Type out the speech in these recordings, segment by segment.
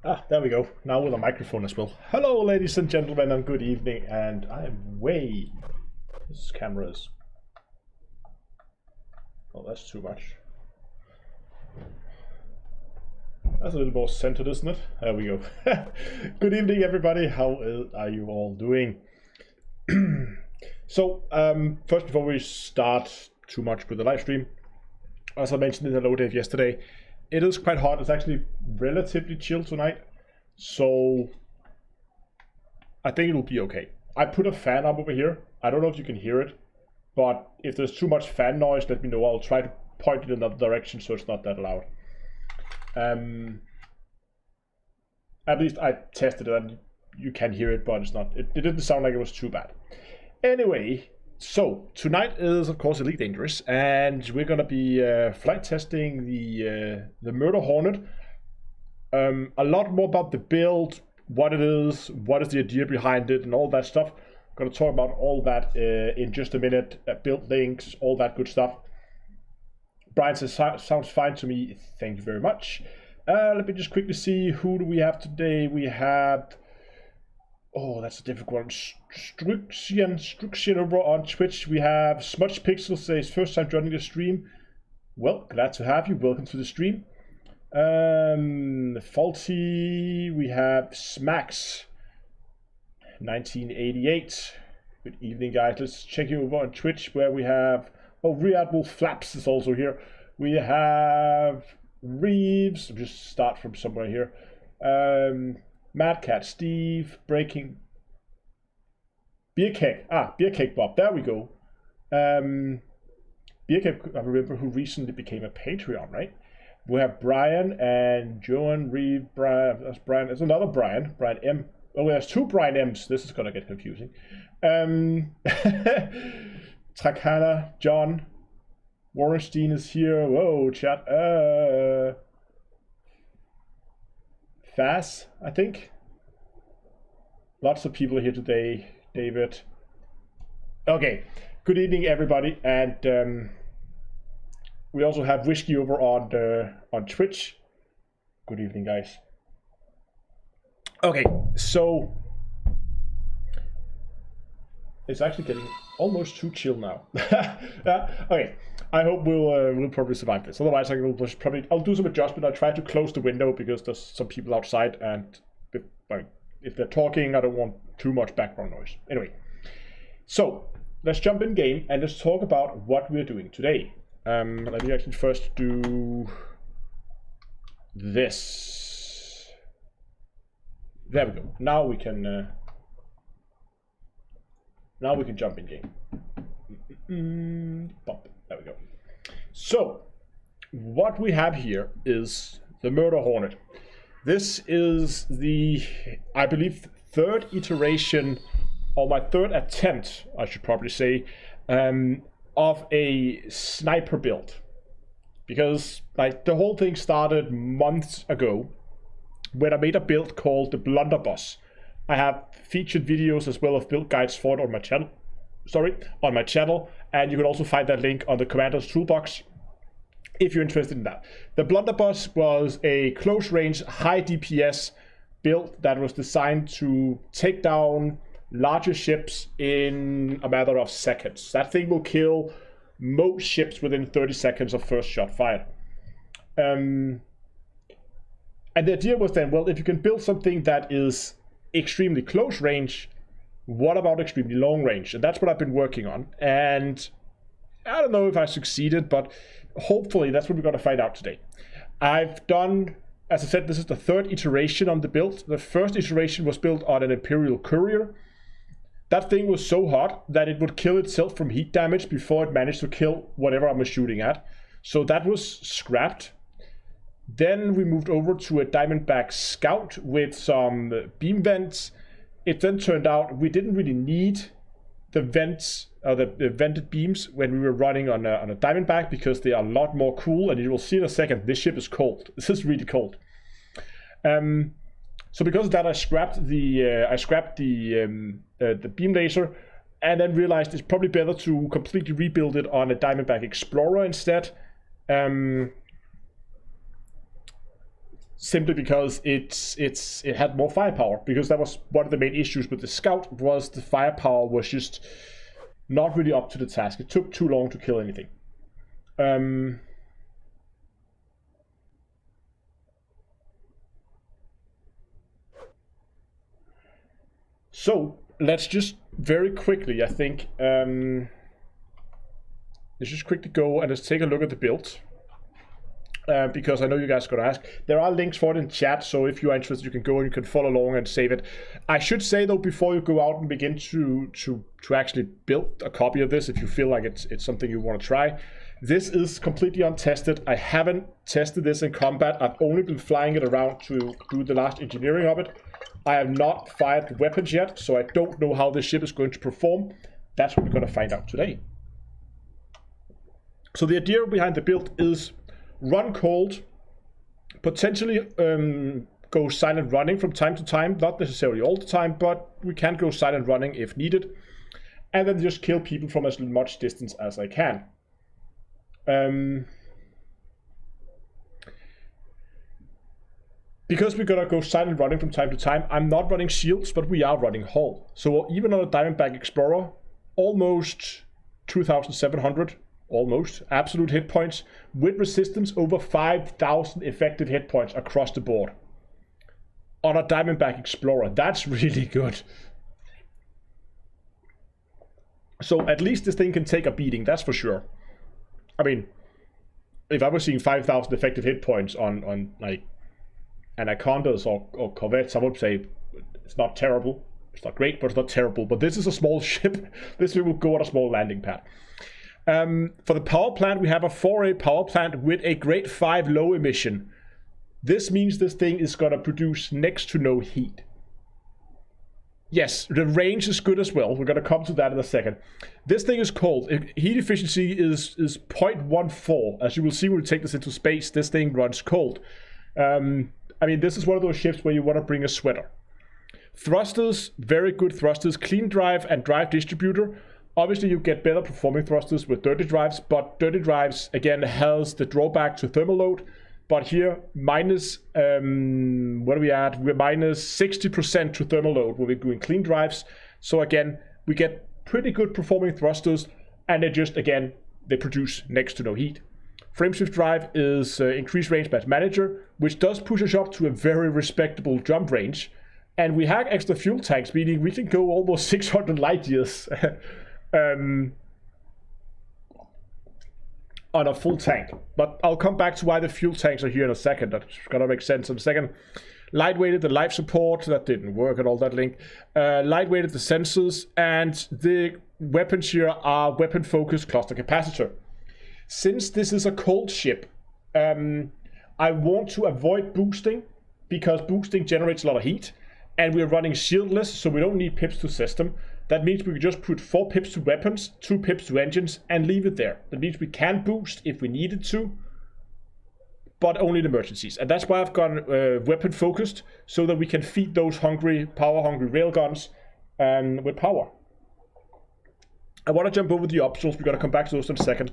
Ah, there we go. Now with a microphone as well. Hello, ladies and gentlemen, and good evening. And I am way. This camera is. Oh, that's too much. That's a little more centered, isn't it? There we go. Good evening, everybody. How are you all doing? So, first, before we start too much with the live stream, as I mentioned in the low Dave yesterday, it is quite hot. It's actually relatively chill tonight, so I think it'll be okay. I put a fan up over here. I don't know if you can hear it, but if there's too much fan noise, let me know. I'll try to point it in another direction so it's not that loud. At least I tested it and you can hear it, but it's not. It didn't sound like it was too bad. Anyway, so tonight is of course Elite Dangerous, and we're gonna be flight testing the Murder Hornet. A lot more about the build, what it is the idea behind it, and all that stuff. I'm gonna talk about all that in just a minute. Build links, all that good stuff. Brian says sounds fine to me. Thank you very much. Let me just quickly see who do we have today. We have. Oh, that's a difficult one. Struction over on Twitch. We have Smudge Pixel says first time joining the stream. Well, glad to have you. Welcome to the stream. Faulty. We have Smacks 1988. Good evening, guys. Let's check you over on Twitch where we have. Oh, Readmiral Flaps is also here. We have Reeves. I'll just start from somewhere here. Mad Cat Steve, Breaking Beer Cake. Beer Cake Bob. There we go. Beer Cake, I remember, who recently became a Patreon, right? We have Brian and Joan Reeve. Brian. That's Brian. There's another Brian. Brian M. Oh, there's two Brian M's. This is gonna get confusing. Trakana, John, Warrenstein is here. Whoa, chat. Faz, I think. Lots of people here today. David. Okay. Good evening, everybody, and we also have Whiskey over on Twitch. Good evening, guys. Okay, so it's actually getting almost too chill now. Okay, I hope we'll probably survive this. Otherwise, I'll do some adjustment. I'll try to close the window because there's some people outside, and if they're talking, I don't want too much background noise. Anyway, so let's jump in game and let's talk about what we're doing today. Let me actually first do this. There we go. Now we can jump in game. There we go. So, what we have here is the Murder Hornet. This is the, I believe, third iteration, or my third attempt, I should probably say, of a sniper build. Because like the whole thing started months ago when I made a build called the Blunderbuss. I have featured videos as well of build guides for it on my channel. And you can also find that link on the Commander's Toolbox if you're interested in that. The Blunderbuss was a close-range, high DPS build that was designed to take down larger ships in a matter of seconds. That thing will kill most ships within 30 seconds of first shot fired. And the idea was then, well, if you can build something that is extremely close range, what about extremely long range? And that's what I've been working on. And I don't know if I succeeded, but hopefully that's what we're going to find out today. I've done, as I said, this is the third iteration on the build. The first iteration was built on an Imperial Courier. That thing was so hot that it would kill itself from heat damage before it managed to kill whatever I was shooting at. So that was scrapped. Then we moved over to a Diamondback Scout with some beam vents. It then turned out we didn't really need the vents, or the vented beams when we were running on a Diamondback, because they are a lot more cool, and you will see in a second, this ship is cold. This is really cold. So because of that, I scrapped the beam laser, and then realized it's probably better to completely rebuild it on a Diamondback Explorer instead. simply because it had more firepower, because that was one of the main issues with the Scout, was the firepower was just not really up to the task. It took too long to kill anything. So let's just very quickly, I think, let's just quickly go and let's take a look at the build. Because I know you guys are going to ask. There are links for it in chat, so if you are interested, you can go and you can follow along and save it. I should say, though, before you go out and begin to actually build a copy of this, if you feel like it's something you want to try, this is completely untested. I haven't tested this in combat. I've only been flying it around to do the last engineering of it. I have not fired the weapons yet, so I don't know how this ship is going to perform. That's what we're going to find out today. So the idea behind the build is run cold, potentially go silent running from time to time, not necessarily all the time, but we can go silent running if needed, and then just kill people from as much distance as I can. Because we're gonna go silent running from time to time, I'm not running shields, but we are running hull. So even on a Diamondback Explorer, almost 2,700, almost absolute hit points, with resistance over 5,000 effective hit points across the board. On a Diamondback Explorer, that's really good. So at least this thing can take a beating, that's for sure. I mean, if I was seeing 5,000 effective hit points on like Anacondas or Corvettes, I would say it's not terrible. It's not great, but it's not terrible. But this is a small ship. This will go on a small landing pad. For the power plant, we have a 4A power plant with a grade 5 low emission. This means this thing is going to produce next to no heat. Yes, the range is good as well. We're going to come to that in a second. This thing is cold. Heat efficiency is 0.14. As you will see when we take this into space, this thing runs cold. I mean, this is one of those ships where you want to bring a sweater. Thrusters, very good thrusters. Clean drive and drive distributor. Obviously, you get better performing thrusters with dirty drives, but dirty drives, again, has the drawback to thermal load. But here, minus, what are we at? We're minus 60% to thermal load when we're doing clean drives. So again, we get pretty good performing thrusters, and they just, again, they produce next to no heat. Frameshift drive is increased range by manager, which does push us up to a very respectable jump range. And we have extra fuel tanks, meaning we can go almost 600 light years. On a full tank. But I'll come back to why the fuel tanks are here in a second. That's gonna make sense in a second. Lightweighted the life support, that didn't work at all, that link. Lightweighted the sensors, and the weapons here are weapon focused cluster capacitor. Since this is a cold ship, I want to avoid boosting, because boosting generates a lot of heat, and we're running shieldless, so we don't need pips to system. That means we can just put 4 pips to weapons, 2 pips to engines, and leave it there. That means we can boost if we needed to, but only in emergencies. And that's why I've gone weapon focused, so that we can feed those power-hungry railguns with power. I want to jump over the optionals. We're going to come back to those in a second.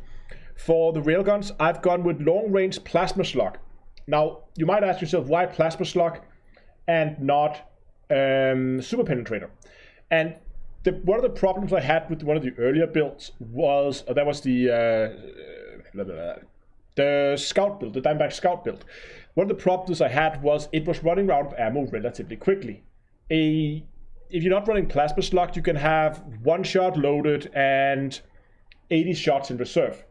For the railguns, I've gone with long-range plasma slug. Now, you might ask yourself, why plasma slug and not super penetrator? And one of the problems I had with one of the earlier builds was, that was the Scout build, the Diamondback Scout build. One of the problems I had was it was running out of ammo relatively quickly. If you're not running plasma slug, you can have 1 shot loaded and 80 shots in reserve.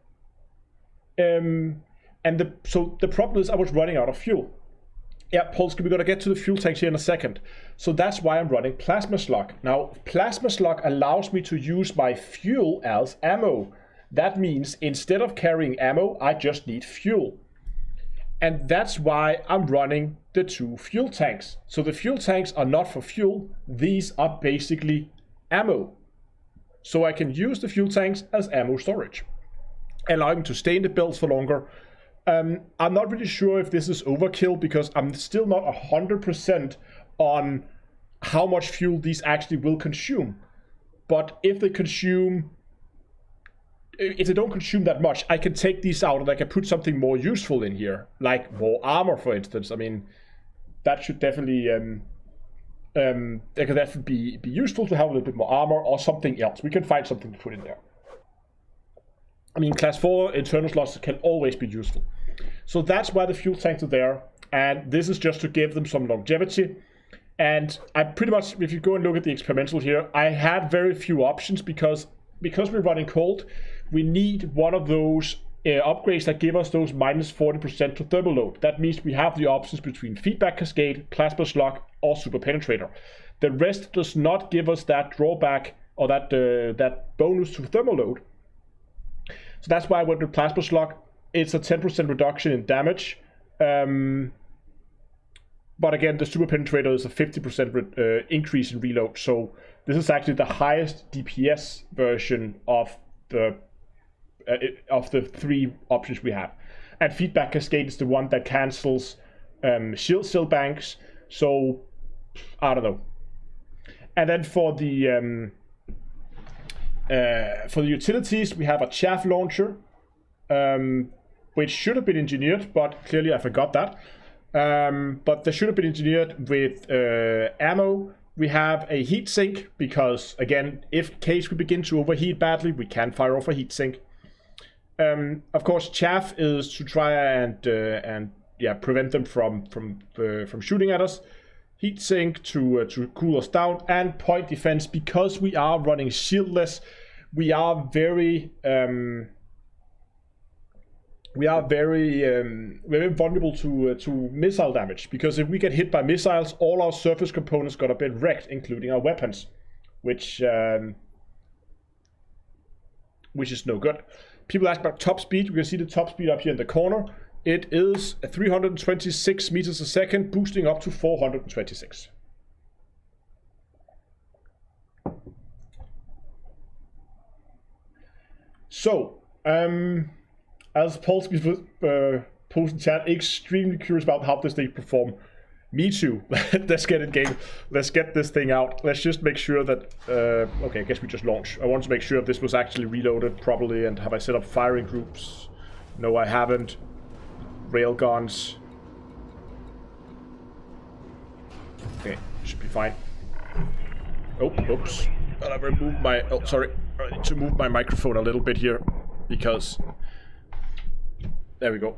So the problem is I was running out of fuel. Yeah, Polsky, we're going to get to the fuel tanks here in a second. So that's why I'm running Plasma Slug. Now, Plasma Slug allows me to use my fuel as ammo. That means instead of carrying ammo, I just need fuel. And that's why I'm running the 2 fuel tanks. So the fuel tanks are not for fuel. These are basically ammo. So I can use the fuel tanks as ammo storage, allowing me to stay in the builds for longer. I'm not really sure if this is overkill, because I'm still not 100% on how much fuel these actually will consume. But if they don't consume that much, I can take these out and I can put something more useful in here, like more armor, for instance. I mean, that should definitely it could definitely be useful to have a little bit more armor or something else. We can find something to put in there. I mean, class 4 internal slots can always be useful. So that's why the fuel tanks are there, and this is just to give them some longevity. And I pretty much, if you go and look at the experimental here, I had very few options because we're running cold. We need one of those upgrades that give us those minus 40% to thermal load. That means we have the options between feedback cascade, plasma slug, or super penetrator. The rest does not give us that drawback or that bonus to thermal load. So that's why I went with plasma slug. It's a 10% reduction in damage. But again, the super penetrator is a 50% increase in reload. So this is actually the highest DPS version of the 3 options we have. And feedback cascade is the one that cancels shield cell banks. So I don't know. And then for the utilities, we have a chaff launcher, which should have been engineered, but clearly I forgot that. But they should have been engineered with ammo. We have a heat sink because, again, in case we begin to overheat badly, we can fire off a heat sink. Of course, chaff is to try and prevent them from shooting at us. Heat sink to cool us down, and point defense because we are running shieldless. We are very vulnerable to missile damage, because if we get hit by missiles, all our surface components got a bit wrecked, including our weapons, which is no good. People ask about top speed. We can see the top speed up here in the corner. It is 326 meters a second, boosting up to 426. So, as Polsky posted in chat, extremely curious about how this thing perform. Me too. Let's get it game. Let's get this thing out. Let's just make sure that... okay, I guess we just launch. I want to make sure if this was actually reloaded properly, and have I set up firing groups? No, I haven't. Railguns. Okay, should be fine. Oh, oops. I'll remove my... Oh, sorry. I need to move my microphone a little bit here, because... There we go.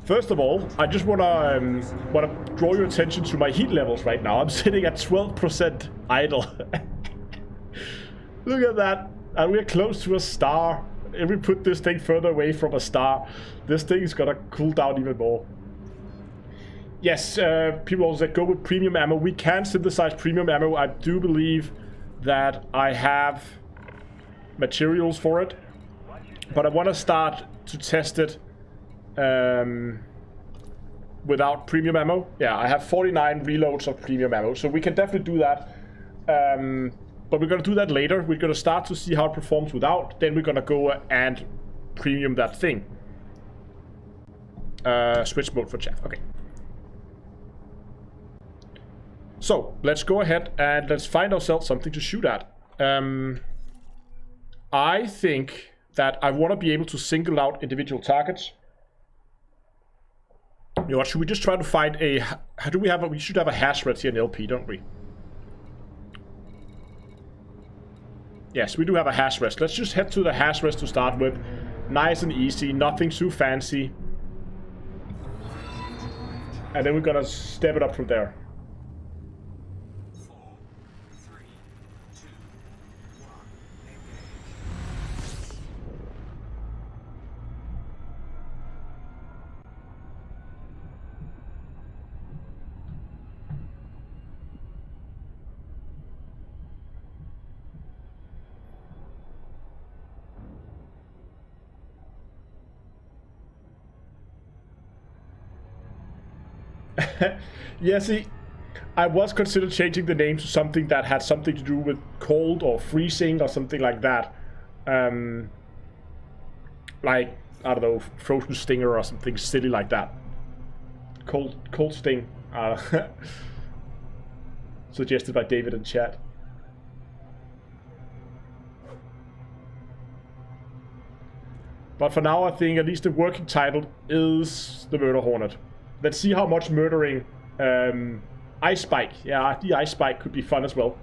First of all, I just wanna draw your attention to my heat levels right now. I'm sitting at 12% idle. Look at that, and we're close to a star. If we put this thing further away from a star, this thing is gonna cool down even more. Yes, people also said go with premium ammo. We can synthesize premium ammo. I do believe that I have materials for it, but I want to start to test it without premium ammo. Yeah, I have 49 reloads of premium ammo, so we can definitely do that. But we're going to do that later. We're going to start to see how it performs without. Then we're going to go and premium that thing. Switch mode for chaff. Okay. So, let's go ahead and let's find ourselves something to shoot at. I think that I want to be able to single out individual targets. You know what, should we just try to find a... How do we have a... We should have a hash rate here in LP, don't we? Yes, we do have a hash rest. Let's just head to the hash rest to start with. Nice and easy, nothing too fancy. And then we're gonna step it up from there. Yeah, see, I was considering changing the name to something that had something to do with cold or freezing or something like that. Like, I don't know, Frozen Stinger or something silly like that. Cold Sting. Suggested by David in chat. But for now, I think at least the working title is the Murder Hornet. Let's see how much murdering Ice Spike. Yeah, the Ice Spike could be fun as well.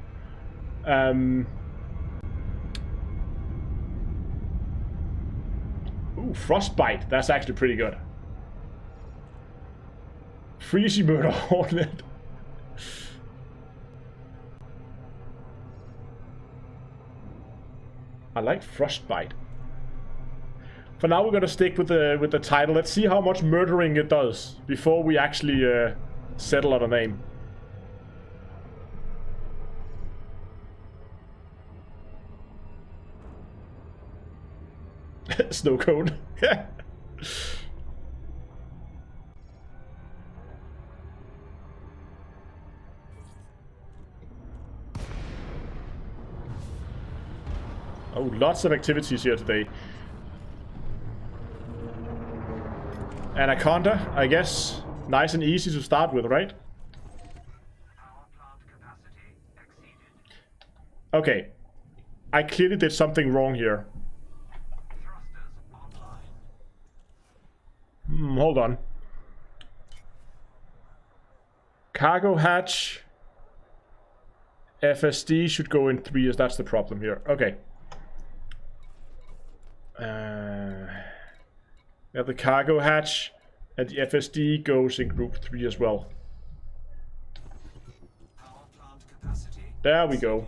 Ooh, Frostbite. That's actually pretty good. Freezy Murder Hornet. I like Frostbite. For now, we're gonna stick with the title. Let's see how much murdering it does before we actually settle on a name. Snow cone. Oh, lots of activities here today. Anaconda, I guess. Nice and easy to start with, right? Okay. I clearly did something wrong here. Hold on. Cargo hatch. FSD should go in 3 years. That's the problem here. Okay. We have the cargo hatch, and the FSD goes in group 3 as well. There we go.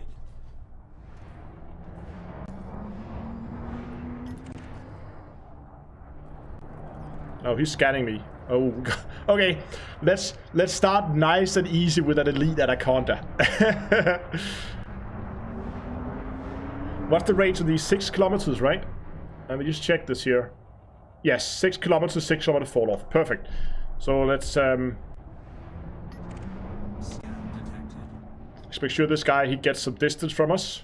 Oh, he's scanning me. Oh, okay. Let's start nice and easy with an elite Anaconda. What's the range of these? 6 kilometers, right? Let me just check this here. Yes, 6 kilometers, 6 kilometer fall off. Perfect. So let's make sure this guy, he gets some distance from us.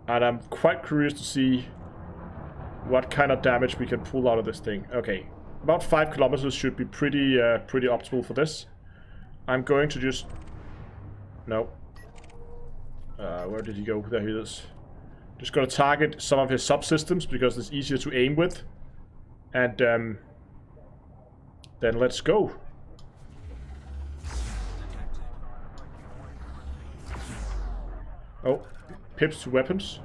And I'm quite curious to see what kind of damage we can pull out of this thing. Okay, about 5 kilometers should be pretty optimal for this. I'm going to just... No. Where did he go? There he is. Just gonna target some of his subsystems because it's easier to aim with. And then let's go. Oh, pips to weapons.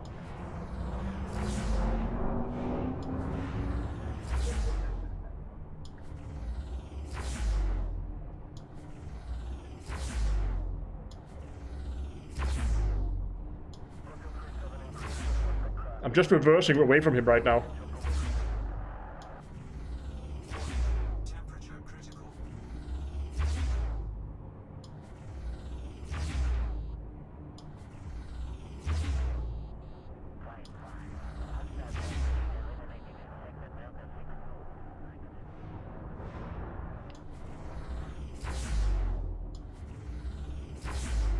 I'm just reversing away from him right now.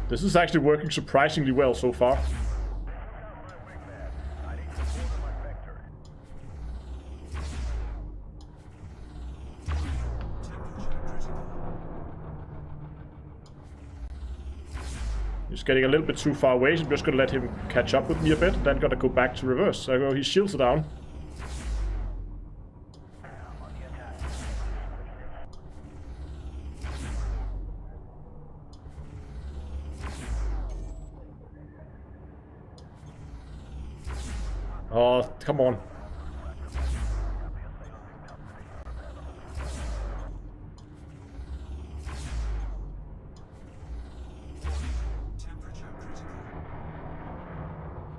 This is actually working surprisingly well so far. He's getting a little bit too far away, so I'm just gonna let him catch up with me a bit, then gotta go back to reverse. So his shields are down. Oh, come on.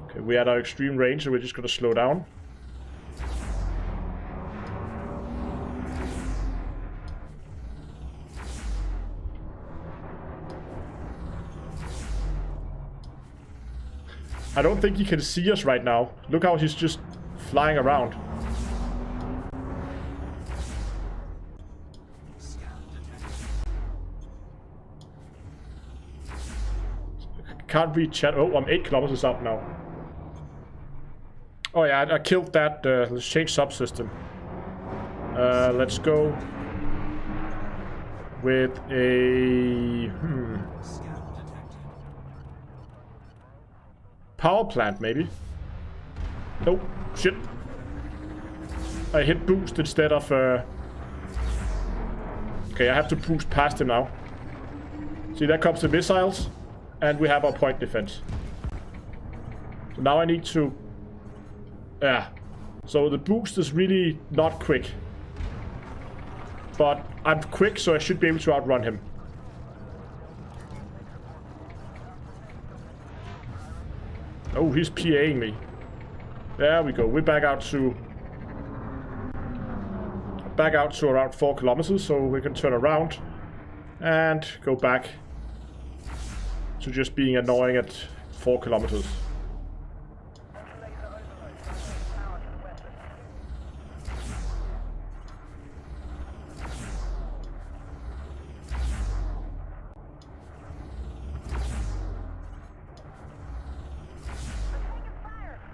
Okay, we had our extreme range, so we're just gonna slow down. I don't think he can see us right now. Look how he's just flying around. Can't read chat. Oh, I'm 8 kilometers out now. Oh yeah, I killed that. Let's change subsystem. Let's go with a power plant, maybe. Oh, shit. I hit boost instead of... Okay, I have to boost past him now. See, there comes the missiles, and we have our point defense. So now I need to... Yeah. So the boost is really not quick. But I'm quick, so I should be able to outrun him. Oh, he's PAing me. There we go. We're back out to around 4 kilometers, so we can turn around and go back to just being annoying at 4 kilometers.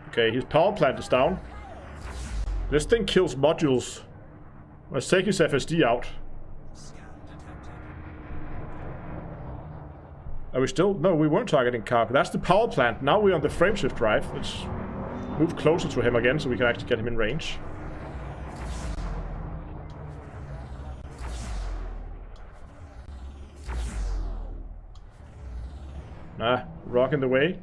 Okay, his power plant is down. This thing kills modules. Let's take his FSD out. Are we still? No, we weren't targeting cargo. That's the power plant. Now we're on the frameshift drive. Let's move closer to him again so we can actually get him in range. Rock in the way.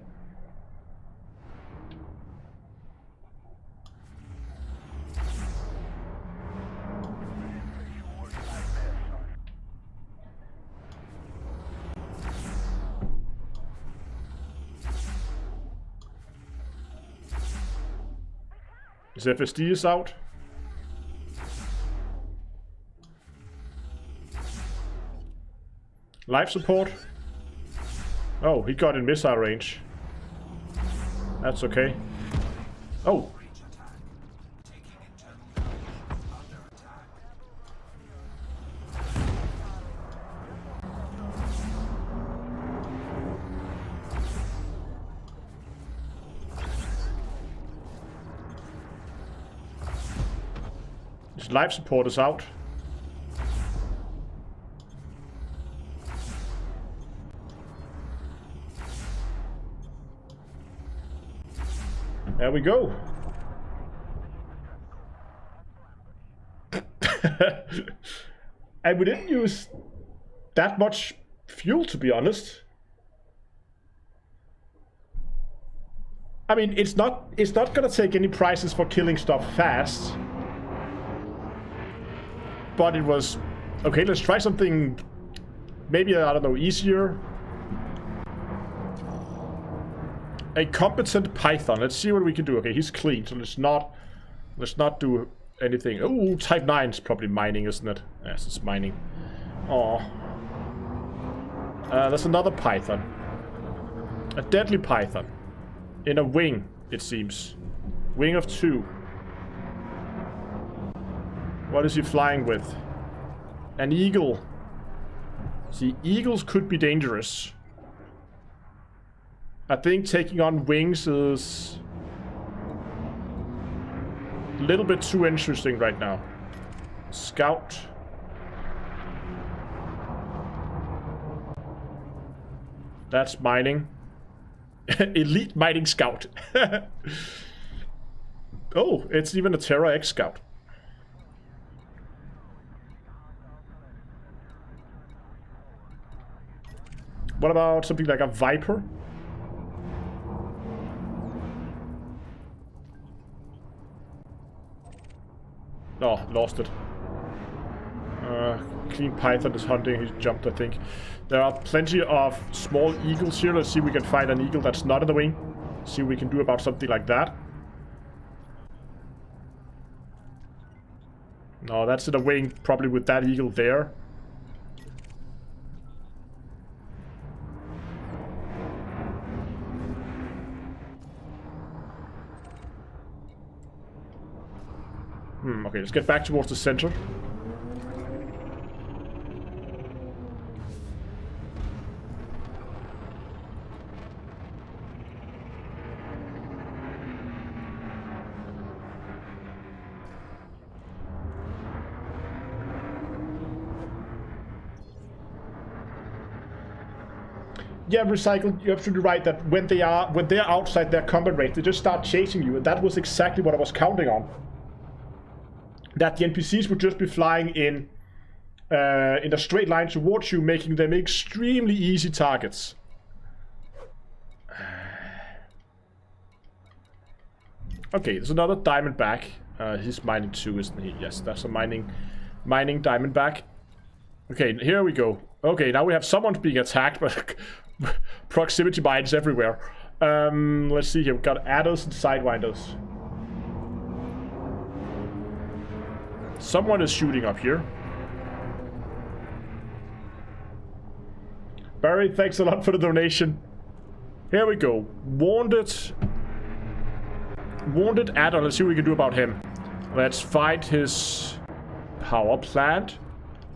His FSD is out. Life support. Oh, he got in missile range. That's okay. Oh. His life support is out. There we go. And we didn't use that much fuel, to be honest. I mean, it's not gonna take any prizes for killing stuff fast. But it was... Okay, let's try something maybe, I don't know, easier. A competent Python. Let's see what we can do. Okay, he's clean, so let's not do anything. Oh, Type 9 is probably mining, isn't it? Yes, it's mining. Oh. There's another Python. A deadly Python. In a wing, it seems. Wing of 2. What is he flying with? An eagle. See, eagles could be dangerous. I think taking on wings is a little bit too interesting right now. Scout. That's mining. Elite mining scout. Oh, it's even a Terra X scout. What about something like a Viper? Oh, lost it. Clean Python is hunting. He's jumped, I think. There are plenty of small eagles here. Let's see if we can find an eagle that's not in the wing. See what we can do about something like that. No, that's in the wing, probably with that eagle there. Okay, let's get back towards the center. yeah, Recycle, you're absolutely right that when they're outside their combat range, they just start chasing you, and that was exactly what I was counting on. That the NPCs would just be flying in a straight line towards you, making them extremely easy targets. Okay, there's another Diamondback. He's mining too, isn't he? Yes, that's a mining Diamondback. Okay, here we go. Okay, now we have someone being attacked, but proximity mines everywhere. Let's see here. We've got adders and sidewinders. Someone is shooting up here. Barry, thanks a lot for the donation. Here we go. Wounded adder. Let's see what we can do about him. Let's find his power plant.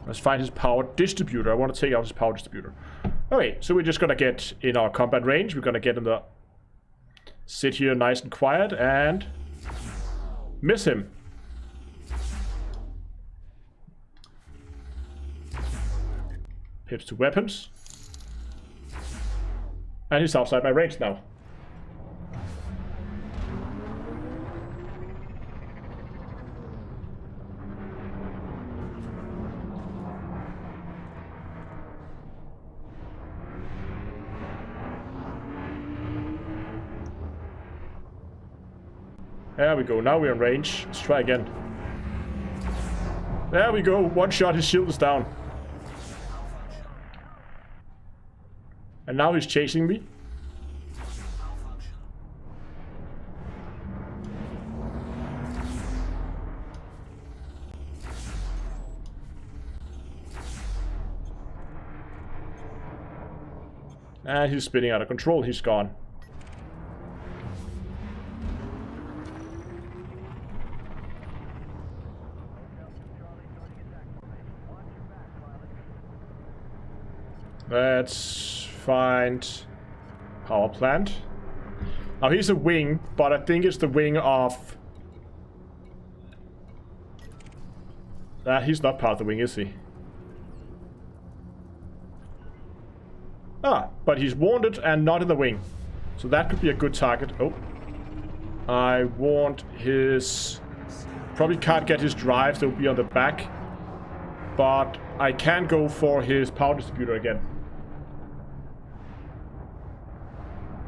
Let's find his power distributor. I want to take out his power distributor. Okay, so we're just gonna get in our combat range. We're gonna get in the... sit here nice and quiet and... miss him. Pips to weapons. And he's outside my range now. There we go, now we're in range. Let's try again. There we go, one shot, his shield is down. And now he's chasing me. And he's spinning out of control, he's gone. Let's find power plant. Now he's a wing, but I think it's the wing of... he's not part of the wing, is he? Ah, but he's wounded and not in the wing. So that could be a good target. Oh. I want his... Probably can't get his drives, they'll be on the back. But I can go for his power distributor again.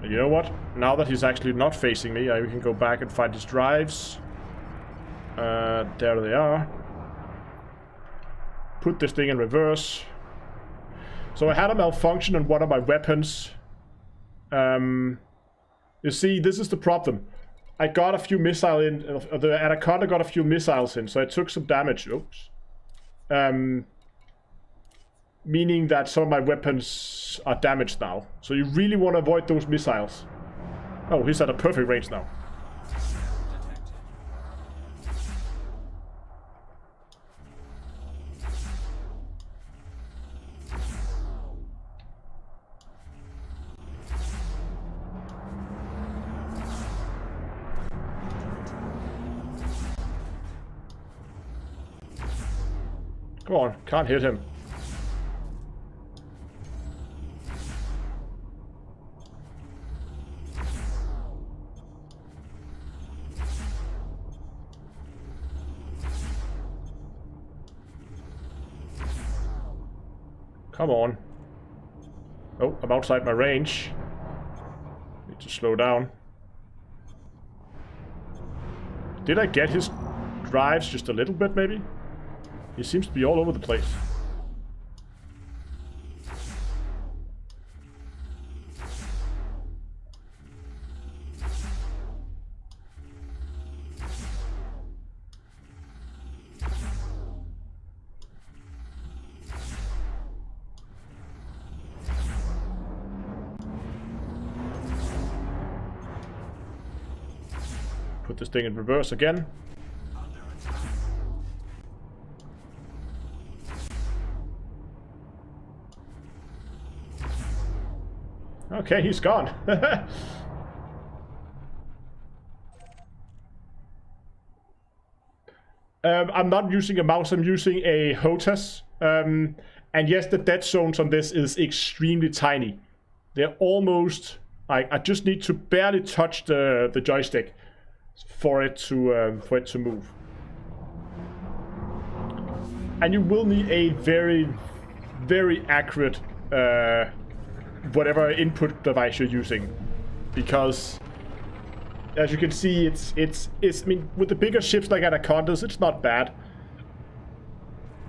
You know what? Now that he's actually not facing me, we can go back and find his drives. There they are. Put this thing in reverse. So I had a malfunction on one of my weapons. You see, this is the problem. I got a few missiles in. The Anaconda got a few missiles in, so I took some damage. Oops. Meaning that some of my weapons are damaged now. So you really want to avoid those missiles. Oh, he's at a perfect range now. Come on, can't hit him. Come on. Oh, I'm outside my range. Need to slow down. Did I get his drives just a little bit, maybe? He seems to be all over the place. Put this thing in reverse again. Okay, he's gone. I'm not using a mouse, I'm using a HOTAS. And yes, the dead zones on this is extremely tiny. They're almost... I just need to barely touch the joystick for it to move. And you will need a very, very accurate whatever input device you're using, because as you can see, it's I mean, with the bigger ships like Anacondas, it's not bad,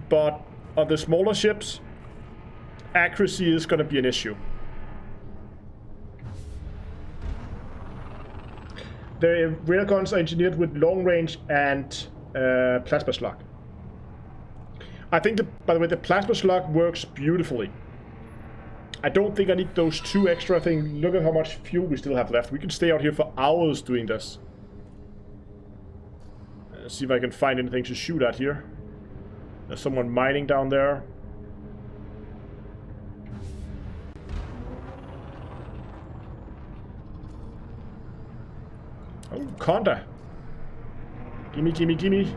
but on the smaller ships, accuracy is going to be an issue. The railguns are engineered with long range and plasma slug. I think, by the way, the plasma slug works beautifully. I don't think I need those 2 extra things. Look at how much fuel we still have left. We can stay out here for hours doing this. Let's see if I can find anything to shoot at here. There's someone mining down there. Oh, Conda. Gimme, gimme, gimme.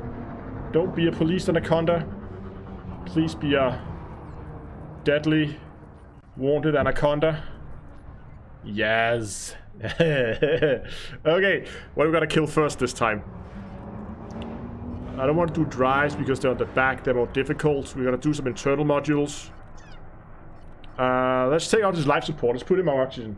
Don't be a police anaconda. Please be a deadly, wanted anaconda. Yes. Okay, what are we gonna kill first this time? I don't want to do drives because they're on the back, they're more difficult. We're gonna do some internal modules. Let's take out his life support. Let's put him on oxygen.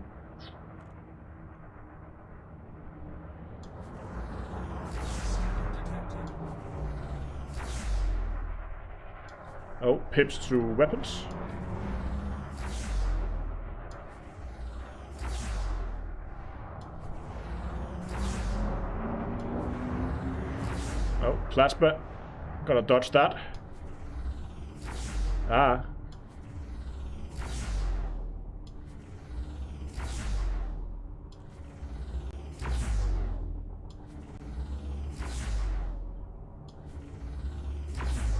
Oh, pips to weapons. Oh, plasma. Gotta dodge that. Ah.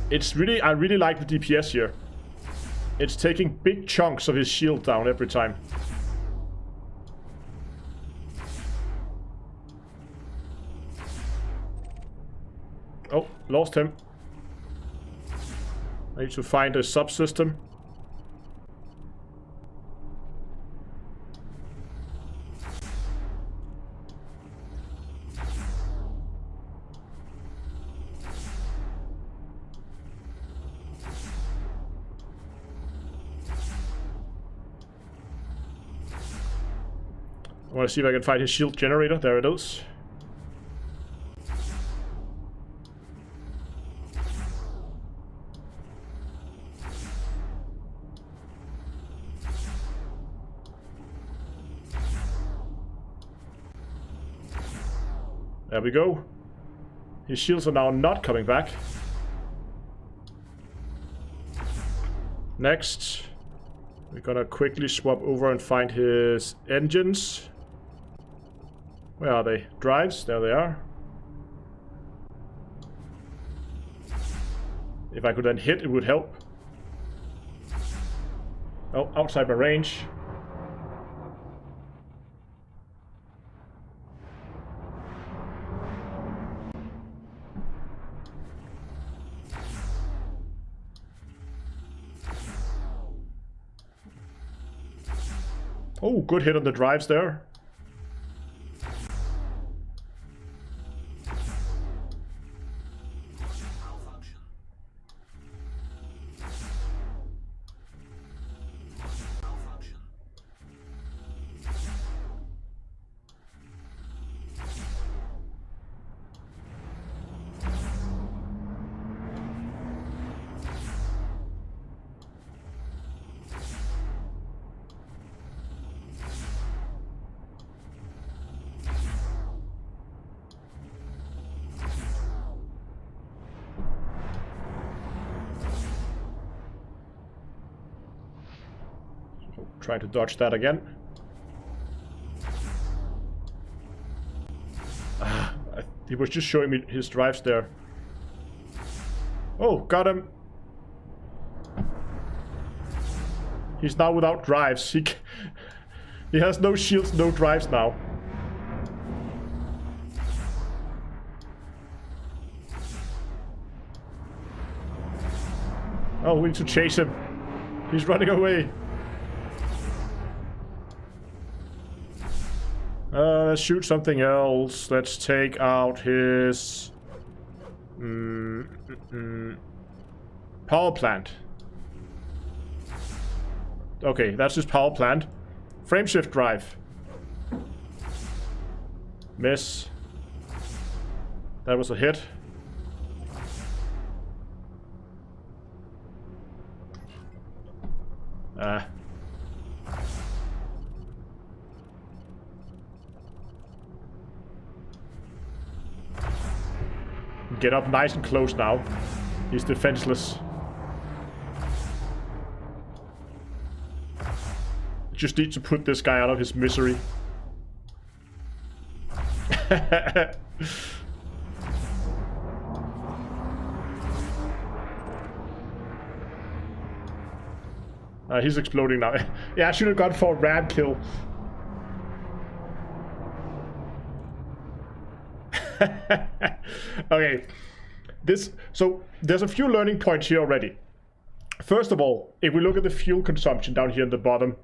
It's really, I really like the DPS here. It's taking big chunks of his shield down every time. Oh, lost him. I need to find a subsystem. I want to see if I can find his shield generator. There it is. There we go. His shields are now not coming back. Next, we're gonna quickly swap over and find his engines. Where are they? Drives? There they are. If I could then hit, it would help. Oh, outside my range. Oh, good hit on the drives there. Try to dodge that again. Ah, he was just showing me his drives there. Oh, got him. He's now without drives. He has no shields, no drives now. Oh, we need to chase him. He's running away. Let's shoot something else. Let's take out his power plant. Okay, that's his power plant. Frameshift drive. Miss. That was a hit. Get up nice and close now. He's defenseless. Just need to put this guy out of his misery. He's exploding now. Yeah, I should have gone for a ram kill. Okay. So there's a few learning points here already. First of all, if we look at the fuel consumption down here at the bottom,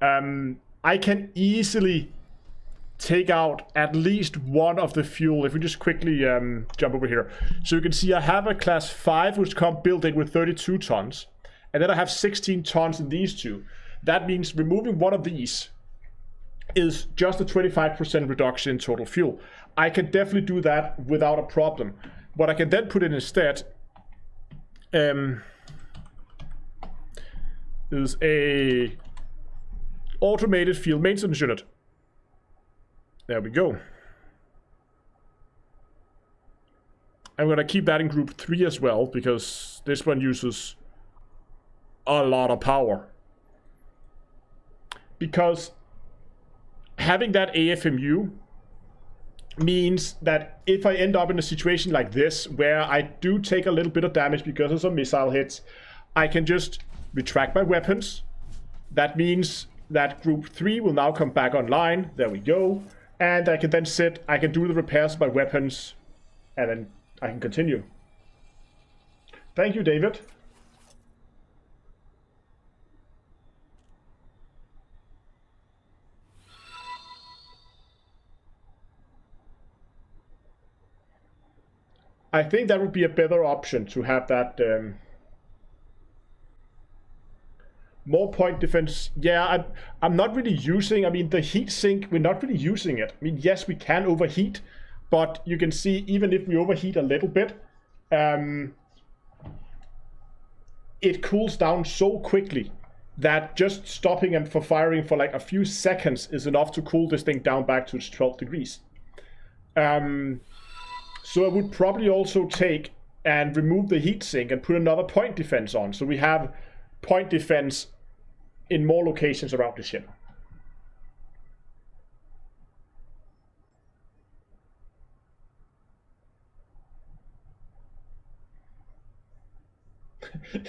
I can easily take out at least one of the fuel. If we just quickly jump over here. So you can see I have a class 5 which comes built in with 32 tons. And then I have 16 tons in these two. That means removing one of these is just a 25% reduction in total fuel. I can definitely do that without a problem. What I can then put in instead is a automated field maintenance unit. There we go. I'm gonna keep that in group 3 as well, because this one uses a lot of power. Because having that AFMU means that if I end up in a situation like this, where I do take a little bit of damage because of some missile hits, I can just retract my weapons. That means that group 3 will now come back online. There we go. And I can then I can do the repairs of my weapons, and then I can continue. Thank you, David. I think that would be a better option to have that more point defense. Yeah, I'm not really using, I mean, the heat sink, we're not really using it. I mean, yes, we can overheat, but you can see even if we overheat a little bit, it cools down so quickly that just stopping and for firing for like a few seconds is enough to cool this thing down back to its 12 degrees. So I would probably also take and remove the heatsink and put another point defense on. So we have point defense in more locations around the ship.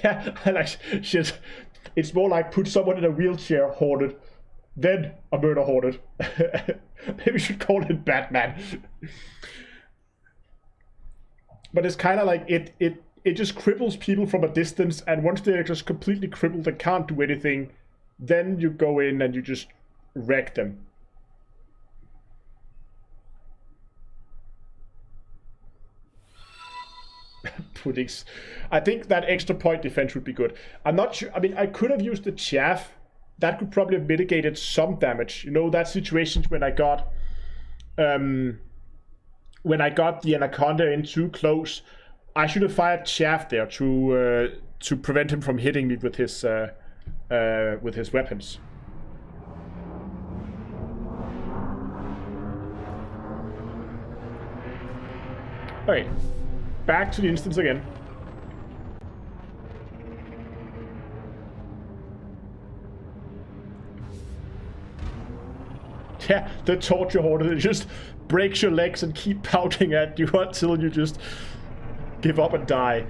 Yeah, like shit. It's more like put someone in a wheelchair, Hornet, then a murder Hornet. Maybe we should call it Batman. But it's kind of like it just cripples people from a distance, and once they're just completely crippled and can't do anything, then you go in and you just wreck them. Puddings. I think that extra point defense would be good. I'm not sure. I mean, I could have used the chaff. That could probably have mitigated some damage. You know, that situation when I got the Anaconda in too close, I should have fired chaff there to prevent him from hitting me with his weapons. Okay, back to the instance again. Yeah, the torture Hornet, it just breaks your legs and keep pounding at you until you just give up and die.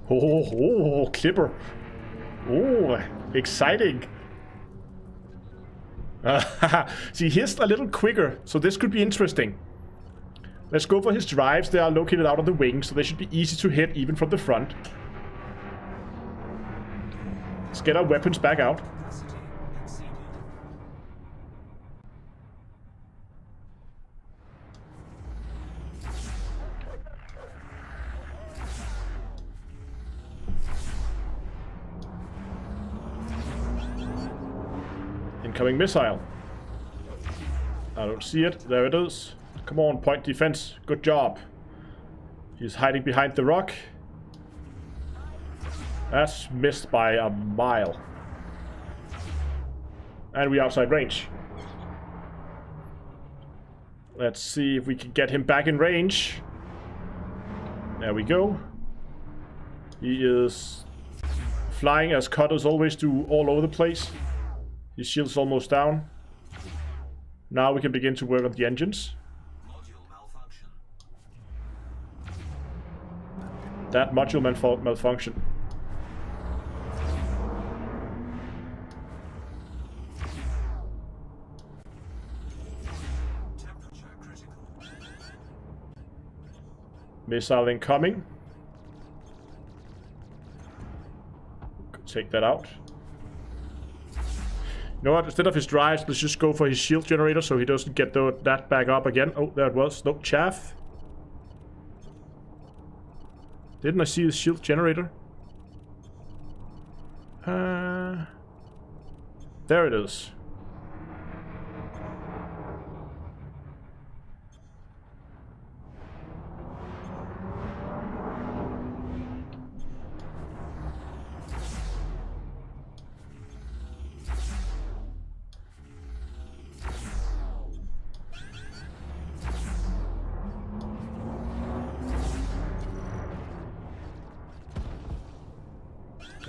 Oh, Clipper. Oh, exciting. See, he's a little quicker, so this could be interesting. Let's go for his drives. They are located out on the wing, so they should be easy to hit even from the front. Let's get our weapons back out. Incoming missile. I don't see it. There it is. Come on, point defense. Good job. He's hiding behind the rock. That's missed by a mile. And we're outside range. Let's see if we can get him back in range. There we go. He is flying as cutters always do, all over the place. His shield's almost down. Now we can begin to work on the engines. That module malfunction. Missile incoming. Take that out. You know what? Instead of his drives, let's just go for his shield generator so he doesn't get that back up again. Oh, there it was. No, chaff. Didn't I see his shield generator? There it is.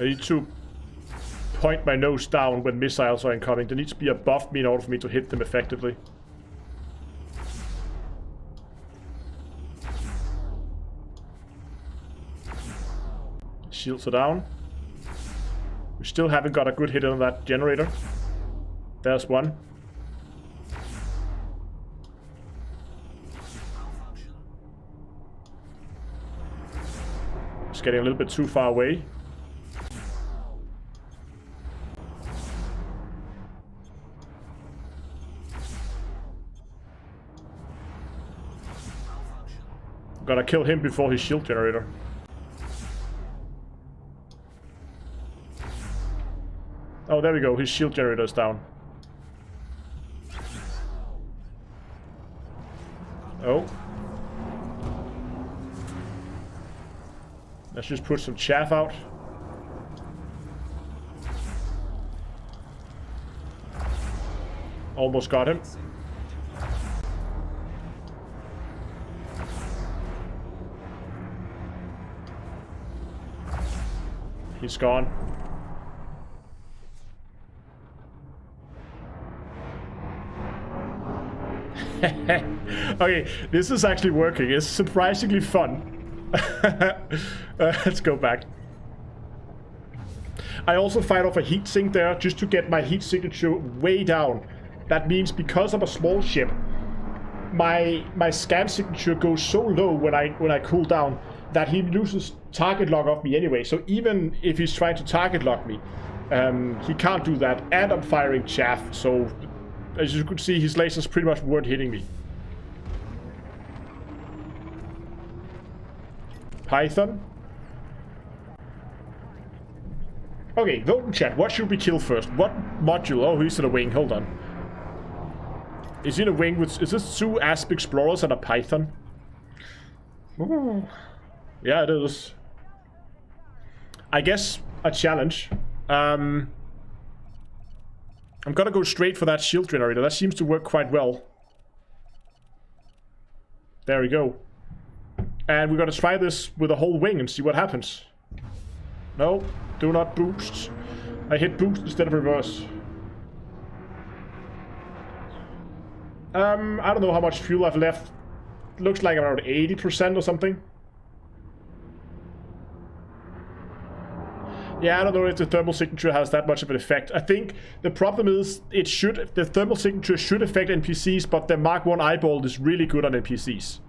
I need to point my nose down when missiles are incoming. They need to be above me in order for me to hit them effectively. Shields are down. We still haven't got a good hit on that generator. There's one. It's getting a little bit too far away. Gotta kill him before his shield generator. Oh, there we go. His shield generator is down. Oh. Let's just put some chaff out. Almost got him. He's gone. Okay, this is actually working. It's surprisingly fun. Let's go back. I also fired off a heat sink there just to get my heat signature way down. That means because I'm a small ship, my scan signature goes so low when I cool down that he loses target lock of me anyway. So even if he's trying to target lock me, he can't do that. And I'm firing chaff, so as you could see, his lasers pretty much weren't hitting me. Python. Okay, vote in chat. What should we kill first? What module? Oh, he's in a wing. Hold on. Is he in a wing with... Is this 2 Asp Explorers and a Python? Ooh. Yeah, it is. I guess a challenge. I'm gonna go straight for that shield generator. That seems to work quite well. There we go. And we're gonna try this with a whole wing and see what happens. No, do not boost. I hit boost instead of reverse. I don't know how much fuel I've left. Looks like around 80% or something. Yeah, I don't know if the thermal signature has that much of an effect. I think the problem is the thermal signature should affect NPCs, but the Mark 1 eyeball is really good on NPCs.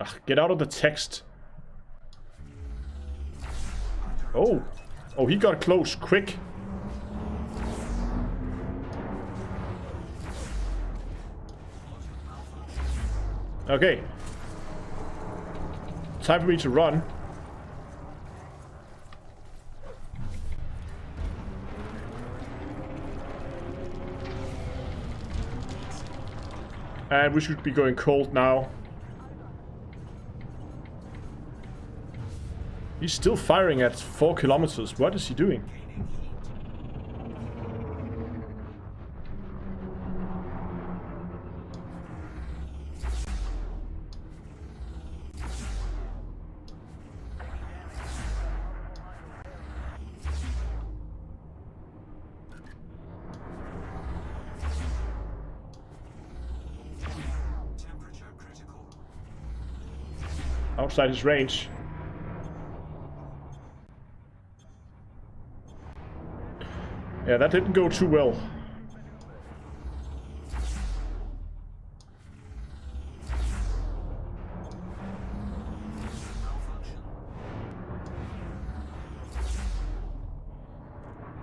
Ugh, get out of the text. Oh. Oh, he got close, quick. Okay. Time for me to run. And we should be going cold now. He's still firing at 4 kilometers. What is he doing? Outside his range. Yeah, that didn't go too well.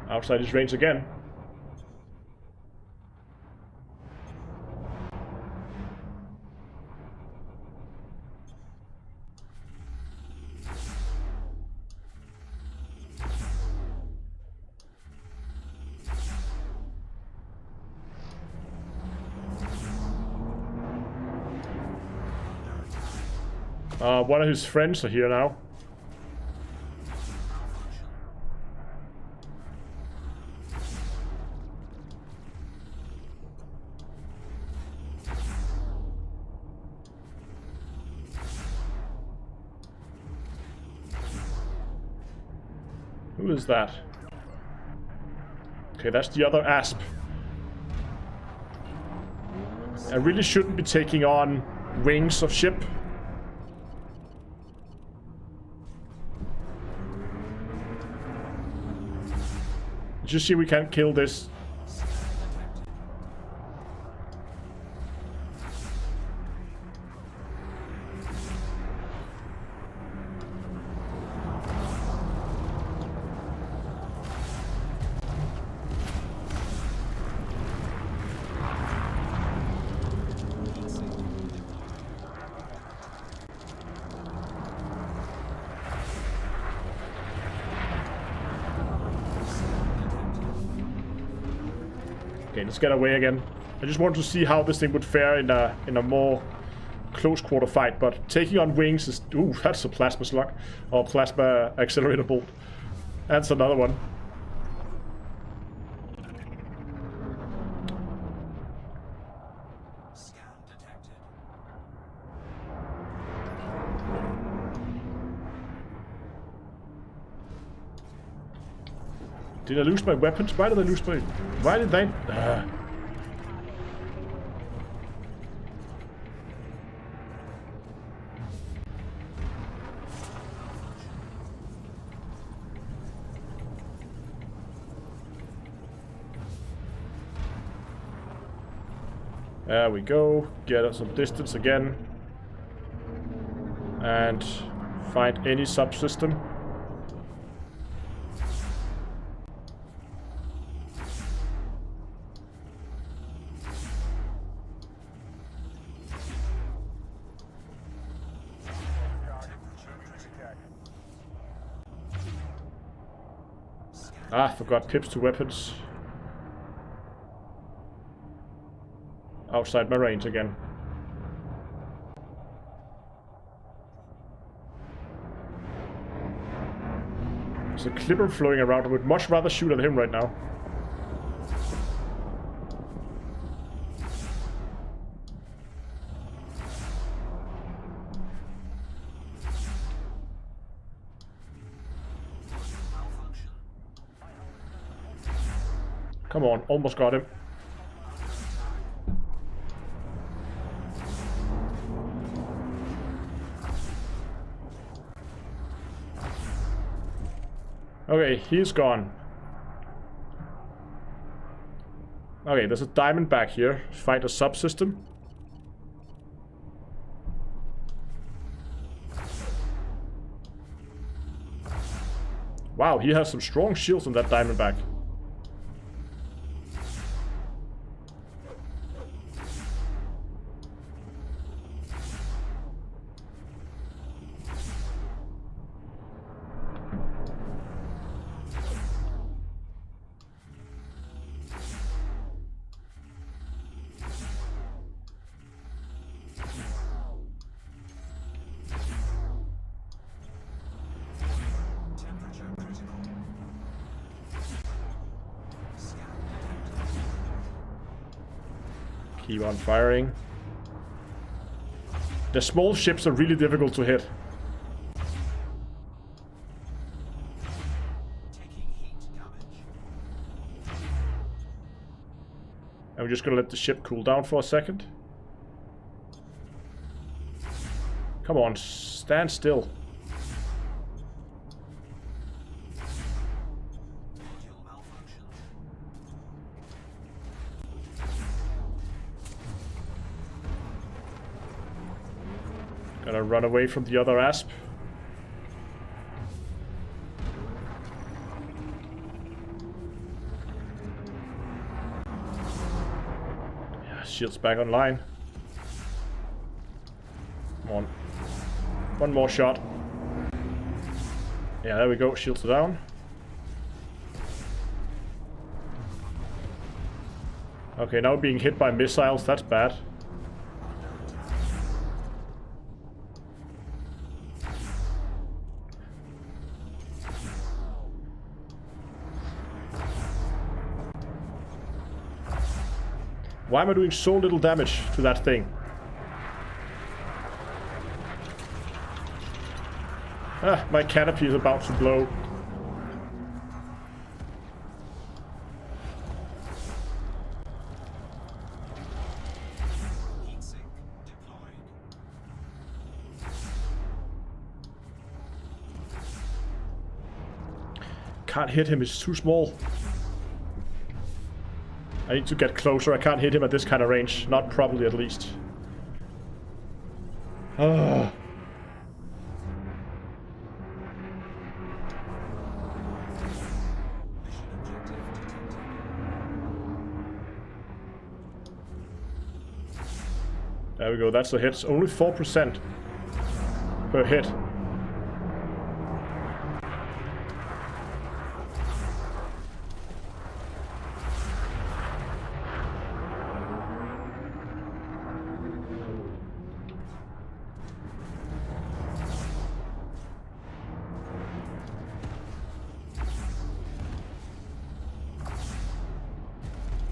Outside his range again. One of his friends are here now. Who is that? Okay, that's the other asp. I really shouldn't be taking on wings of ship. Just see we can't kill this. Okay, let's get away again. I just wanted to see how this thing would fare in a more close quarter fight, but taking on wings is... Ooh, that's a plasma slug. Or plasma accelerator bolt. That's another one. Did I lose my weapons? Why did I lose my... Why did they... There we go. Get us some distance again. And find any subsystem. Ah, forgot pips to weapons. Outside my range again. There's a clipper floating around. I would much rather shoot at him right now. Come on, almost got him. Okay, he's gone. Okay, there's a diamond back here. Find a subsystem. Wow, he has some strong shields on that diamond back. Keep on firing. The small ships are really difficult to hit. And we're just gonna let the ship cool down for a second. Come on, stand still. Gotta run away from the other asp. Yeah, shield's back online. Come on. One more shot. Yeah, there we go. Shields are down. Okay, now being hit by missiles. That's bad. Why am I doing so little damage to that thing? Ah, my canopy is about to blow. Can't hit him, he's too small. I need to get closer. I can't hit him at this kind of range. Not properly, at least. Ah. There we go. That's a hit. It's only 4% per hit.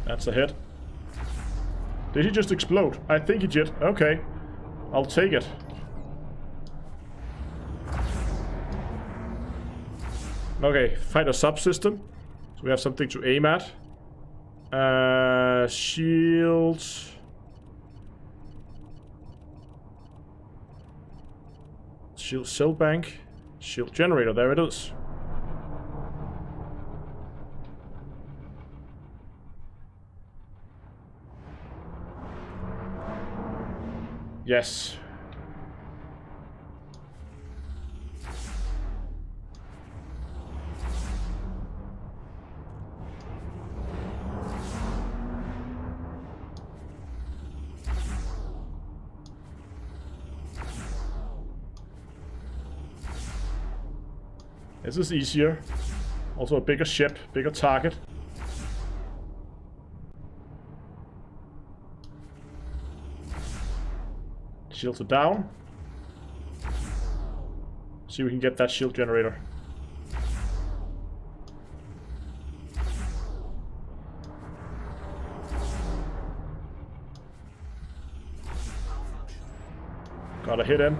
That's a hit. Did he just explode? I think he did. Okay. I'll take it. Okay, find a subsystem. So we have something to aim at. Shields. Shield cell bank. Shield generator. There it is. Yes. This is easier. Also a bigger ship, bigger target. Shields are down. See if we can get that shield generator. Gotta hit him.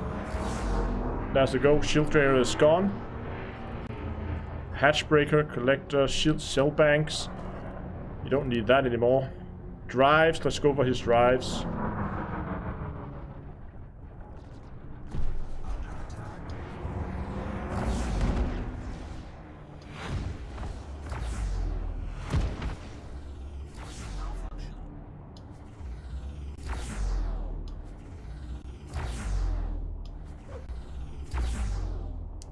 There's the go. Shield generator is gone. Hatch breaker, collector, shield cell banks. You don't need that anymore. Drives. Let's go for his drives.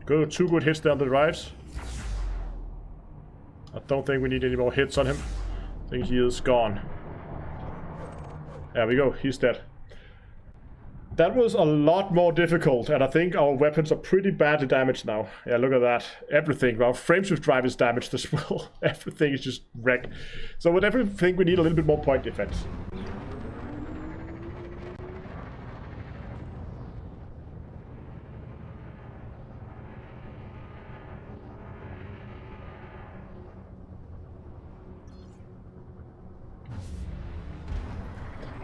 Good, 2 good hits there on the drives. I don't think we need any more hits on him. I think he is gone. There we go, he's dead. That was a lot more difficult, and I think our weapons are pretty badly damaged now. Yeah, look at that. Everything. Our frameshift drive is damaged as well. Everything is just wrecked. So with everything, we need a little bit more point defense.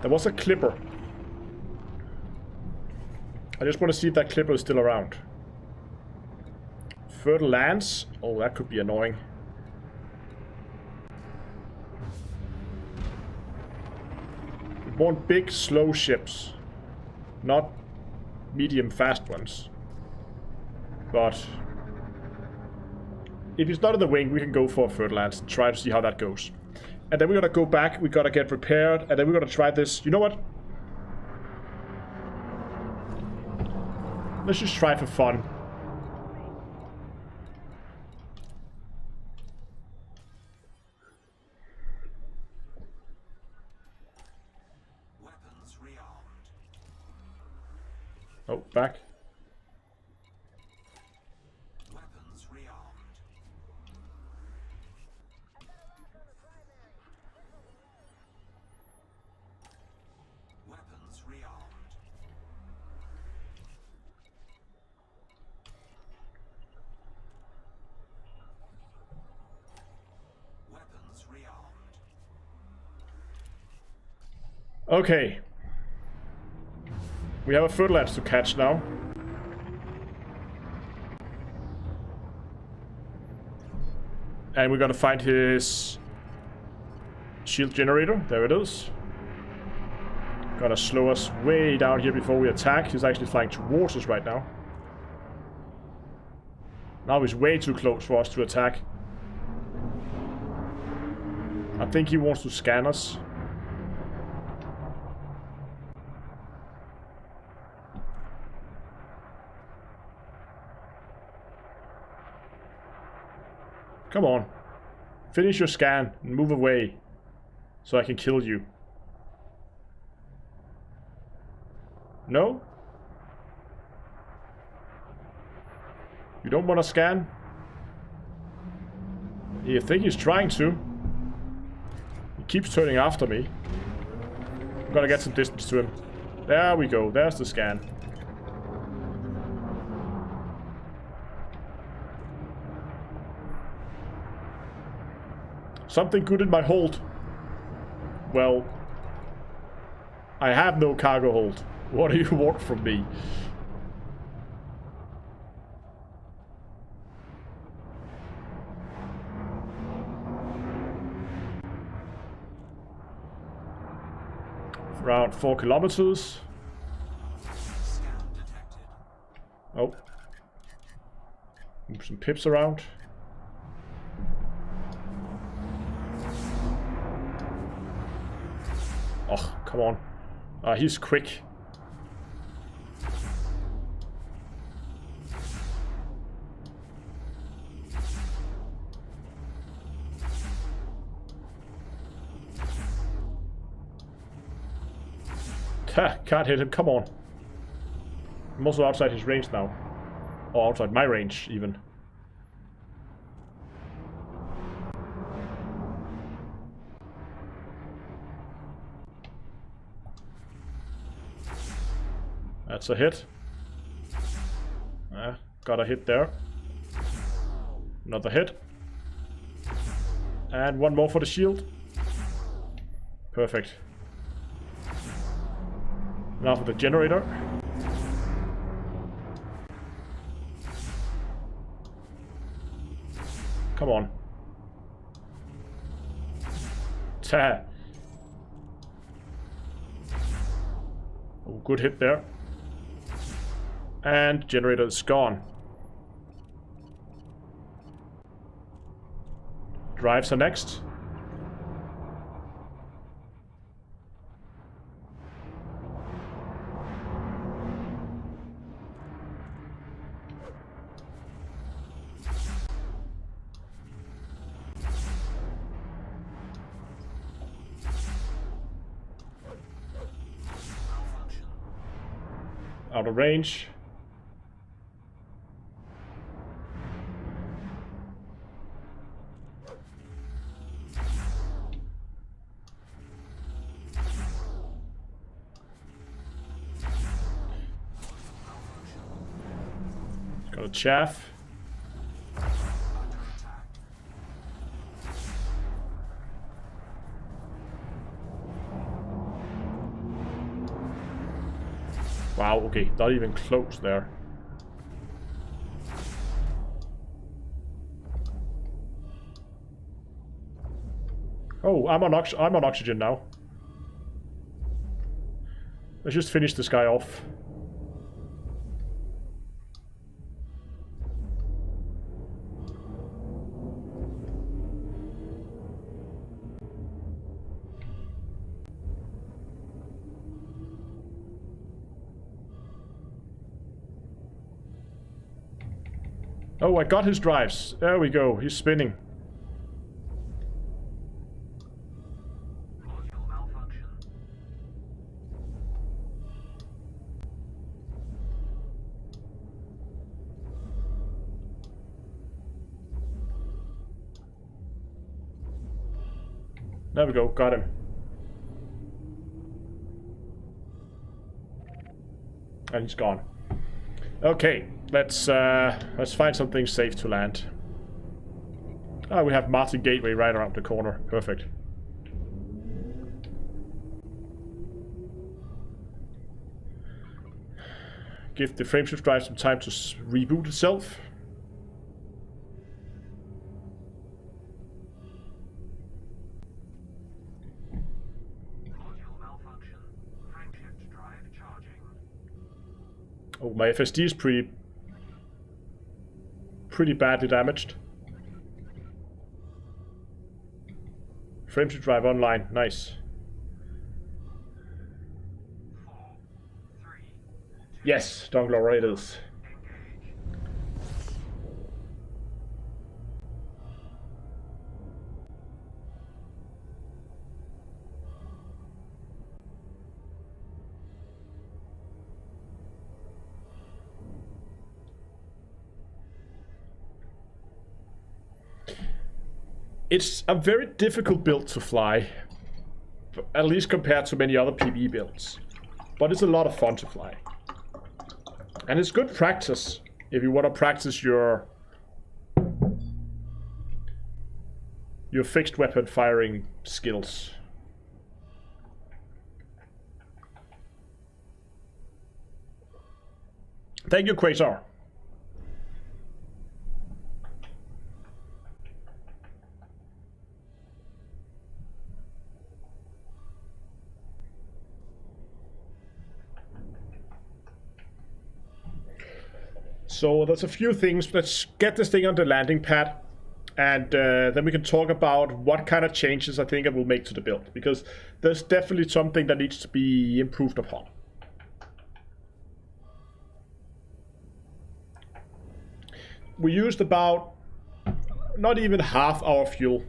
There was a clipper. I just want to see if that clipper is still around. Fertile lands. Oh, that could be annoying. We want big, slow ships. Not medium, fast ones. But if it's not in the wing, we can go for fertile lands and try to see how that goes. And then we gotta go back, we gotta get prepared, and then we're gonna try this. You know what? Let's just try for fun. Weapons rearmed. Oh, back. Weapons rearmed. Weapons rearmed. Weapons rearmed. Okay. We have a fertilizer to catch now. And we're gonna find his shield generator. There it is. Gonna slow us way down here before we attack. He's actually flying towards us right now. Now he's way too close for us to attack. I think he wants to scan us. Come on. Finish your scan and move away so I can kill you. No? You don't want to scan? You think he's trying to. He keeps turning after me. I'm gonna get some distance to him. There we go. There's the scan. Something good in my hold. Well, I have no cargo hold. What do you want from me? Around 4 kilometers. Oh. Move some pips around. Oh, come on. He's quick. Can't hit him, come on. I'm also outside his range now. Or outside my range, even. That's a hit. Got a hit there. Another hit. And one more for the shield. Perfect. Now for the generator. Come on. Ta. Oh, good hit there. And generator is gone. Drives are next. Out of range. Got a chaff. Wow, okay, not even close there. Oh, I'm on oxygen now. Let's just finish this guy off. Oh, I got his drives. There we go. He's spinning. There we go. Got him. And he's gone. Okay, let's find something safe to land. Ah, we have Martin Gateway right around the corner. Perfect. Give the frameshift drive some time to reboot itself. Oh, my FSD is pretty badly damaged. Frameshift drive online, nice. 4, 3, 2, Yes, dongle raiders. It's a very difficult build to fly, at least compared to many other PvE builds. But it's a lot of fun to fly. And it's good practice if you want to practice your fixed weapon firing skills. Thank you, Quasar. So there's a few things. Let's get this thing on the landing pad, and then we can talk about what kind of changes I think it will make to the build, because there's definitely something that needs to be improved upon. We used about not even half our fuel.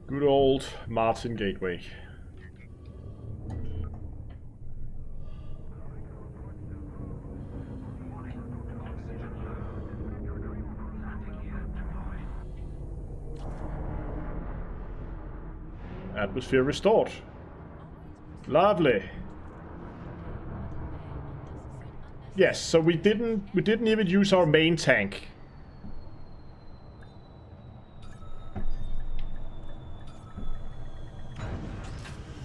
Good old Martin Gateway. Atmosphere restored. Lovely. Yes, so we didn't even use our main tank.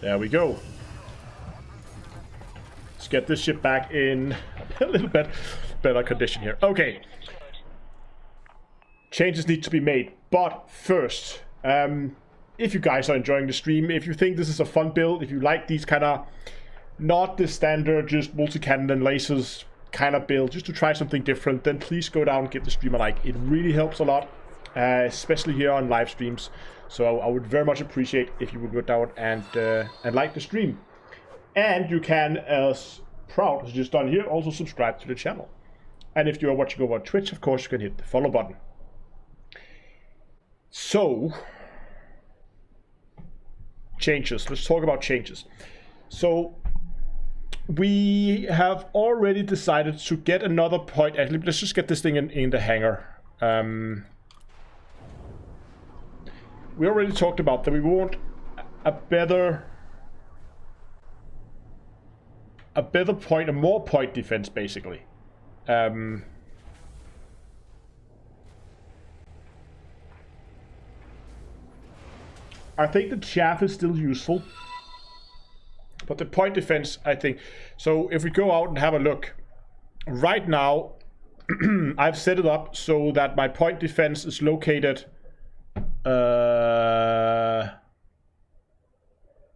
There we go. Let's get this ship back in a little bit better condition here. Okay. Changes need to be made, but first, if you guys are enjoying the stream, if you think this is a fun build, if you like these kind of, not the standard just multi-cannon and lasers kind of build, just to try something different, then please go down and give the stream a like. It really helps a lot, especially here on live streams. So I would very much appreciate if you would go down and like the stream. And you can, as Proud has just done here, also subscribe to the channel. And if you are watching over on Twitch, of course, you can hit the follow button. So, changes. Let's talk about changes. So, we have already decided to get another point. Actually, let's just get this thing in the hangar. we already talked about that we want a better point, a more point defense, basically. I think the chaff is still useful, but the point defense, I think. So if we go out and have a look, right now, I've set it up so that my point defense is located.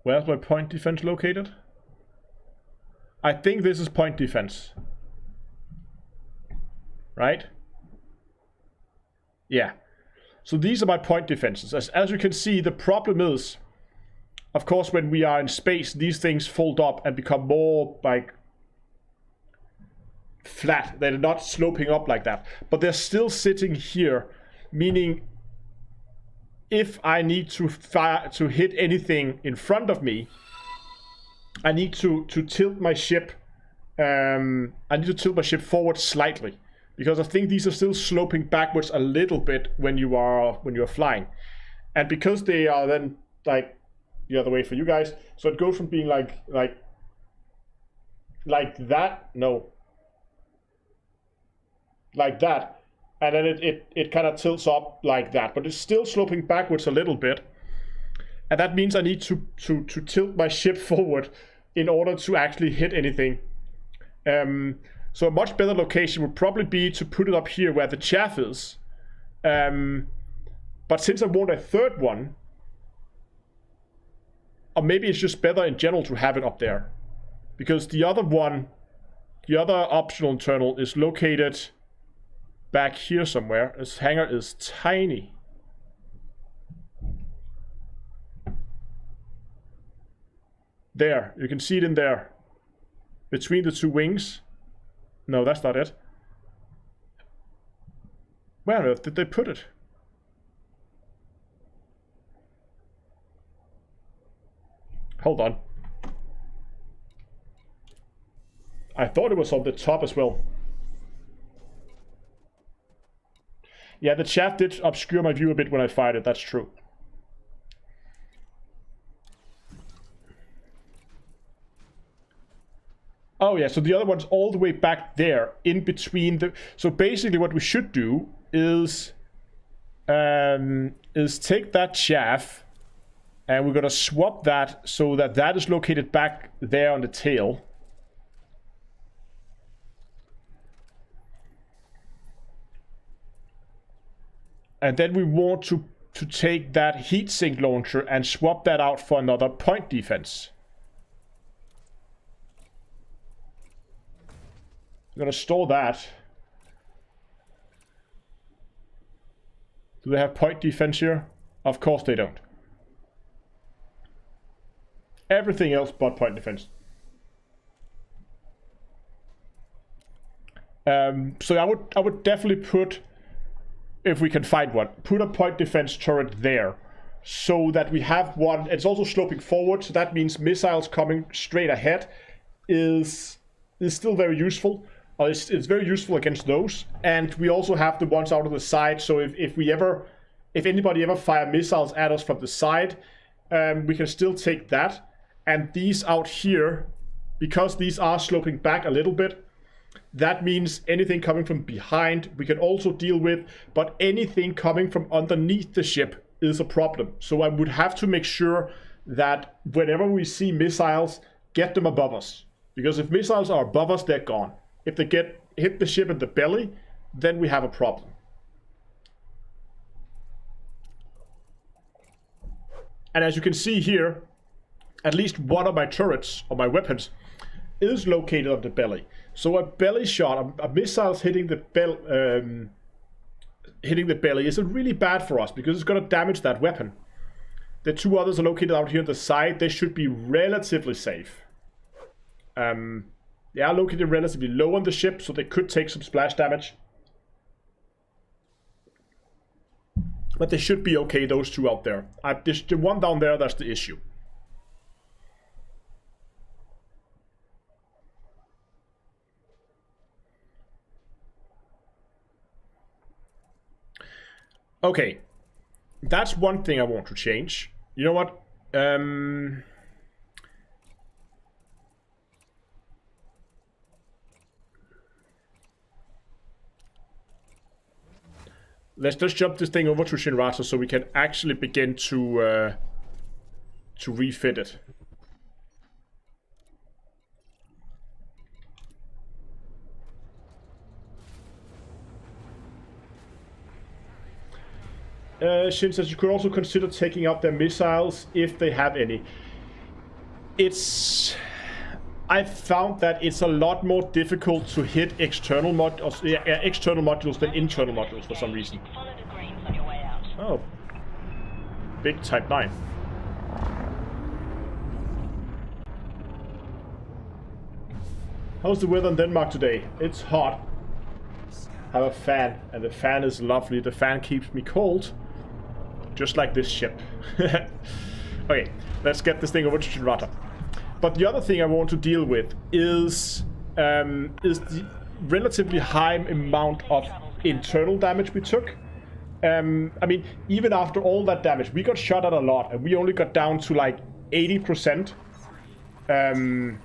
Where's my point defense located? I think this is point defense. Right? Yeah. So these are my point defenses. As you can see, the problem is, of course, when we are in space, these things fold up and become more like flat. They're not sloping up like that. But they're still sitting here, meaning if I need to fire to hit anything in front of me, I need to tilt my ship. I need to tilt my ship forward slightly, because I think these are still sloping backwards a little bit when you are flying, and because they are then like the other way for you guys, so it goes from being like that, no, like that. And then it kind of tilts up like that, but it's still sloping backwards a little bit. And that means I need to tilt my ship forward in order to actually hit anything. So a much better location would probably be to put it up here where the chaff is. But since I want a third one, or maybe it's just better in general to have it up there. Because the other one, the other optional internal is located back here somewhere. This hangar is tiny. There, you can see it in there. Between the two wings. No, that's not it. Where on earth did they put it? Hold on. I thought it was on the top as well. Yeah, the chaff did obscure my view a bit when I fired it, that's true. Oh yeah, so the other one's all the way back there, in between the... So basically what we should do is take that chaff, and we're gonna swap that so that that is located back there on the tail. And then we want to take that heatsink launcher and swap that out for another point defense. I'm gonna store that. Do they have point defense here? Of course they don't. Everything else but point defense. So I would definitely put, if we can find one, put a point defense turret there, so that we have one. It's also sloping forward, so that means missiles coming straight ahead is still very useful. It's very useful against those, and we also have the ones out of the side. So if anybody ever fire missiles at us from the side, we can still take that. And these out here, because these are sloping back a little bit, that means anything coming from behind we can also deal with, but anything coming from underneath the ship is a problem. So I would have to make sure that whenever we see missiles, get them above us, because if missiles are above us, they're gone. If they hit the ship in the belly, then we have a problem. And as you can see here, at least one of my turrets, or my weapons, is located on the belly. So a belly shot, a missile hitting the belly isn't really bad for us, because it's going to damage that weapon. The two others are located out here on the side. They should be relatively safe. They are located relatively low on the ship, so they could take some splash damage. But they should be okay, those two out there. The one down there, that's the issue. Okay. that's one thing I want to change. You know what? Let's just jump this thing over to Shinrata so we can actually begin to refit it. Shin says you could also consider taking out their missiles if they have any. I've found that it's a lot more difficult to hit external modules than internal modules for some reason. Follow the greens on your way out. Oh. Big Type 9. How's the weather in Denmark today? It's hot. I have a fan, and the fan is lovely. The fan keeps me cold. Just like this ship. Okay, let's get this thing over to Shinrata. But the other thing I want to deal with is the relatively high amount of internal damage we took. I mean, even after all that damage, we got shot at a lot, and we only got down to like 80%. Down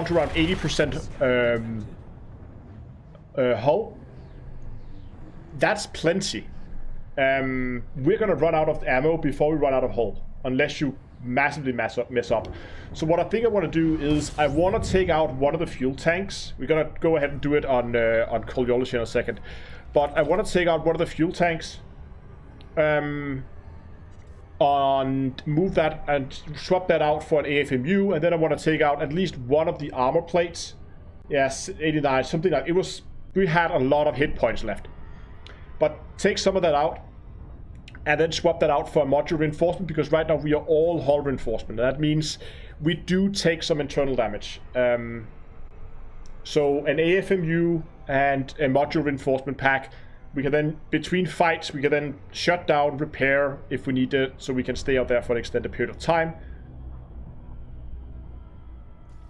to around 80% hull. That's plenty. We're gonna run out of ammo before we run out of hull, unless you massively mess up. So what I think I want to do is I want to take out one of the fuel tanks. We're gonna go ahead and do it on Kolyology in a second, but I want to take out one of the fuel tanks, and move that and swap that out for an AFMU, and then I want to take out at least one of the armor plates. Yes, 89, something like it was. We had a lot of hit points left, but take some of that out. And then swap that out for a module reinforcement, because right now we are all hull reinforcement. And that means we do take some internal damage. So an AFMU and a module reinforcement pack, we can then, between fights, we can then shut down, repair if we need it, so we can stay out there for an extended period of time.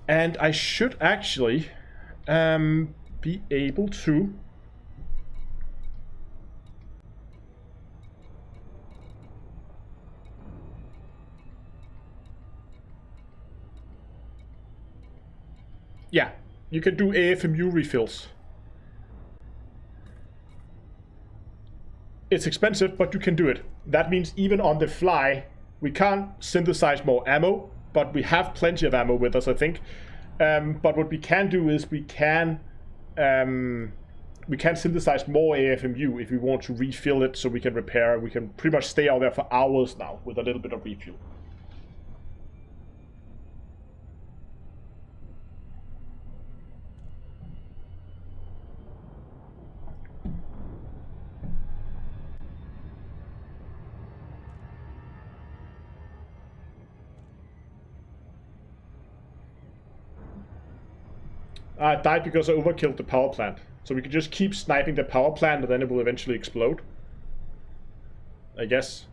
And I should actually be able to... Yeah, you can do AFMU refills. It's expensive, but you can do it. That means even on the fly, we can't synthesize more ammo, but we have plenty of ammo with us, I think. But what we can do is we can synthesize more AFMU if we want to refill it, so we can repair. We can pretty much stay out there for hours now with a little bit of refuel. It died because I overkilled the power plant. So we can just keep sniping the power plant and then it will eventually explode. I guess.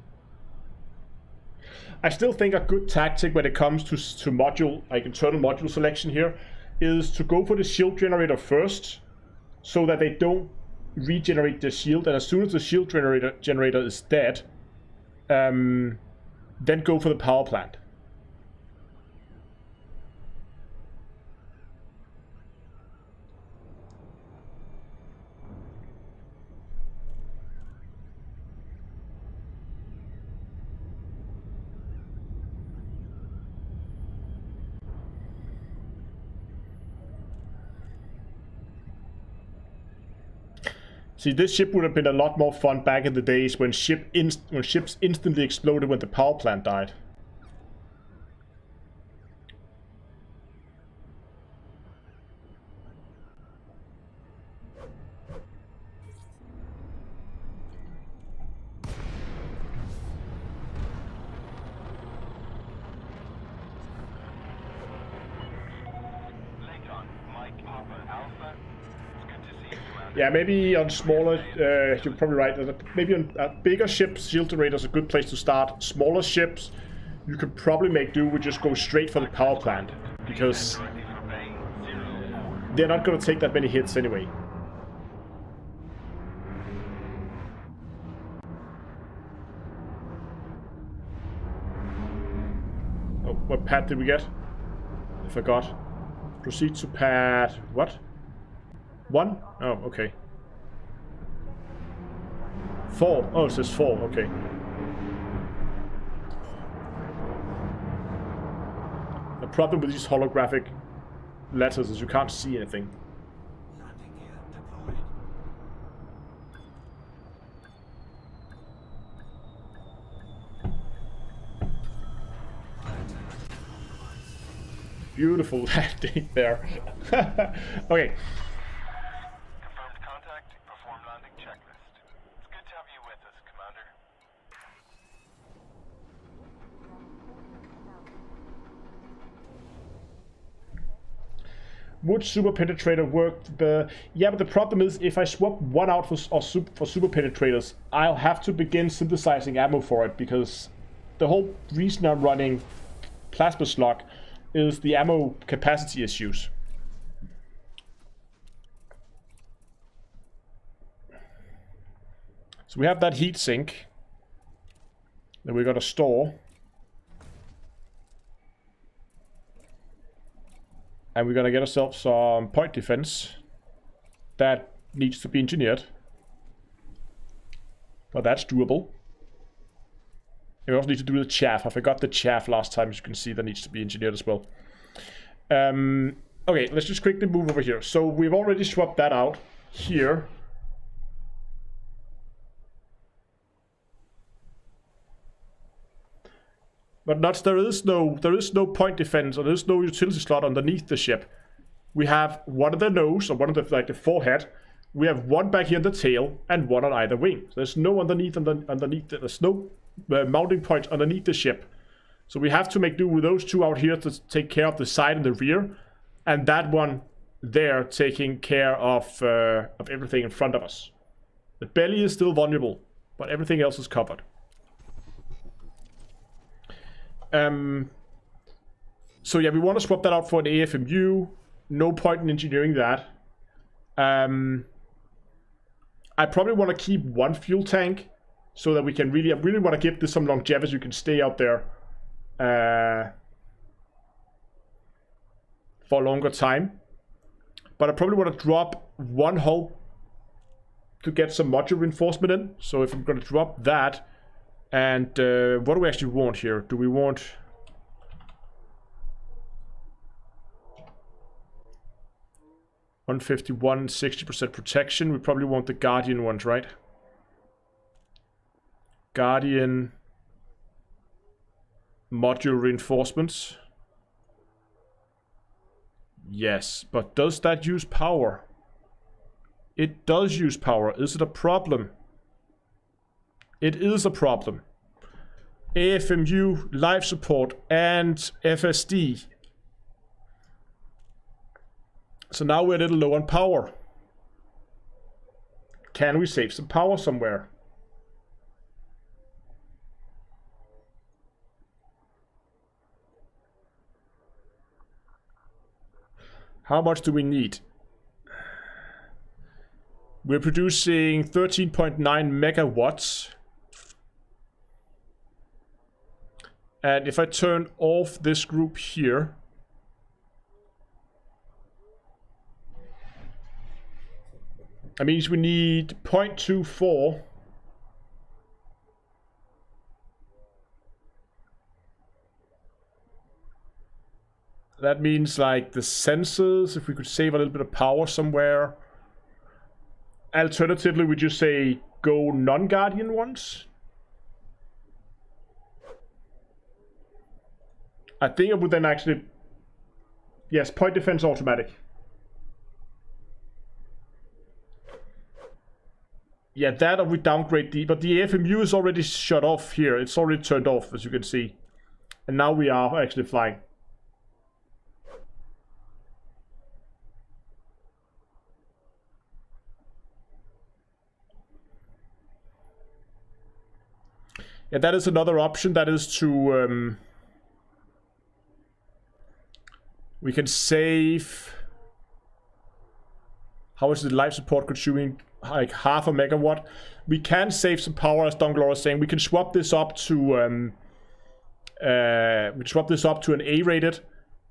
I still think a good tactic when it comes to module, like internal module selection here, is to go for the shield generator first, so that they don't regenerate the shield, and as soon as the shield generator is dead, then go for the power plant. See, this ship would have been a lot more fun back in the days when ships instantly exploded when the power plant died. Yeah, maybe on smaller, you're probably right. Maybe on bigger ships, shield generator is a good place to start. Smaller ships, you could probably make do with just go straight for the power plant, because they're not going to take that many hits anyway. What pad did we get? I forgot. Proceed to pad... what? 1? Oh, okay. 4. Oh, it says 4. Okay. The problem with these holographic letters is you can't see anything. Landing gear deployed. Beautiful landing there. Okay. Confirmed contact. Perform landing checklist. It's good to have you with us, Commander. Would Super Penetrator work? Yeah, but the problem is if I swap one out for Super Penetrators, I'll have to begin synthesizing ammo for it, because the whole reason I'm running Plasma Slug is the ammo capacity issues. So we have that heat sink that we're gonna store. And we're gonna get ourselves some point defense that needs to be engineered. But that's doable. And we also need to do the chaff. I forgot the chaff last time, as you can see, that needs to be engineered as well. Okay, let's just quickly move over here. So we've already swapped that out here. But nuts, there is no point defense, or there is no utility slot underneath the ship. We have one at the nose, or one of the, like, the forehead. We have one back here in the tail, and one on either wing. So there's no underneath. There's no mounting point underneath the ship. So we have to make do with those two out here to take care of the side and the rear, and that one there taking care of everything in front of us. The belly is still vulnerable, but everything else is covered. So yeah, we want to swap that out for an AFMU. No point in engineering that. I probably want to keep one fuel tank so that we can I really want to give this some longevity. You can stay out there for a longer time. But I probably want to drop one hull to get some module reinforcement in. So if I'm going to drop that, and what do we actually want here? Do we want... $151, 60% protection. We probably want the Guardian ones, right? Guardian module reinforcements. Yes, but does that use power? It does use power. Is it a problem? It is a problem. AFMU, life support, and FSD. So now we're a little low on power. Can we save some power somewhere? How much do we need? We're producing 13.9 megawatts. And if I turn off this group here, that means we need 0.24. That means like the sensors, if we could save a little bit of power somewhere. Alternatively, we just say go non-Guardian ones. I think it would then actually... Yes, point defense automatic. Yeah, that or we downgrade the... But the AFMU is already shut off here. It's already turned off, as you can see. And now we are actually flying. Yeah, that is another option. That is to... we can save... How is the life support consuming? Like half a megawatt. We can save some power, as Donglor is saying. We can swap this up to We swap this up to an A-rated.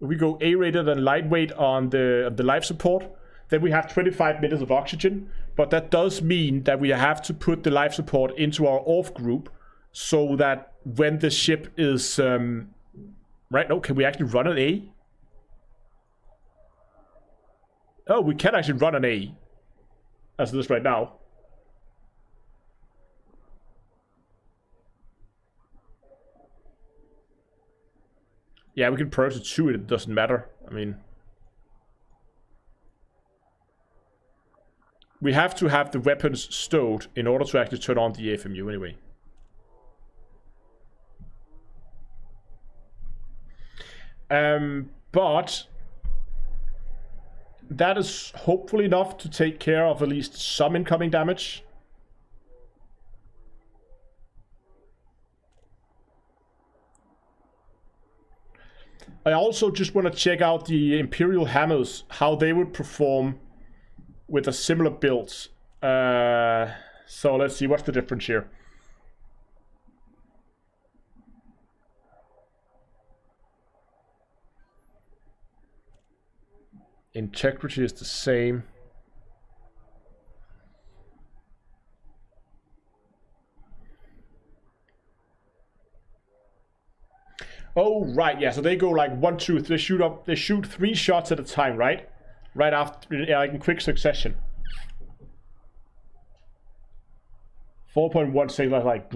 If we go A-rated and lightweight on the life support, then we have 25 minutes of oxygen. But that does mean that we have to put the life support into our off group so that when the ship is... right, no, can we actually run an A? Oh, we can actually run an A. As it is right now. Yeah, we can progress it to it, it doesn't matter. I mean... we have to have the weapons stowed in order to actually turn on the AFMU anyway. But... that is hopefully enough to take care of at least some incoming damage. I also just want to check out the Imperial Hammers, how they would perform with a similar build. So let's see, what's the difference here? Integrity is the same. Oh, right, yeah, so they go like 1, 2, they shoot 3 shots at a time, right? Right after, yeah, like in quick succession. 4.1 seconds, like,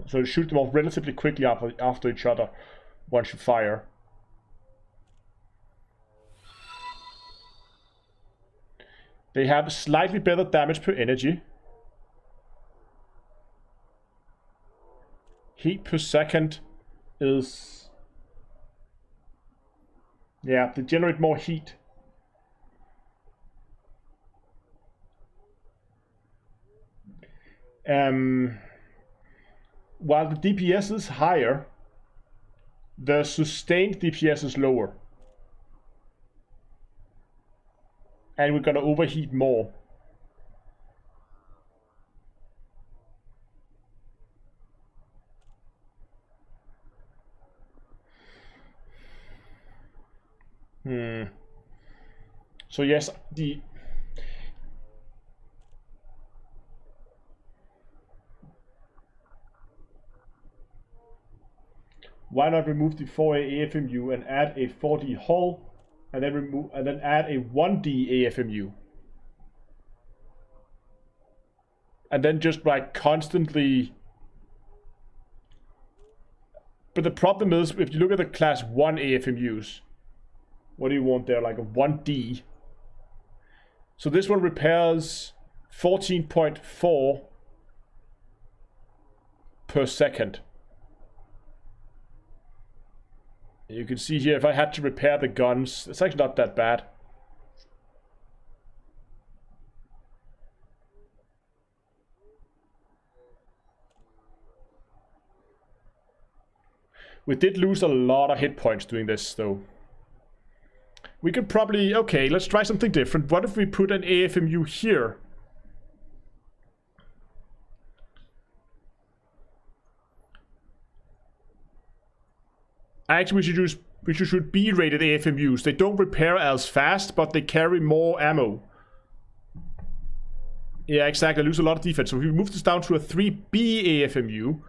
so you shoot them off relatively quickly after each other once you fire. They have slightly better damage per energy. Heat per second is... yeah, they generate more heat. While the DPS is higher, the sustained DPS is lower. And we're gonna overheat more. So yes, why not remove the 4A AFMU and add a 4D hull, and then add a 1D AFMU, and then just like constantly. But the problem is, if you look at the class 1 AFMUs, what do you want there? Like a 1D. So this one repairs 14.4 per second. You can see here, if I had to repair the guns, it's actually not that bad. We did lose a lot of hit points doing this, though. We could probably... okay, let's try something different. What if we put an AFMU here? Actually, we should shoot B-rated AFMUs. They don't repair as fast, but they carry more ammo. Yeah, exactly. I lose a lot of defense. So if we move this down to a 3B AFMU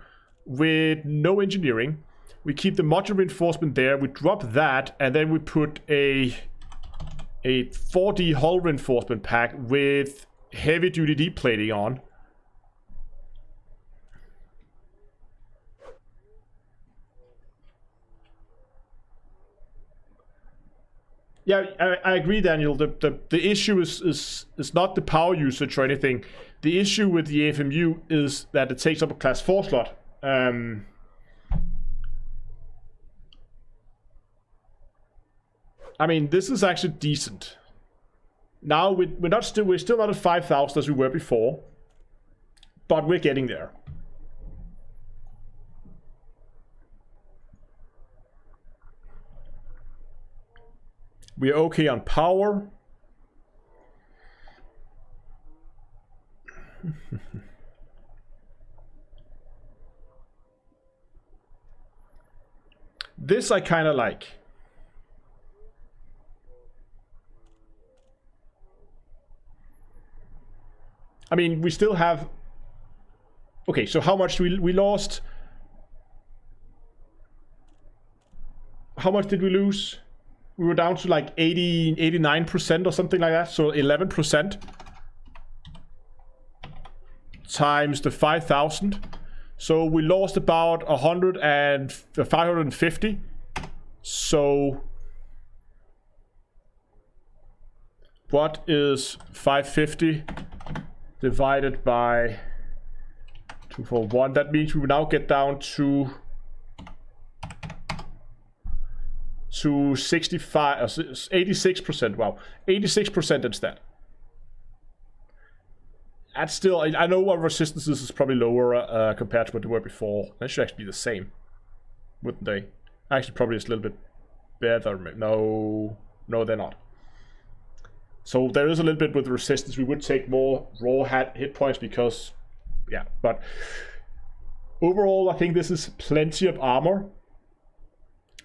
with no engineering, we keep the modular reinforcement there, we drop that, and then we put a 4D hull reinforcement pack with heavy-duty deep plating on. Yeah, I agree, Daniel. The issue is not the power usage or anything. The issue with the AFMU is that it takes up a class 4 slot. I mean, this is actually decent. Now we're still not at 5,000 as we were before, but we're getting there. We're okay on power. This I kind of like. I mean, we still have... Okay, so how much we lost? How much did we lose? We were down to like 89% or something like that. So 11% times the 5,000. So we lost about 550. So what is 550 divided by 241? That means we will now get down to 65, 86%. Wow, 86% instead. That's still, I know our resistances is probably lower compared to what they were before. They should actually be the same, wouldn't they? Actually, probably it's a little bit better. No, they're not. So there is a little bit with the resistance. We would take more raw hit points because, yeah. But overall, I think this is plenty of armor.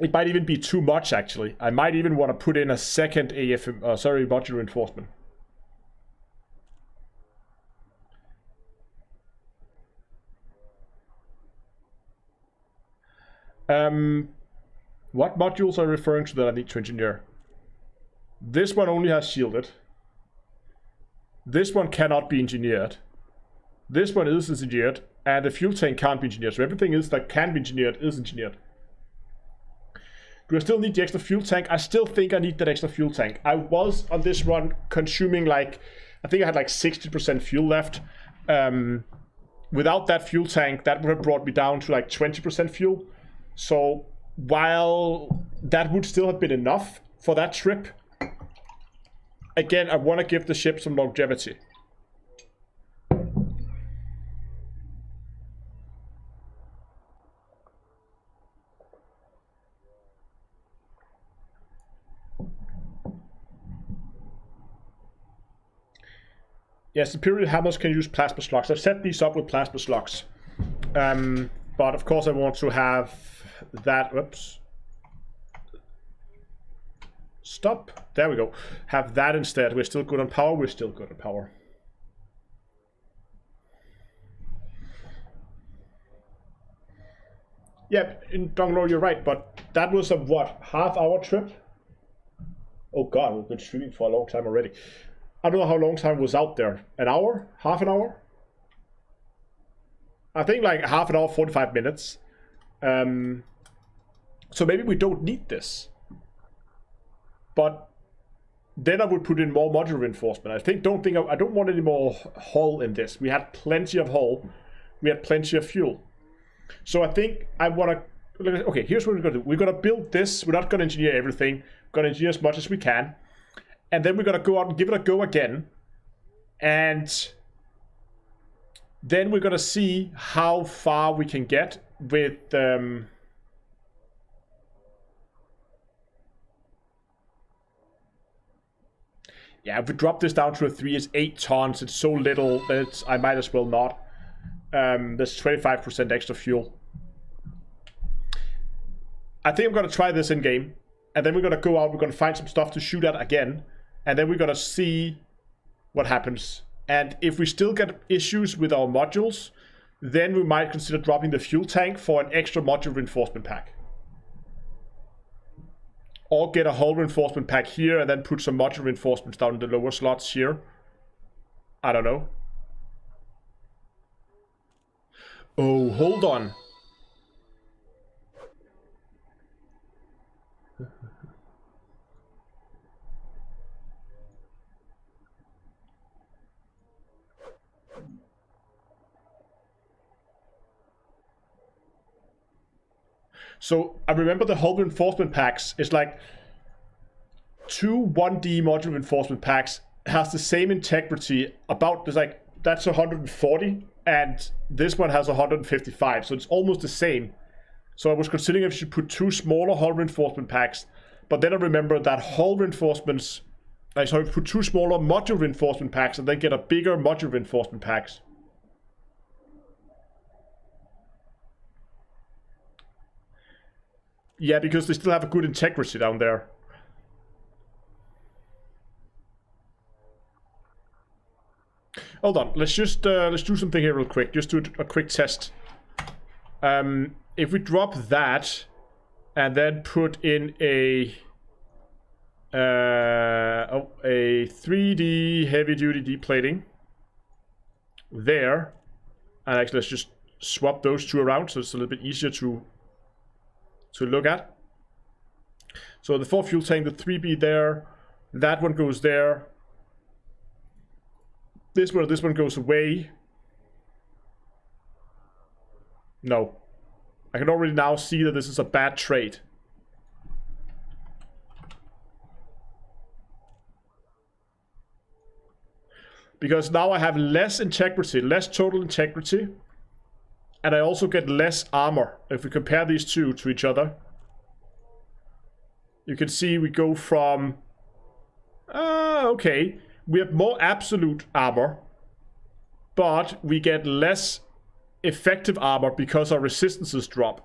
It might even be too much, actually. I might even want to put in a second modular reinforcement. What modules are you referring to that I need to engineer? This one only has shielded. This one cannot be engineered. This one is engineered, and the fuel tank can't be engineered. So everything is that can be engineered is engineered. Do I still need the extra fuel tank? I still think I need that extra fuel tank. I was on this run consuming like, I think I had like 60% fuel left. Without that fuel tank, that would have brought me down to like 20% fuel. So while that would still have been enough for that trip, again, I want to give the ship some longevity. Yes, Imperial Hammers can use plasma slugs. I've set these up with plasma slugs. But of course I want to have that... Oops. Stop. There we go. Have that instead. We're still good on power. We're still good on power. Yeah, in Donglor, you're right. But that was a, what, half-hour trip? Oh god, we've been streaming for a long time already. I don't know how long time was out there. An hour? Half an hour? I think like half an hour, 45 minutes. So maybe we don't need this. But then I would put in more modular reinforcement. I don't want any more hull in this. We had plenty of hull. We had plenty of fuel. So I think I want to... Okay, here's what we're going to do. We're going to build this. We're not going to engineer everything. We're going to engineer as much as we can. And then we're going to go out and give it a go again. And then we're going to see how far we can get with... Yeah, if we drop this down to a 3, it's 8 tons. It's so little that I might as well not. There's 25% extra fuel. I think I'm going to try this in game. And then we're going to go out. We're going to find some stuff to shoot at again. And then we're going to see what happens. And if we still get issues with our modules, then we might consider dropping the fuel tank for an extra module reinforcement pack. Or get a hull reinforcement pack here and then put some module reinforcements down in the lower slots here. I don't know. Oh, hold on. So I remember the hull reinforcement packs is like 2 1D module reinforcement packs has the same integrity about, there's like, that's 140 and this one has 155, so it's almost the same. So I was considering if you should put 2 smaller hull reinforcement packs, but then I remember that hull reinforcements, so I put 2 smaller module reinforcement packs and then get a bigger module reinforcement packs. Yeah, because they still have a good integrity down there. Hold on, let's just let's do something here real quick. Just do a quick test. If we drop that and then put in a 3D heavy-duty deep plating there, and actually let's just swap those two around so it's a little bit easier to look at. So the 4 fuel tank, the 3B there, that one goes there. This one goes away. No. I can already now see that this is a bad trade. Because now I have less integrity, less total integrity. And I also get less armor if we compare these two to each other. You can see we go from... okay. We have more absolute armor, but we get less effective armor because our resistances drop.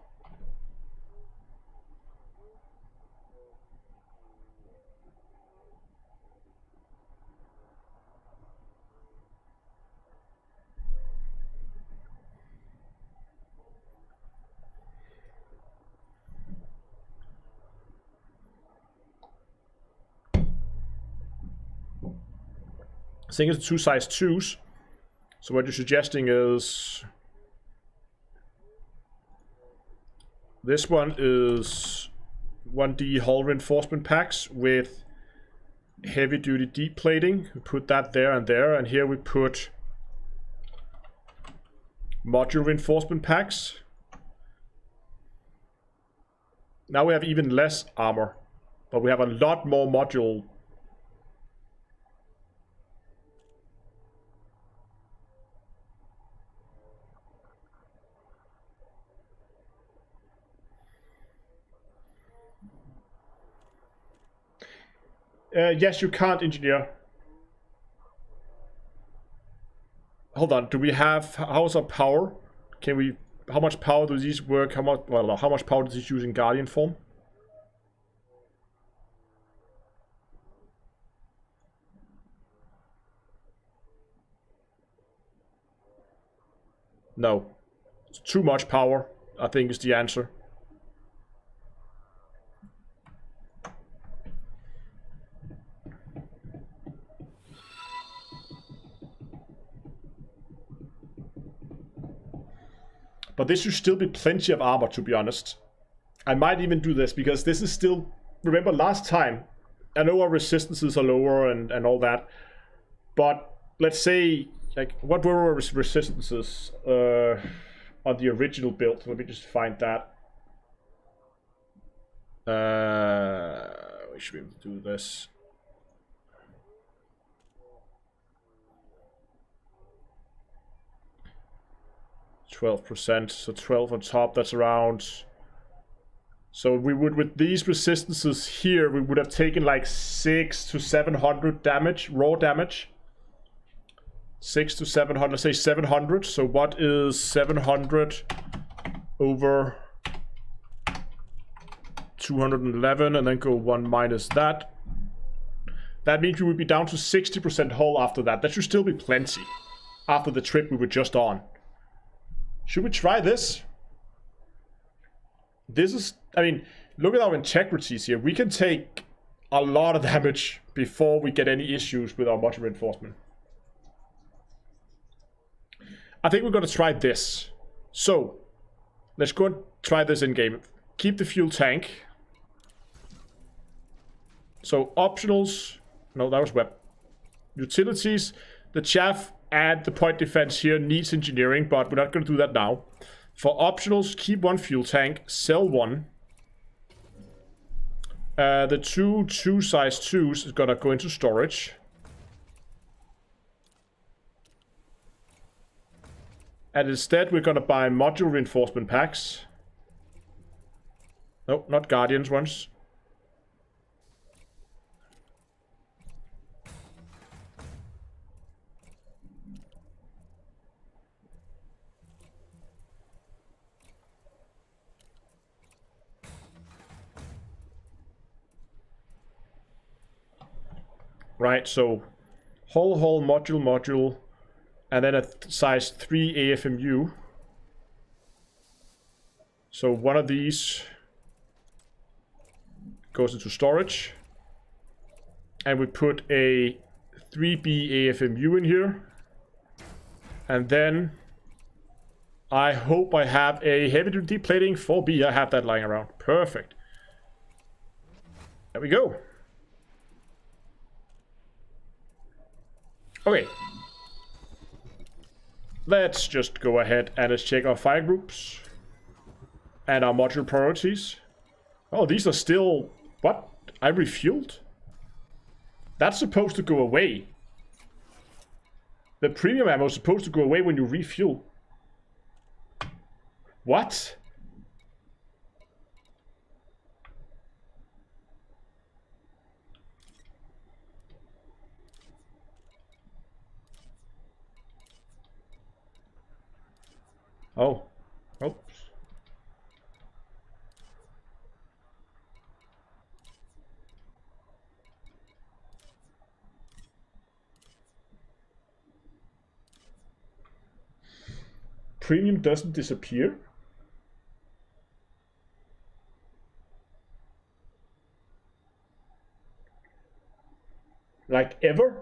I think it's 2 size 2s. So what you're suggesting is... this one is 1D hull reinforcement packs with heavy duty deep plating. We put that there, and here we put module reinforcement packs. Now we have even less armor, but we have a lot more module. Yes, you can't engineer. Hold on, do we have... how's our power? Can we... how much power do these work? How much... well, how much power does this use in Guardian form? No. It's too much power, I think is the answer. But this should still be plenty of armor, to be honest. I might even do this, because this is still... remember last time, I know our resistances are lower and all that, but let's say, like, what were our resistances on the original build? Let me just find that. We should be able to do this. %, so 12 on top, that's around... so we would, with these resistances here, we would have taken like 600 to 700 damage, raw damage. 600 to 700, let's say 700. So what is 700 over 211, and then go 1 minus that? That means we would be down to 60% hull after that. That should still be plenty after the trip we were just on. Should we try this? This is, I mean, look at our integrities here. We can take a lot of damage before we get any issues with our module reinforcement. I think we're going to try this. So, let's go and try this in game. Keep the fuel tank. So, optionals. No, that was web. Utilities. The chaff and the point defense here needs engineering, but we're not going to do that now. For optionals, keep 1 fuel tank, sell 1. The 2 size 2s is going to go into storage. And instead, we're going to buy module reinforcement packs. No, not Guardians ones. Right, so hull, module, and then a size 3 AFMU. So one of these goes into storage. And we put a 3B AFMU in here. And then I hope I have a heavy duty plating 4B. I have that lying around. Perfect. There we go. Okay. Let's just go ahead and let's check our fire groups. And our module priorities. Oh, these are still... What? I refueled? That's supposed to go away. The premium ammo is supposed to go away when you refuel. What? Oh. Oops. Premium doesn't disappear? Like ever?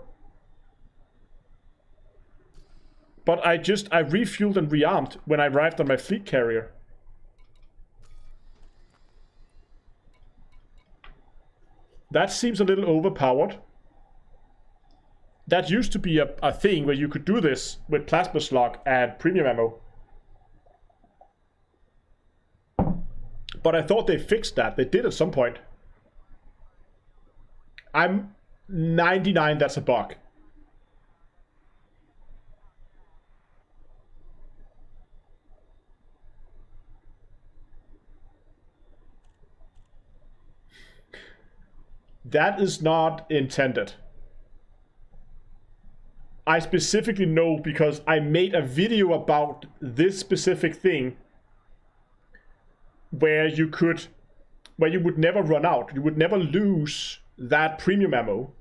But I refueled and rearmed when I arrived on my fleet carrier. That seems a little overpowered. That used to be a thing where you could do this with plasma slug and premium ammo. But I thought they fixed that. They did at some point. I'm 99 that's a bug. That is not intended. I specifically know because I made a video about this specific thing where you would never run out. You would never lose that premium ammo.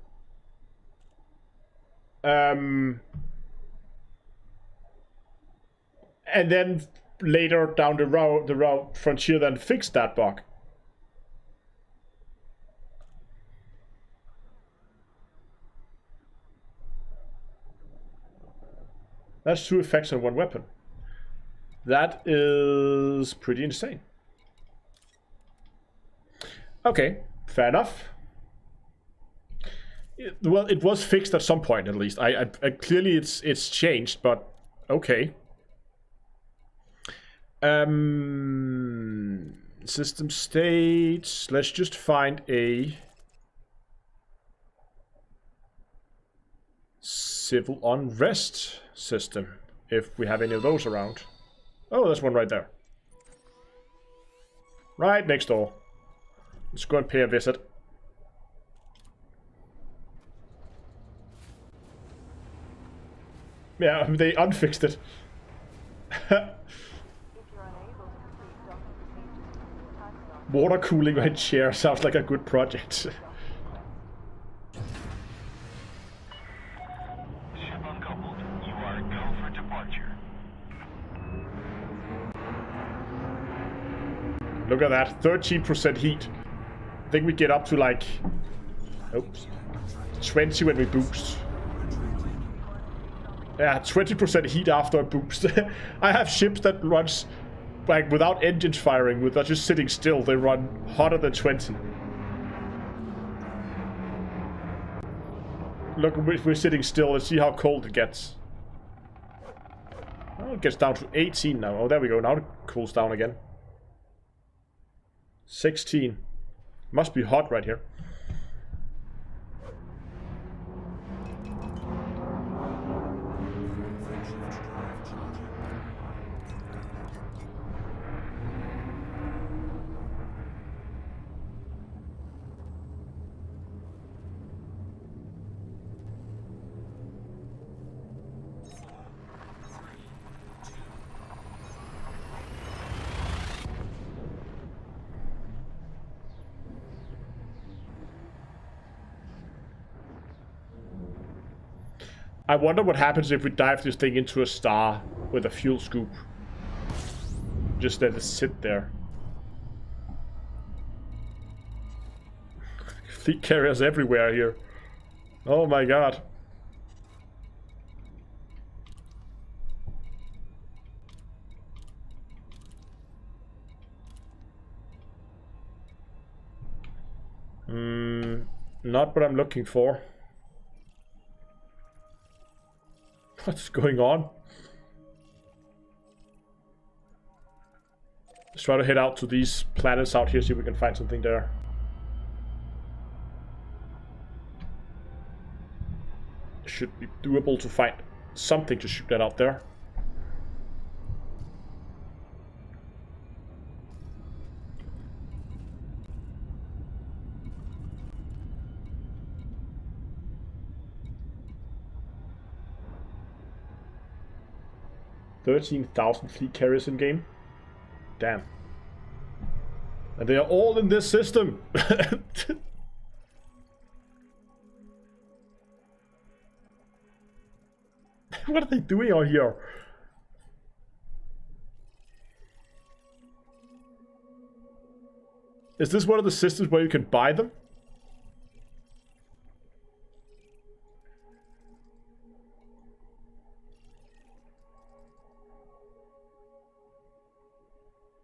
And then later down the route, Frontier then fixed that bug. That's 2 effects on 1 weapon. That is pretty insane. Okay, fair enough. Well, it was fixed at some point, at least. I clearly it's changed, but okay. System state. Let's just find a civil unrest system, if we have any of those around. Oh, there's one right there. Right next door. Let's go and pay a visit. Yeah, they unfixed it. Water cooling my chair sounds like a good project. Ship uncoupled. You are go for departure. Look at that, 13% heat. I think we get up to like, oops, 20 when we boost. Yeah, 20% heat after a boost. I have ships that runs like without engines firing, with just sitting still. They run hotter than 20. Look, we're sitting still. Let's see how cold it gets. Oh, it gets down to 18 now. Oh, there we go. Now it cools down again. 16. Must be hot right here. I wonder what happens if we dive this thing into a star with a fuel scoop. Just let it sit there. Fleet carriers everywhere here. Oh my god. Not what I'm looking for. What's going on? Let's try to head out to these planets out here, see if we can find something there. Should be doable to find something to shoot that out there. $13,000 fleet carriers in game. Damn. And they are all in this system. What are they doing out here? Is this one of the systems where you can buy them?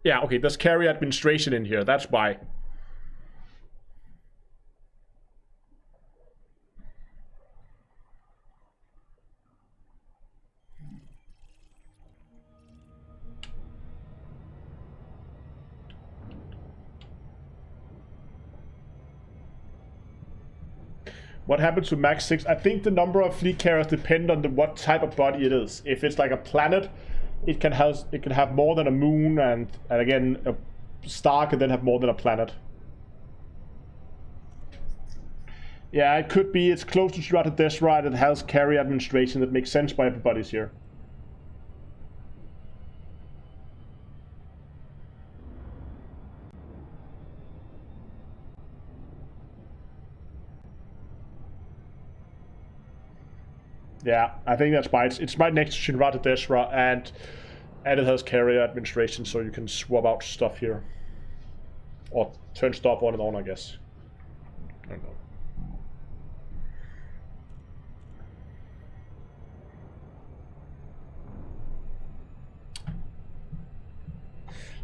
Yeah, okay, there's carrier administration in here, that's why. What happens to Max 6? I think the number of fleet carriers depend on what type of body it is. If it's like a planet, it can have more than a moon, and again, a star can then have more than a planet. Yeah, it could be. It's close to Strata Desert. It has carrier administration. That makes sense why everybody's here. Yeah, I think that's why it's right next to Shinrata Desra, and it has carrier administration, so you can swap out stuff here. Or turn stuff on and on, I guess. I don't know.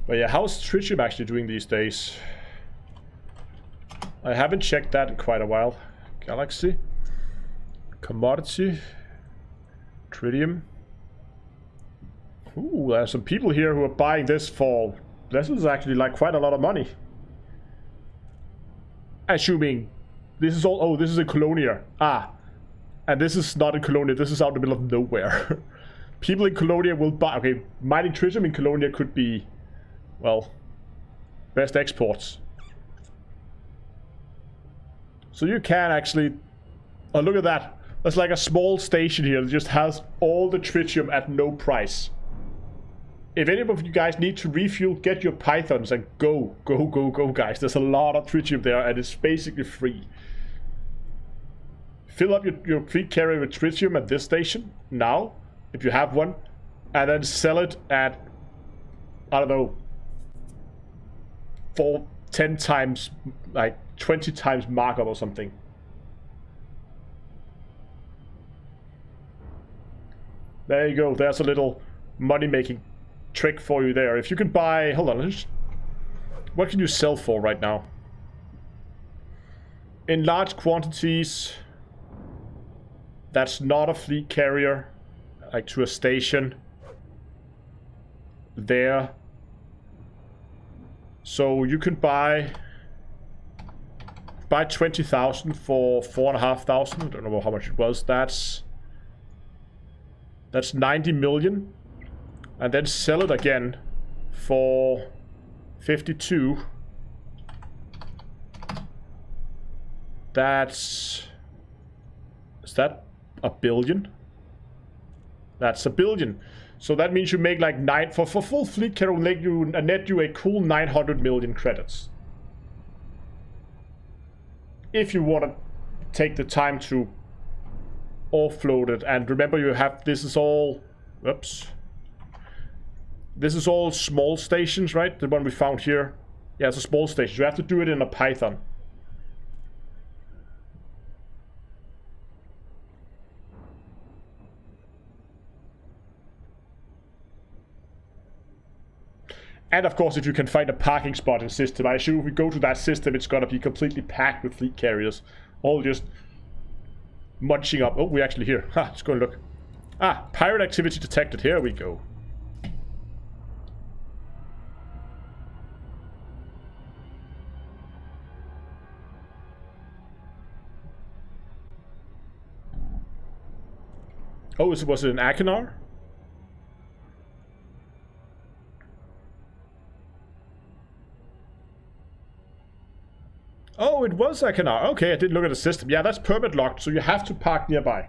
But yeah, how's Tritium actually doing these days? I haven't checked that in quite a while. Galaxy. Commodity. Tritium. Ooh, there's some people here who are buying this for... This is actually like quite a lot of money. Assuming this is all... Oh, this is in Colonia. Ah. And this is not in Colonia. This is out in the middle of nowhere. People in Colonia will buy... Okay, mining tritium in Colonia could be... Well... Best exports. So you can actually... Oh, look at that. There's like a small station here that just has all the tritium at no price. If any of you guys need to refuel, get your pythons and go, guys. There's a lot of tritium there and it's basically free. Fill up your fleet carrier with tritium at this station now, if you have one, and then sell it at, I don't know, 10 times, like 20 times markup or something. There you go, there's a little money-making trick for you there. If you can buy... Hold on, what can you sell for right now? In large quantities, that's not a fleet carrier, like to a station. There. So you can buy 20,000 for 4,500. I don't know how much it was. That's 90 million. And then sell it again for 52. That's... Is that a billion? That's a billion. So that means you make like for full fleet carrier will make you net you a cool 900 million credits. If you want to take the time to offloaded. And remember, you have, this is all, whoops. This is all small stations, right? The one we found here. Yeah, it's a small station. You have to do it in a Python. And of course, if you can find a parking spot in system, I assume if we go to that system, it's gonna be completely packed with fleet carriers. All just munching up. Oh, we're actually here. Ha, let's go and look. Ah, pirate activity detected. Here we go. Oh, was it an Achenar? Oh, it was Achenar. Okay, I didn't look at the system. Yeah, that's permit locked, so you have to park nearby.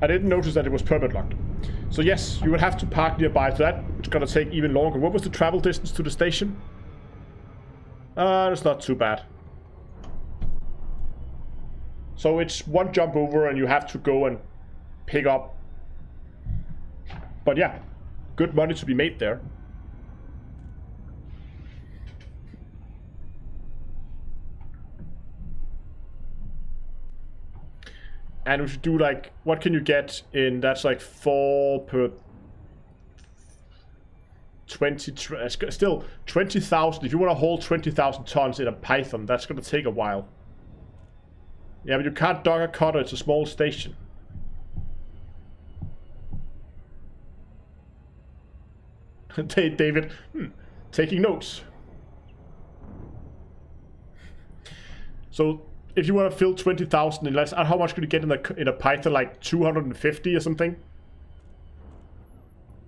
I didn't notice that it was permit locked. So yes, you would have to park nearby. So that it's gonna take even longer. What was the travel distance to the station? It's not too bad. So it's one jump over and you have to go and pick up. But yeah, good money to be made there. And if you do like, what can you get in, that's like 4 per 20, still 20,000. If you want to hold 20,000 tons in a Python, that's going to take a while. Yeah, but you can't dock a cutter, it's a small station. David, taking notes. So, if you want to fill 20,000 in less, how much could you get in a Python? Like 250 or something?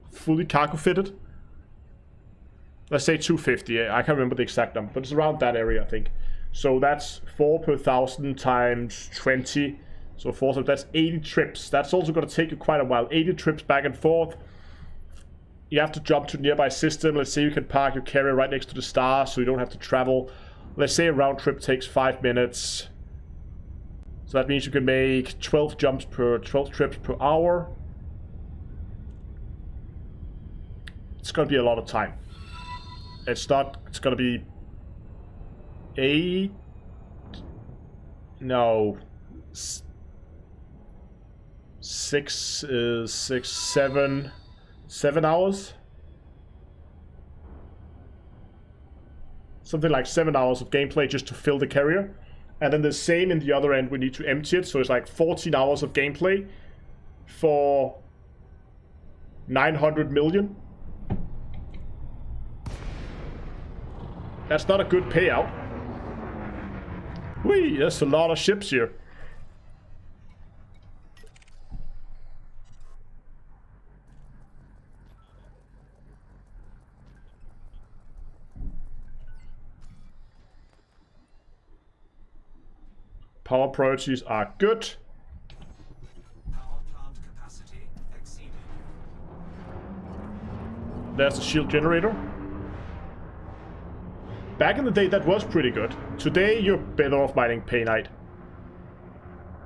Fully cargo fitted? Let's say 250. I can't remember the exact number, but it's around that area, I think. So that's 4 per 1,000 times 20. So 4, so that's 80 trips. That's also going to take you quite a while. 80 trips back and forth. You have to jump to a nearby system. Let's say you can park your carrier right next to the star, so you don't have to travel. Let's say a round trip takes 5 minutes. So that means you can make 12 trips per hour. It's going to be a lot of time. It's not, it's going to be 8, no, 7 hours? Something like 7 hours of gameplay just to fill the carrier. And then the same in the other end, we need to empty it. So it's like 14 hours of gameplay for 900 million. That's not a good payout. Whee, there's a lot of ships here. Power priorities are good. Power plant capacity exceeded. There's the shield generator. Back in the day, that was pretty good. Today, you're better off mining Paynite.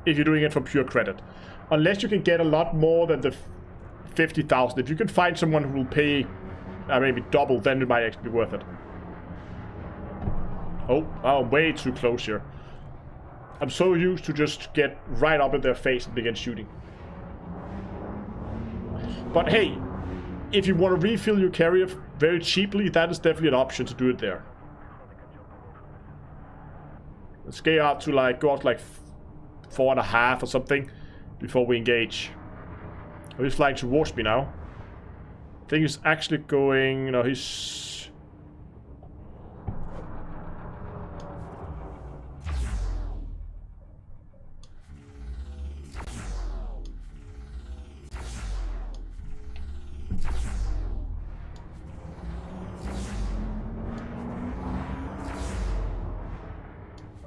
If you're doing it for pure credit. Unless you can get a lot more than the 50,000. If you can find someone who will pay maybe double, then it might actually be worth it. Oh, I'm way too close here. I'm so used to just get right up in their face and begin shooting. But hey, if you want to refill your carrier very cheaply, that is definitely an option to do it there. Let's go out to like 4.5 or something before we engage. Oh, he's flying towards me now. I think he's actually going, no, he's...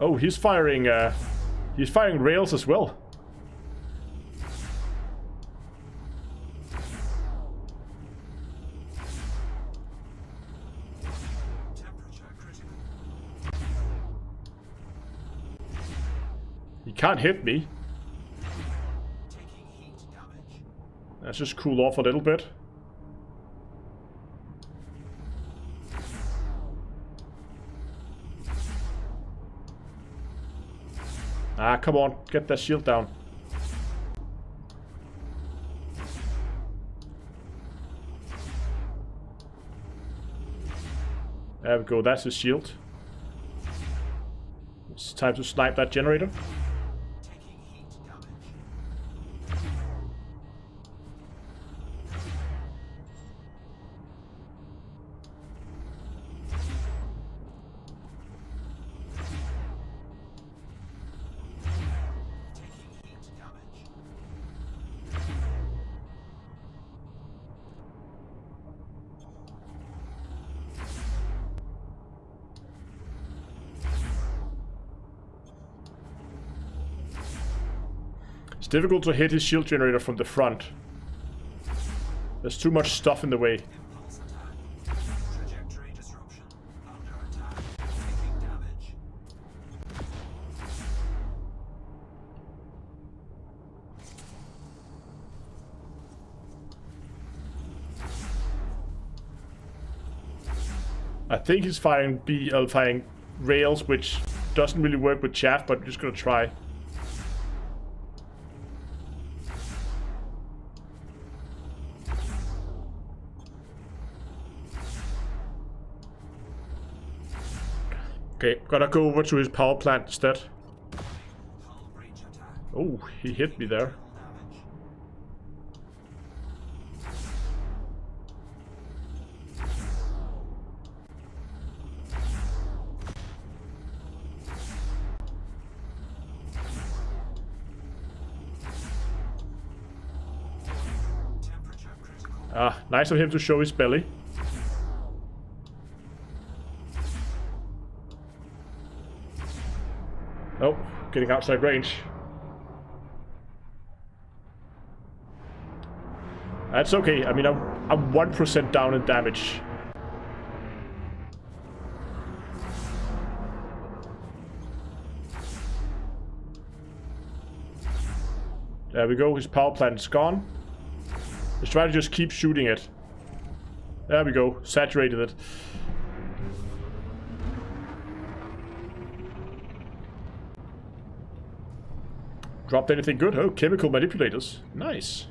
Oh, he's firing rails as well. Temperature critical. He can't hit me. Taking heat damage. Let's just cool off a little bit. Ah, come on. Get that shield down. There we go. That's his shield. It's time to snipe that generator. Taking heat damage. Taking heat damage. It's difficult to hit his shield generator from the front. There's too much stuff in the way. Impulse attack. Trajectory disruption. Under attack. Taking damage. I think he's firing firing rails, which doesn't really work with chaff, but I'm just gonna try. Okay, gotta go over to his power plant instead. Hull breach attack. Oh, he hit me there. Damage. Temperature critical. Ah, nice of him to show his belly. Oh, getting outside range. That's okay. I mean, I'm 1% down in damage. There we go. His power plant's gone. Let's try to just keep shooting it. There we go. Saturated it. Dropped anything good? Oh, chemical manipulators. Nice.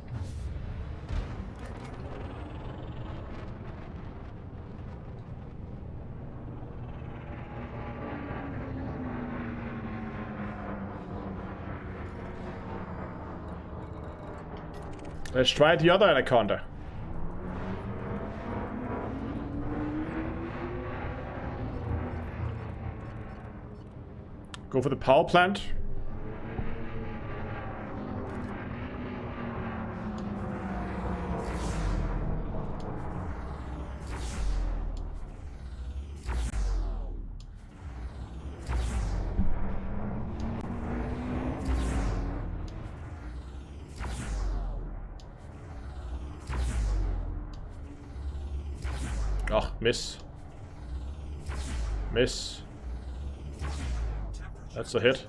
Let's try the other anaconda. Go for the power plant. Oh, miss. Miss. That's a hit.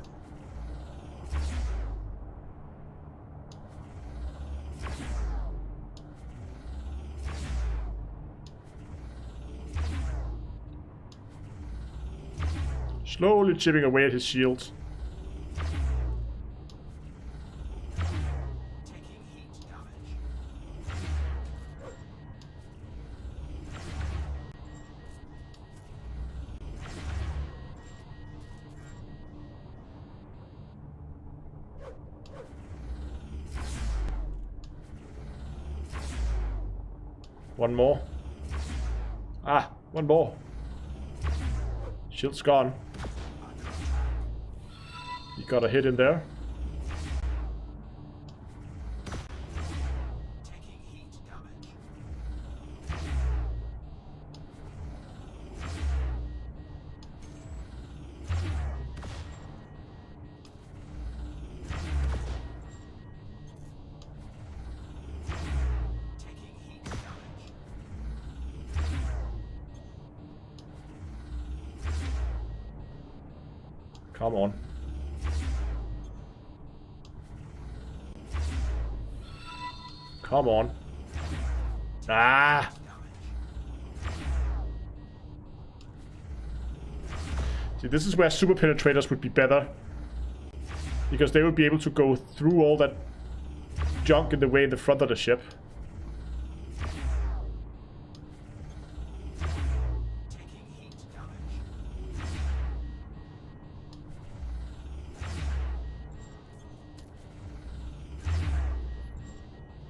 Slowly chipping away at his shield. Taking heat damage. One more. Ah, one more. Shield's gone. You got a hit in there. Taking heat damage. Taking heat damage. Come on. Come on. Ah! See, this is where super penetrators would be better. Because they would be able to go through all that junk in the way in the front of the ship.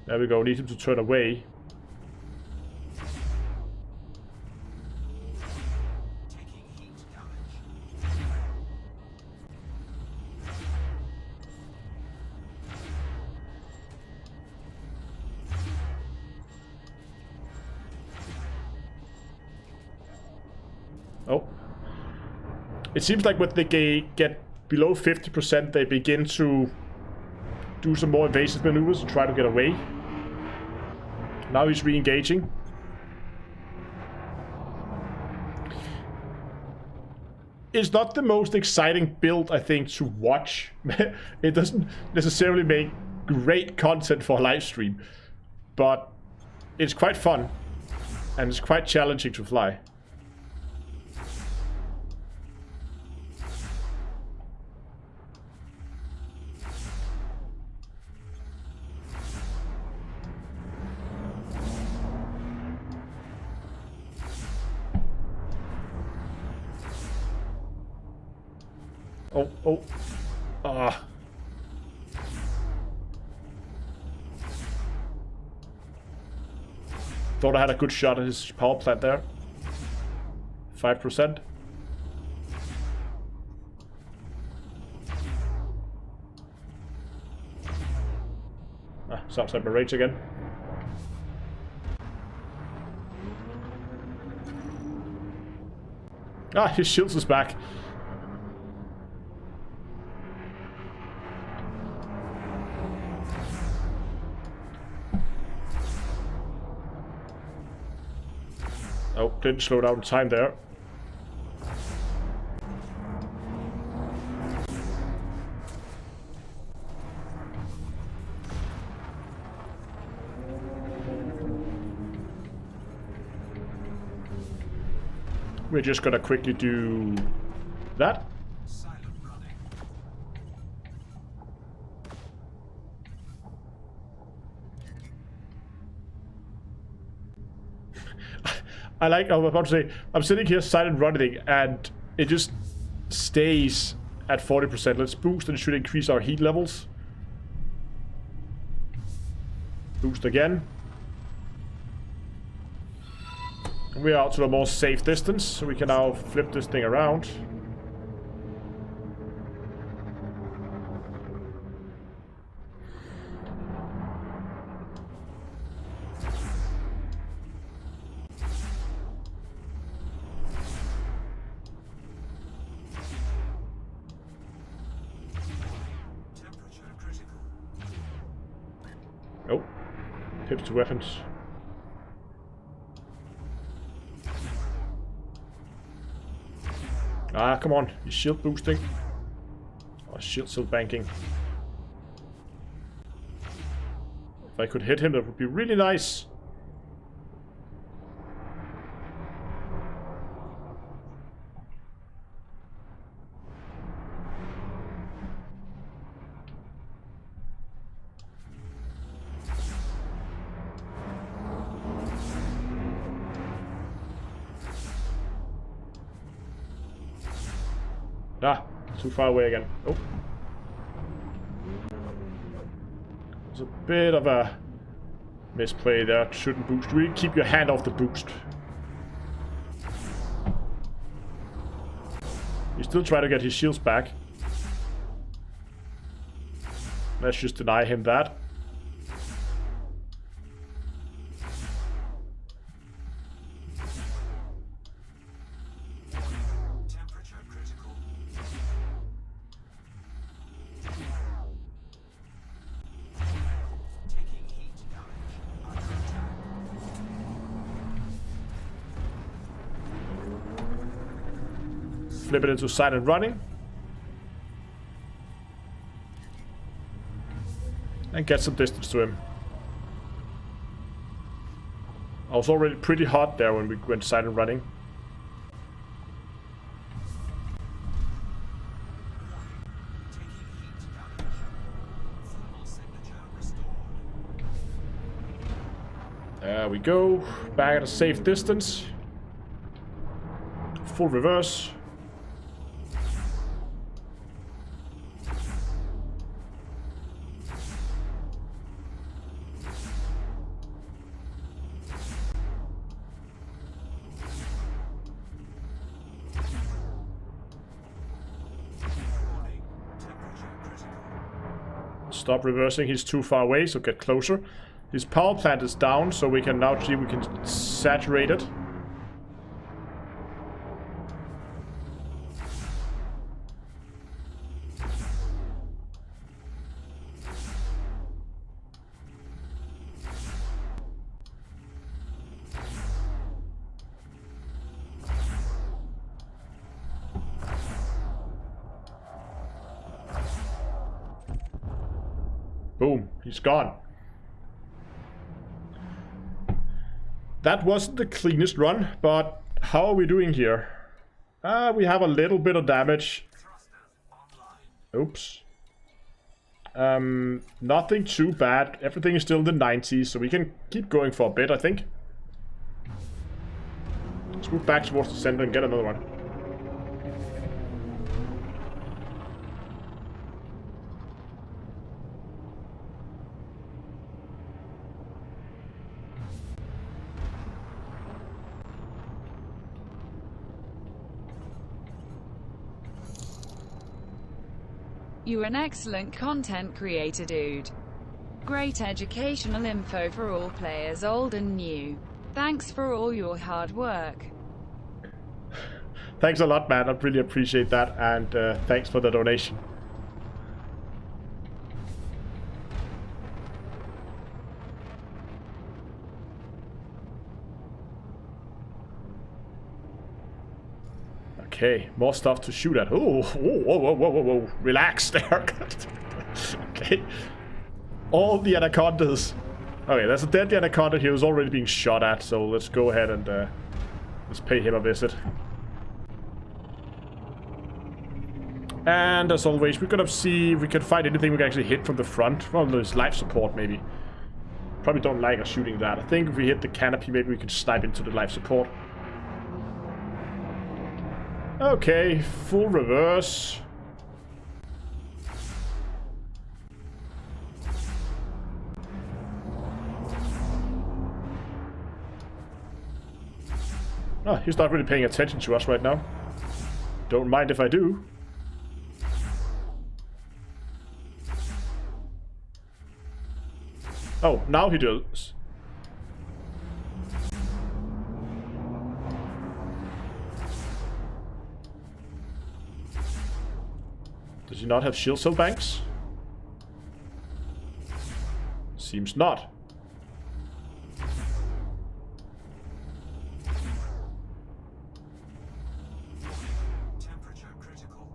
There we go, need him to turn away. Oh. It seems like when they get below 50%, they begin to do some more evasive maneuvers and try to get away. Now he's re-engaging. It's not the most exciting build, I think, to watch. It doesn't necessarily make great content for a live stream, but it's quite fun and it's quite challenging to fly. Oh. Ah. Thought I had a good shot at his power plant there. 5%. Ah, it's outside my range again. Ah, his shields is back. Oh, didn't slow down time there. We're just gonna quickly do that. Silent running. I was about to say, I'm sitting here silent running and it just stays at 40%. Let's boost and it should increase our heat levels. Boost again. And we're out to a more safe distance, so we can now flip this thing around. Oh, pips to weapons. Ah, come on, you shield boosting. Oh, shield still banking. If I could hit him, that would be really nice. Ah, too far away again. Oh. There's a bit of a misplay there. Shouldn't boost. Really keep your hand off the boost. You still try to get his shields back. Let's just deny him that. Flip it into silent running. And get some distance to him. I was already pretty hot there when we went silent running. There we go. Back at a safe distance. Full reverse. Stop reversing, he's too far away, so get closer. His power plant is down, so we can now see we can saturate it. Boom, he's gone. That wasn't the cleanest run, but how are we doing here? We have a little bit of damage. Oops. Nothing too bad. Everything is still in the 90s, so we can keep going for a bit, I think. Let's move back towards the center and get another one. You're an excellent content creator, dude. Great educational info for all players, old and new. Thanks for all your hard work. Thanks a lot, man. I really appreciate that, and thanks for the donation. Okay, more stuff to shoot at. Oh, whoa. Relax there. Okay. All the anacondas. Okay, there's a deadly anaconda here who's already being shot at, so let's go ahead and let's pay him a visit. And as always, we're gonna see if we can find anything we can actually hit from the front. Well, there's life support, maybe. Probably don't like us shooting that. I think if we hit the canopy, maybe we can snipe into the life support. Okay, full reverse. Oh, he's not really paying attention to us right now. Don't mind if I do. Oh, now he does. Does he not have shield cell banks? Seems not. Temperature critical.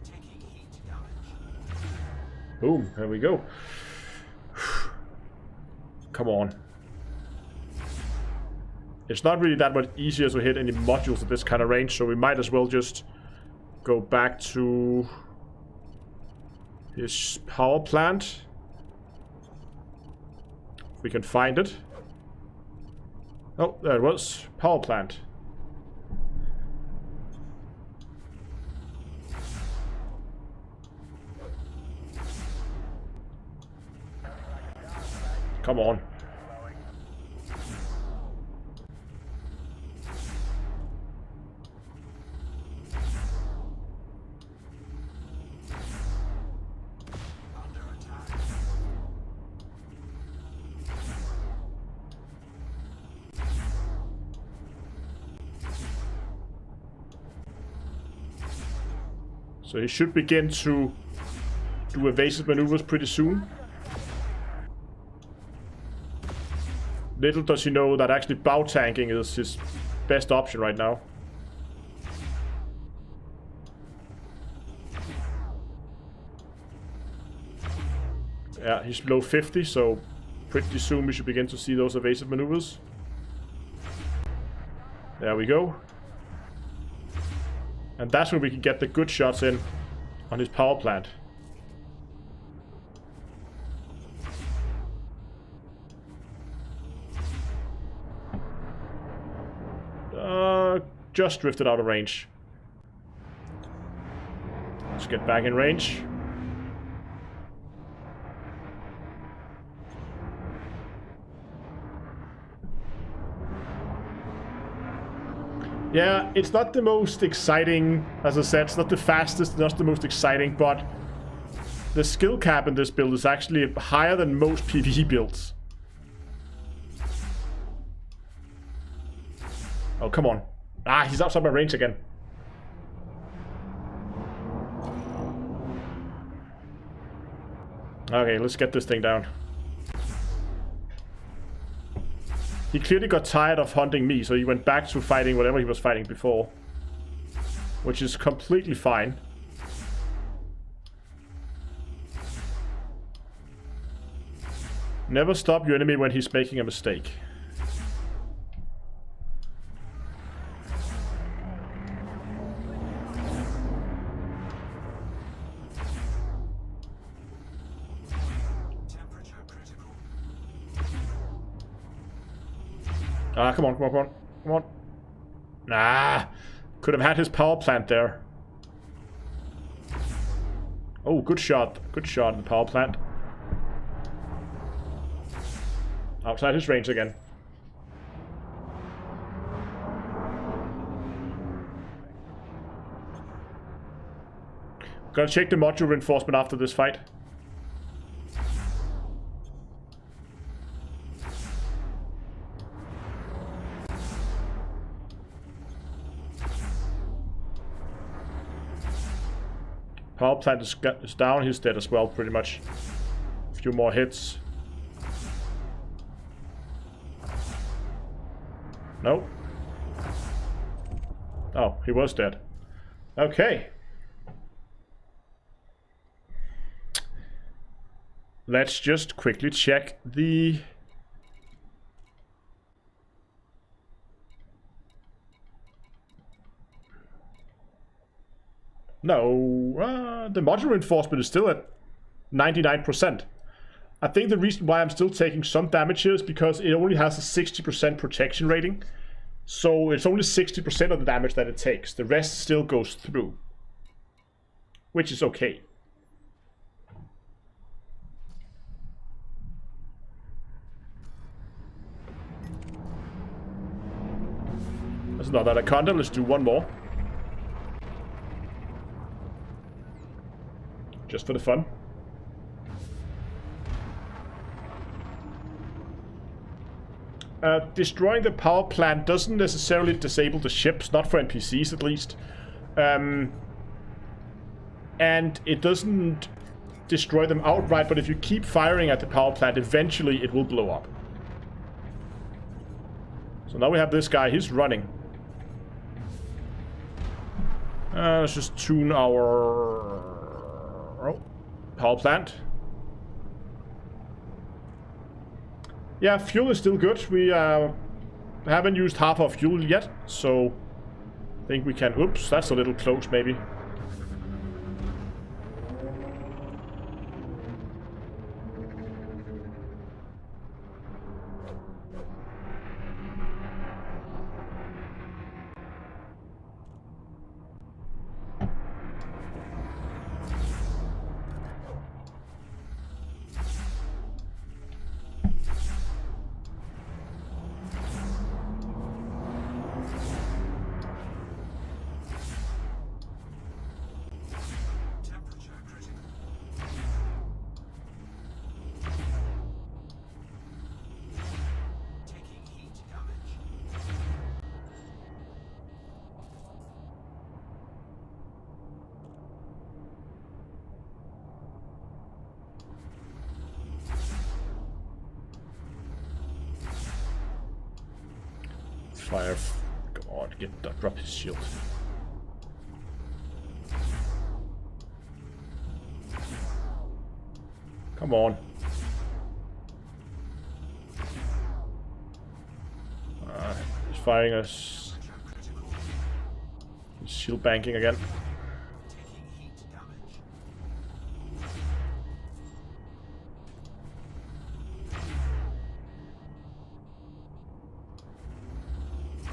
Taking heat damage. Boom, there we go. Come on. It's not really that much easier to hit any modules at this kind of range, so we might as well just go back to his power plant. If we can find it. Oh, there it was. Power plant. Come on. Under attack. So he should begin to do evasive maneuvers pretty soon. Little does he know that actually bow tanking is his best option right now. Yeah, he's below 50, so pretty soon we should begin to see those evasive maneuvers. There we go. And that's when we can get the good shots in on his power plant. Just drifted out of range. Let's get back in range. Yeah, it's not the most exciting, as I said, it's not the fastest, not the most exciting, but the skill cap in this build is actually higher than most PvE builds. Oh, come on. Ah, he's outside my range again. Okay, let's get this thing down. He clearly got tired of hunting me, so he went back to fighting whatever he was fighting before. Which is completely fine. Never stop your enemy when he's making a mistake. Ah, come on, come on, come on, come on. Nah, could have had his power plant there. Oh, good shot at the power plant. Outside his range again. Gotta check the module reinforcement after this fight. Power plant is down, he's dead as well, pretty much. A few more hits. No. Oh, he was dead. Okay. Let's just quickly check the... No, the module reinforcement is still at 99%. I think the reason why I'm still taking some damage here is because it only has a 60% protection rating. So it's only 60% of the damage that it takes. The rest still goes through. Which is okay. That's not that Anaconda, let's do one more. Just for the fun. Destroying the power plant doesn't necessarily disable the ships, not for NPCs at least. And it doesn't destroy them outright, but if you keep firing at the power plant, eventually it will blow up. So now we have this guy, he's running. Let's just tune our power plant. Yeah, fuel is still good. We haven't used half our fuel yet, so I think we can... Oops, that's a little close maybe. Fire. Come on, drop his shield. Come on. firing us. Shield banking again. Taking heat damage.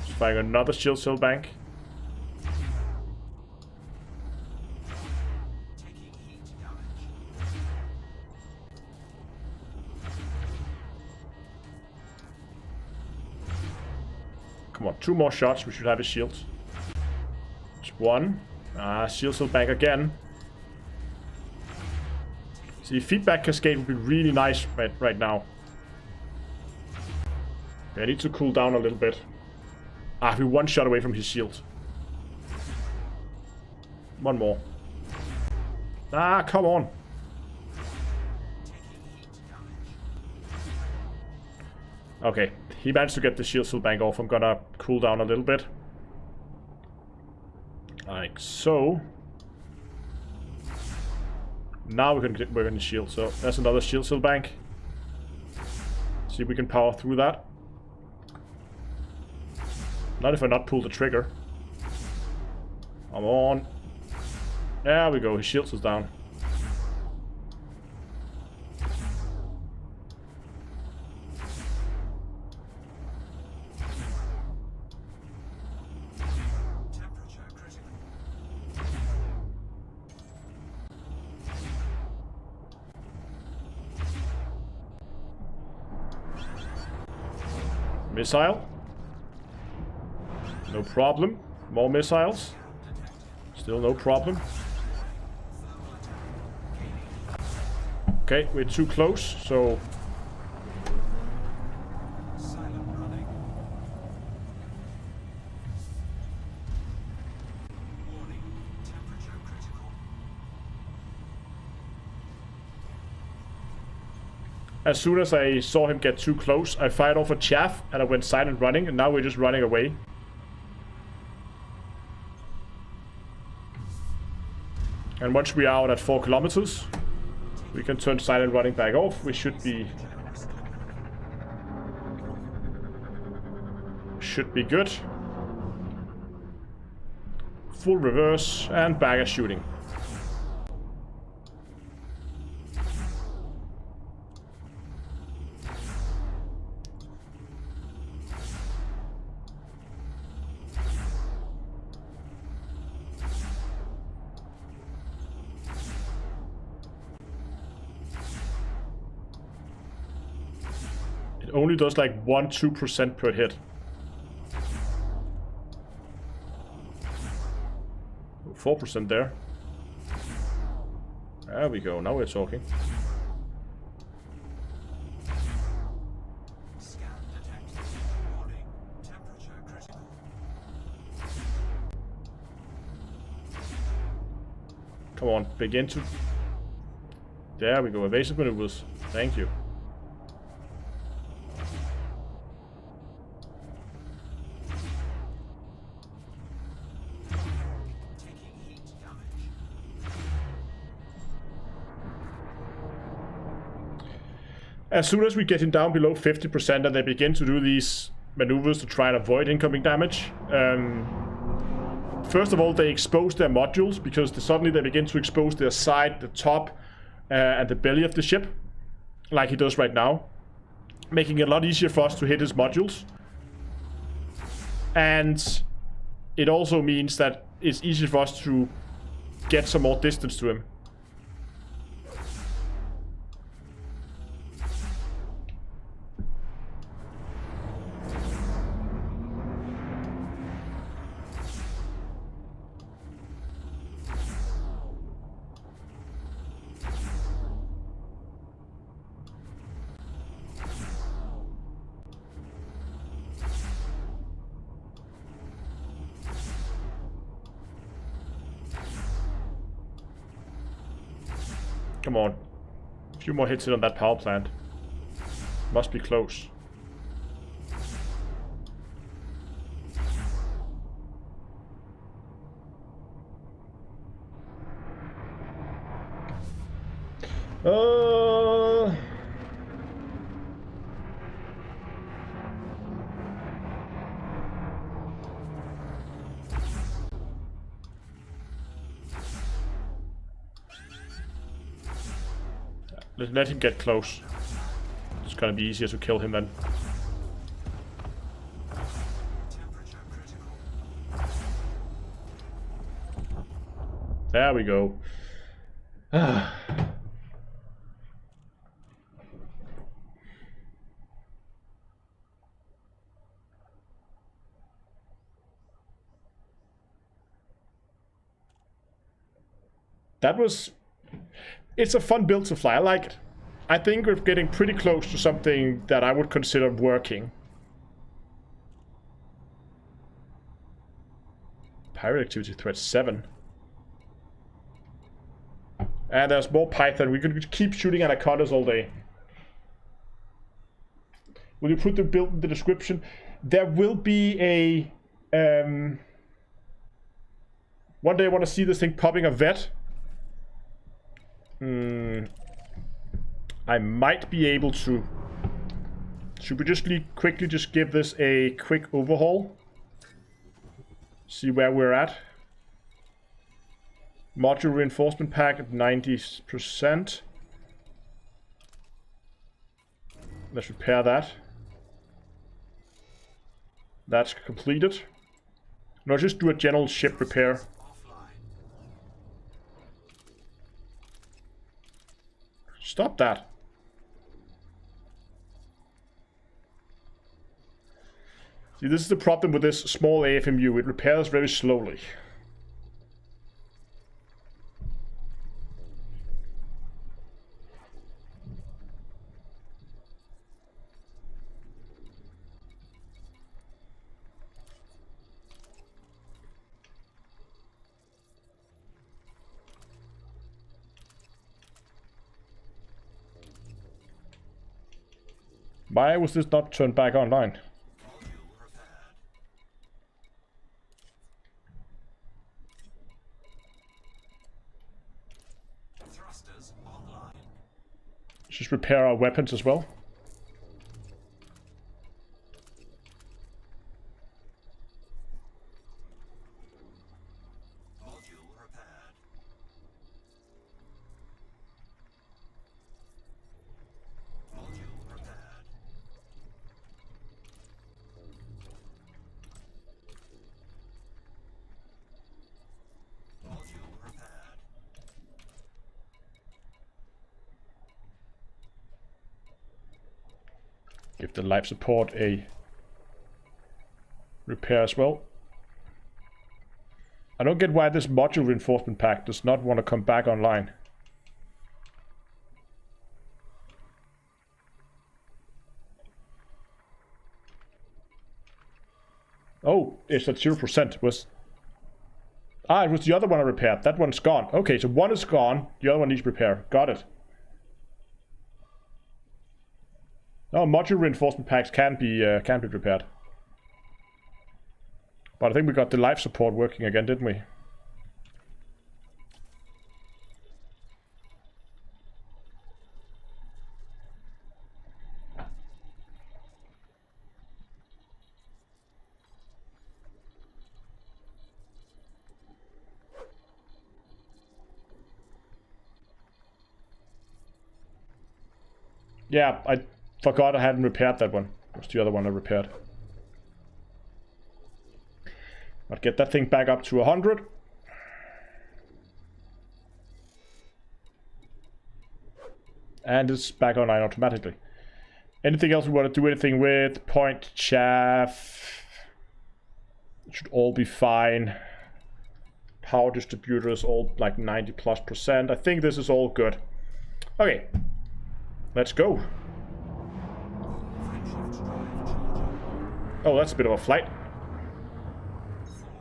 Just firing another shield cell bank. Taking heat damage. Come on, 2 more shots, we should have his shields. Just 1. Shield cell bank again. See, feedback cascade would be really nice right now. Okay, I need to cool down a little bit. We're 1 shot away from his shield. 1 more. Come on. Okay, he managed to get the shield cell bank off. I'm gonna cool down a little bit. Like so. Now we can work on the shield. So that's another shield cell bank. See if we can power through that. Not if I not pull the trigger. Come on. There we go. His shields is down. Temperature critical. Missile. No problem. More missiles. Still no problem. Okay, we're too close, so Silent running. Warning. Temperature critical. as soon as I saw him get too close, I fired off a chaff and I went silent running, and now we're just running away. And once we are out at 4 kilometers, we can turn silent running back off. We should be good. Full reverse and back at shooting. It only does like 1-2% per hit. 4% there. There we go, now we're talking. Scan detected. Warning. Temperature critical. Come on, begin to... There we go, evasive maneuvers. Thank you. Taking heat damage. As soon as we get him down below 50% and they begin to do these maneuvers to try and avoid incoming damage, first of all, they expose their modules, because suddenly they begin to expose their side, the top, and the belly of the ship, like he does right now, making it a lot easier for us to hit his modules. And it also means that it's easier for us to get some more distance to him. Come on. A few more hits in on that power plant. Must be close. Let him get close. It's gonna be easier to kill him then. Temperature critical. There we go. That was... It's a fun build to fly. I like it. I think we're getting pretty close to something that I would consider working. Pirate activity threat 7. And there's more Python. We could keep shooting anacondas all day. Will you put the build in the description? There will be a... one day I want to see this thing popping a vet. I might be able to... Should we just quickly just give this a quick overhaul? See where we're at. Module reinforcement pack at 90%. Let's repair that. That's completed. No, just do a general ship repair. Offline. Stop that. See, this is the problem with this small AFMU. It repairs very slowly. Why was this not turned back online? Module repaired. Thrusters online. Just repair our weapons as well. Module repaired. Module repaired. Module repaired. Give the life support a repair as well. I don't get why this module reinforcement pack does not want to come back online. Oh, it's at 0%. Was... Ah, it was the other one I repaired. That one's gone. Okay, so one is gone. The other one needs repair. Got it. No, module reinforcement packs can be repaired. But I think we got the life support working again, didn't we? Yeah, I forgot I hadn't repaired that one. It was the other one I repaired. I'll get that thing back up to 100. And it's back online automatically. Anything else we want to do anything with? Point, chaff. It should all be fine. Power distributors, all like 90+%. I think this is all good. Okay. Let's go. Frameshift drive charging. Oh, that's a bit of a flight. 4,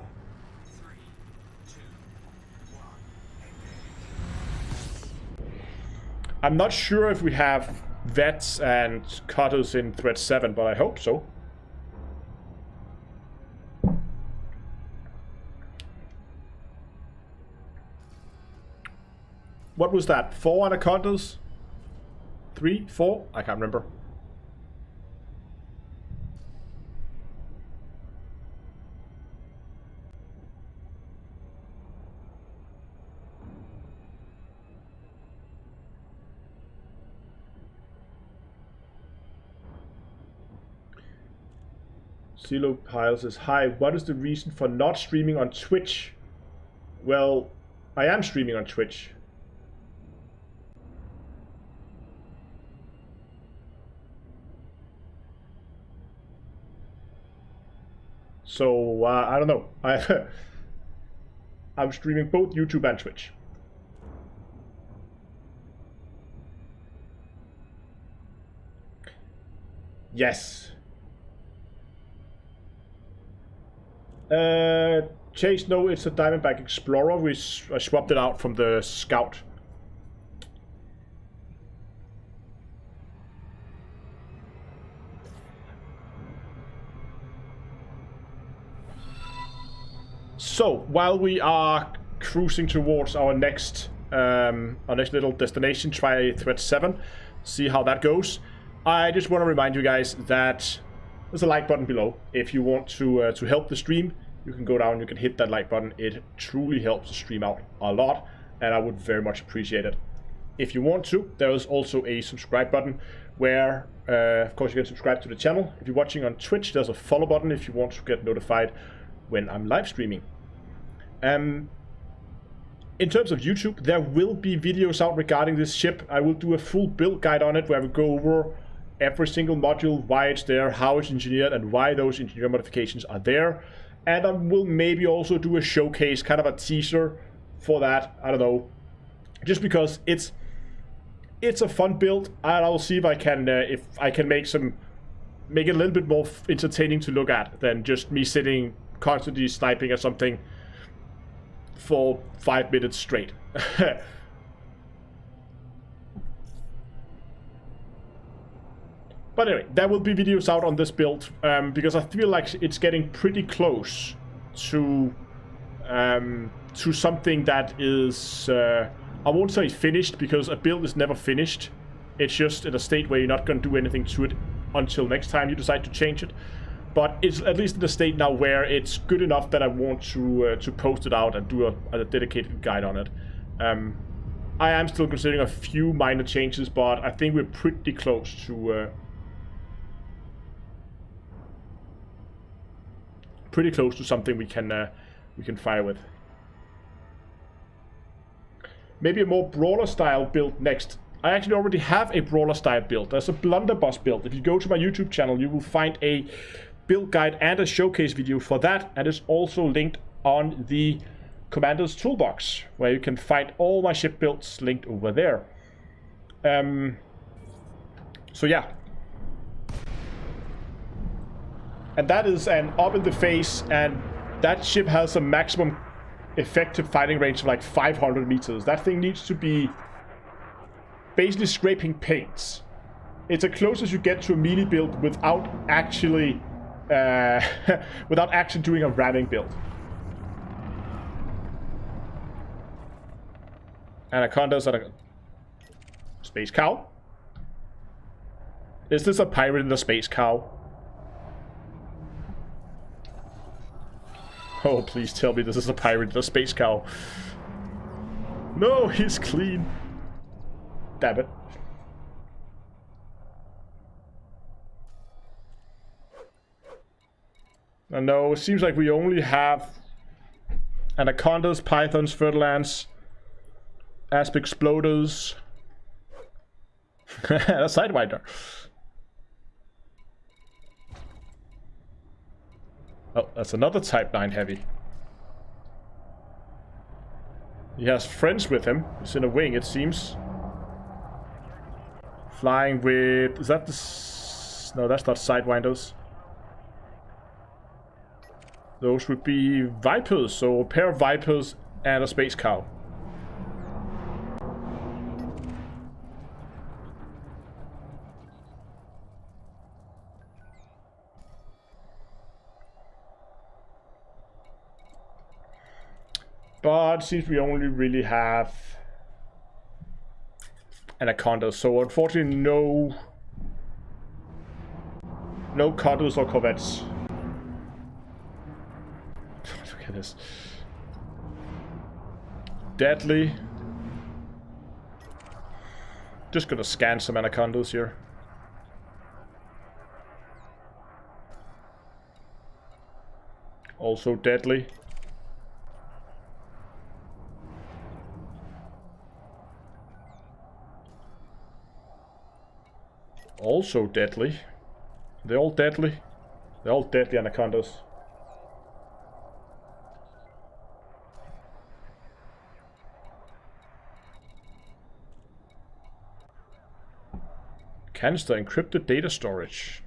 3, 2, 1. Engage. I'm not sure if we have vets and cutters in threat 7, but I hope so. What was that? 4 anacondas? 3? 4? I can't remember. Silo Piles says, hi, what is the reason for not streaming on Twitch? Well, I am streaming on Twitch. So, I don't know. I'm streaming both YouTube and Twitch. Yes. Chase, no, it's a Diamondback Explorer. I swapped it out from the Scout. So, while we are cruising towards our next little destination, try Threat 7, see how that goes, I just want to remind you guys that there's a like button below. If you want to help the stream, you can go down, you can hit that like button. It truly helps the stream out a lot, and I would very much appreciate it. If you want to, there is also a subscribe button where, of course, you can subscribe to the channel. If you're watching on Twitch, there's a follow button if you want to get notified when I'm live streaming. In terms of YouTube, there will be videos out regarding this ship. I will do a full build guide on it where we go over every single module, why it's there, how it's engineered, and why those engineer modifications are there. And I will maybe also do a showcase, kind of a teaser for that. I don't know, just because it's a fun build, and I'll see if I can make it a little bit more entertaining to look at than just me sitting constantly sniping at something for 5 minutes straight. But anyway, there will be videos out on this build, because I feel like it's getting pretty close to something that is, I won't say finished, because a build is never finished. It's just in a state where you're not going to do anything to it until next time you decide to change it. But it's at least in a state now where it's good enough that I want to post it out and do a dedicated guide on it. I am still considering a few minor changes, but I think we're pretty close to something we can fire with. Maybe a more brawler style build next. I actually already have a brawler style build. There's a blunderbuss build. If you go to my YouTube channel, you will find a build guide and a showcase video for that, and it's also linked on the Commander's Toolbox, where you can find all my ship builds linked over there. So yeah. And that is an up in the face, and that ship has a maximum effective fighting range of like 500 meters. That thing needs to be basically scraping paints. It's the closest you get to a melee build without actually doing a ramming build. Anacondas are a space cow. Is this a pirate in the space cow? Oh, please tell me this is a pirate in a space cow. No, he's clean. Damn it. I know, it seems like we only have anacondas, pythons, fertilans, asp exploders. A sidewinder. Oh, that's another Type 9 heavy. He has friends with him. He's in a wing, it seems. Flying with... Is that the... No, that's not sidewinders. Those would be Vipers, so a pair of Vipers and a Space Cow. But since we only really have Anacondas, so unfortunately no Cutters or Corvettes. Look at this. Deadly. Just gonna scan some Anacondas here. Also deadly. Also deadly. They're all deadly. They're all deadly anacondas. Canister encrypted data storage.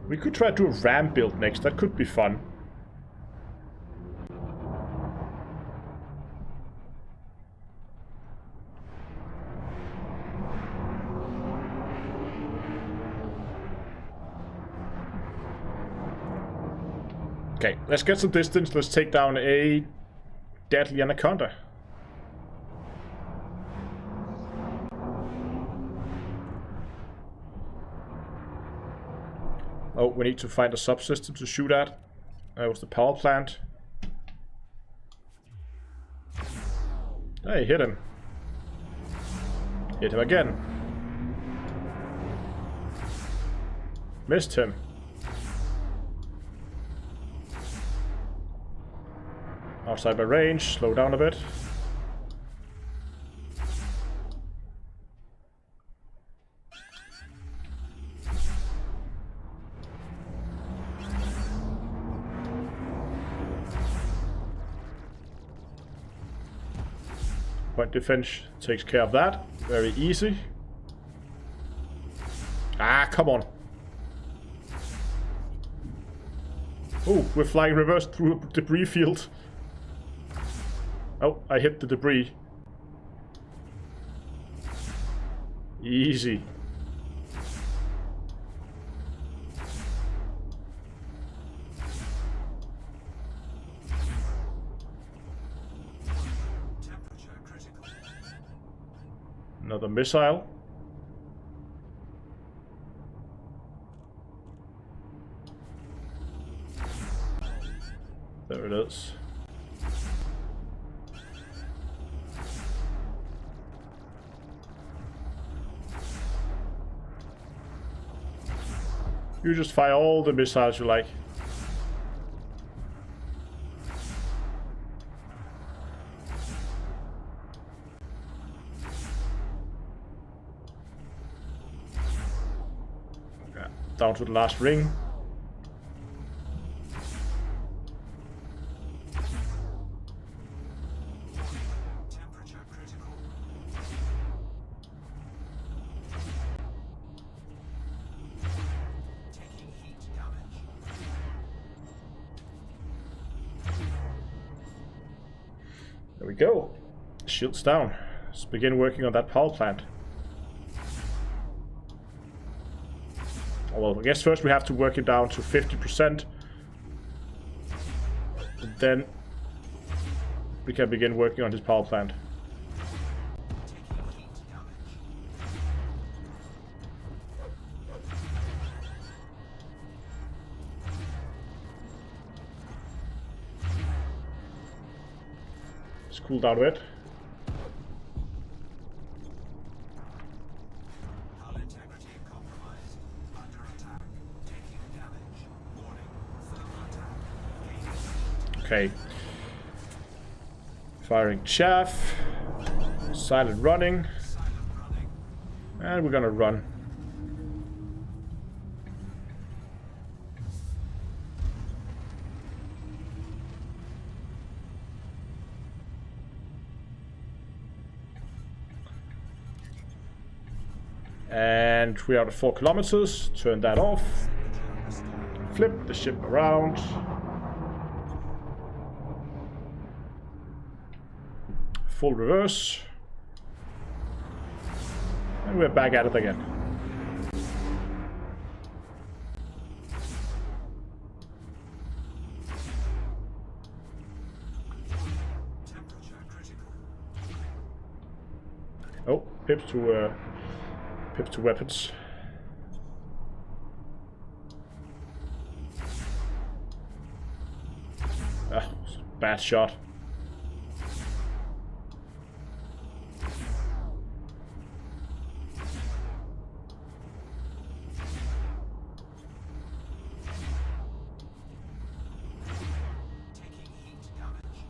We could try to do a ram build next, that could be fun. Okay, let's get some distance, let's take down a deadly anaconda. Oh, we need to find a subsystem to shoot at. That was the power plant. Hey, hit him. Hit him again. Missed him. Outside my range, slow down a bit. Point defense takes care of that. Very easy. Ah, come on. Oh, we're flying reverse through a debris field. Oh, I hit the debris. Easy. Another missile. There it is. You just fire all the missiles you like. Yeah, down to the last ring. There we go. Shields down. Let's begin working on that power plant. Well, I guess first we have to work it down to 50%. And then we can begin working on his power plant. Cool down a bit. Hull integrity compromised. Under attack. Taking damage. Warning. Thermal attack. Okay. Firing chaff. Silent running. And we're gonna run. And we are at 4 kilometers. Turn that off. Flip the ship around. Full reverse. And we're back at it again. Oh, pips to weapons. Bad shot. Taking heat damage.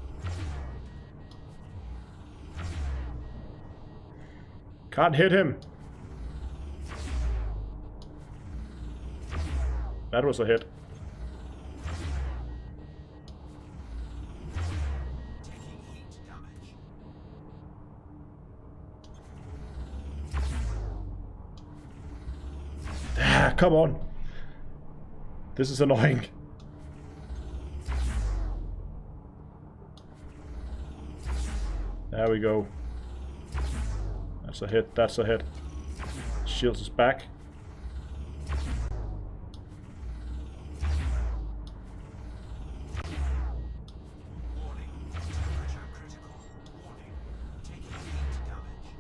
Can't hit him. That was a hit. Taking heat damage. Ah, come on. This is annoying. There we go. That's a hit, that's a hit. Shields is back. Warning. Temperature critical. Warning. Taking heat damage.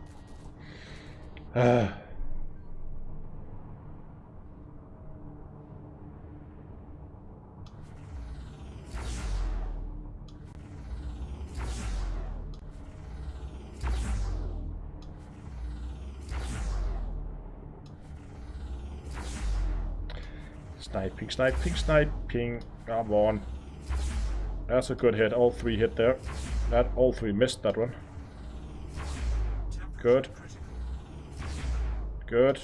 Sniping, sniping, sniping. Come on. That's a good hit. All three hit there. All three missed that one. Good. Good.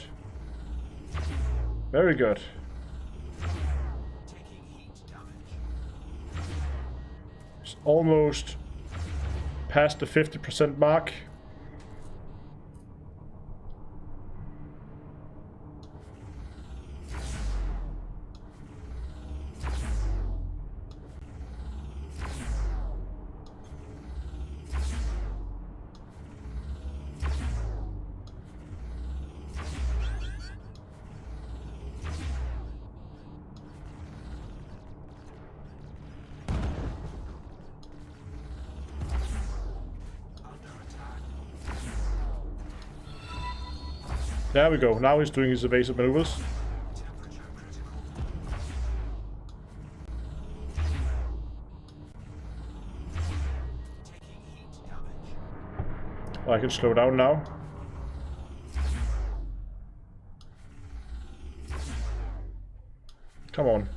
Very good. Taking heat damage. It's almost past the 50% mark. There we go. Now he's doing his evasive maneuvers. Temperature critical. Taking heat damage. I can slow down now. Come on.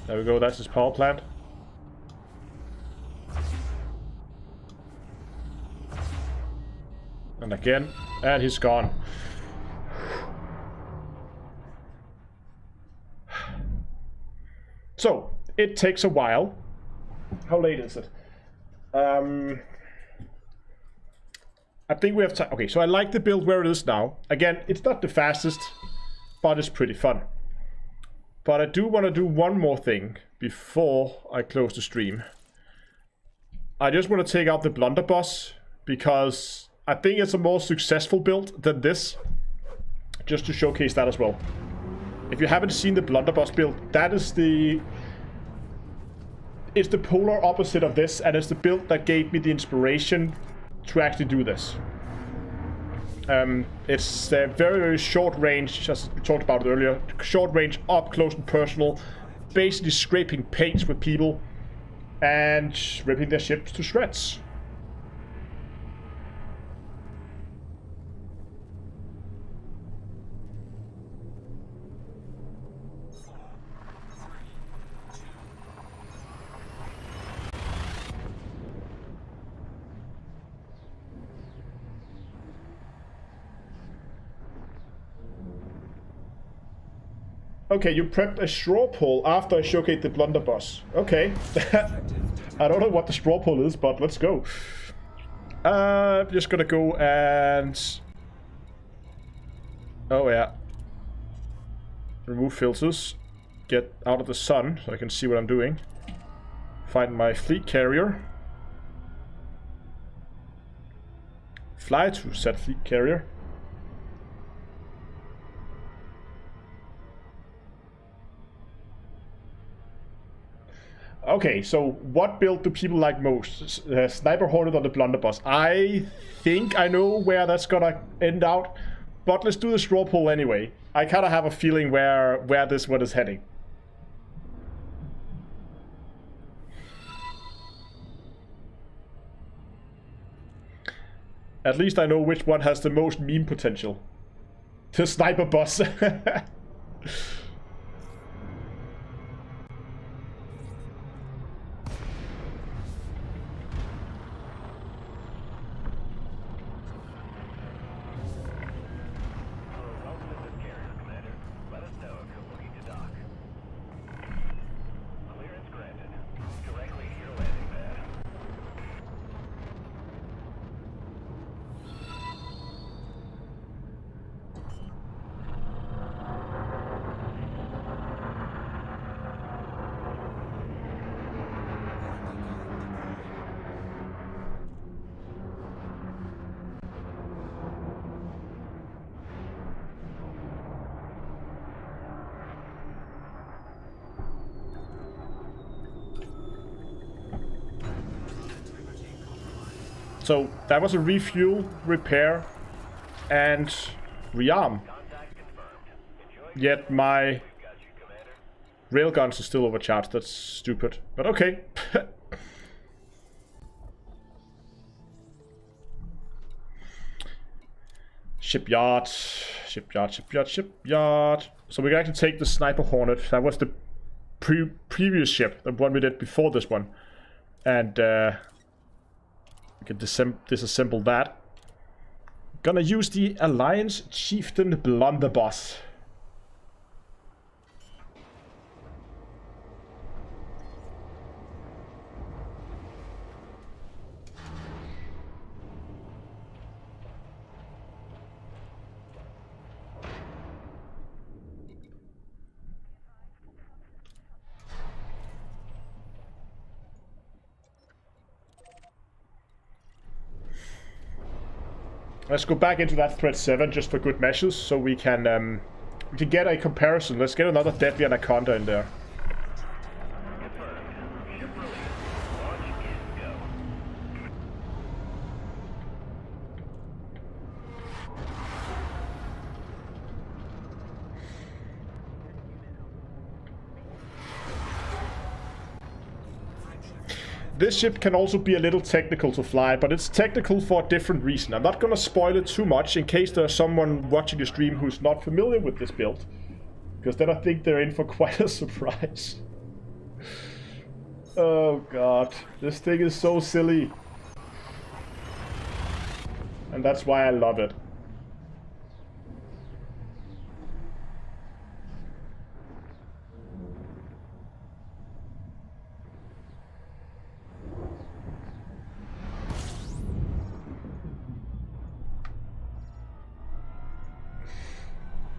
There we go, that's his power plant. And again, and he's gone. So, it takes a while. How late is it? I think we have time. Okay, so I like the build where it is now. Again, it's not the fastest, but it's pretty fun. But I do want to do one more thing before I close the stream. I just want to take out the blunderbuss because I think it's a more successful build than this. Just to showcase that as well. If you haven't seen the blunderbuss build, that is it's the polar opposite of this, and it's the build that gave me the inspiration to actually do this. It's a very, very short range, as we talked about earlier. Short range, up close and personal. Basically scraping paints with people and ripping their ships to shreds. Okay, you prepped a straw poll after I showcased the blunderbuss. Okay. I don't know what the straw poll is, but let's go. I'm just gonna go and... Oh yeah. Remove filters. Get out of the sun so I can see what I'm doing. Find my fleet carrier. Fly to said fleet carrier. Okay, so what build do people like most? Sniper Hornet or the Blunderbuss? I think I know where that's gonna end out, but let's do the straw poll anyway. I kind of have a feeling where this one is heading. At least I know which one has the most meme potential. The Sniper Boss. So that was a refuel, repair, and rearm. Yet my railguns are still overcharged. That's stupid, but okay. Shipyard, shipyard, shipyard, shipyard. So we can actually take the Sniper Hornet. That was the previous ship, the one we did before this one, and we can disassemble that. Gonna use the Alliance Chieftain Blunderbuss. Let's go back into that threat 7 just for good measures, so we can get a comparison. Let's get another Deadly Anaconda in there. This ship can also be a little technical to fly, but it's technical for a different reason. I'm not going to spoil it too much in case there's someone watching the stream who's not familiar with this build, because then I think they're in for quite a surprise. Oh god, this thing is so silly. And that's why I love it.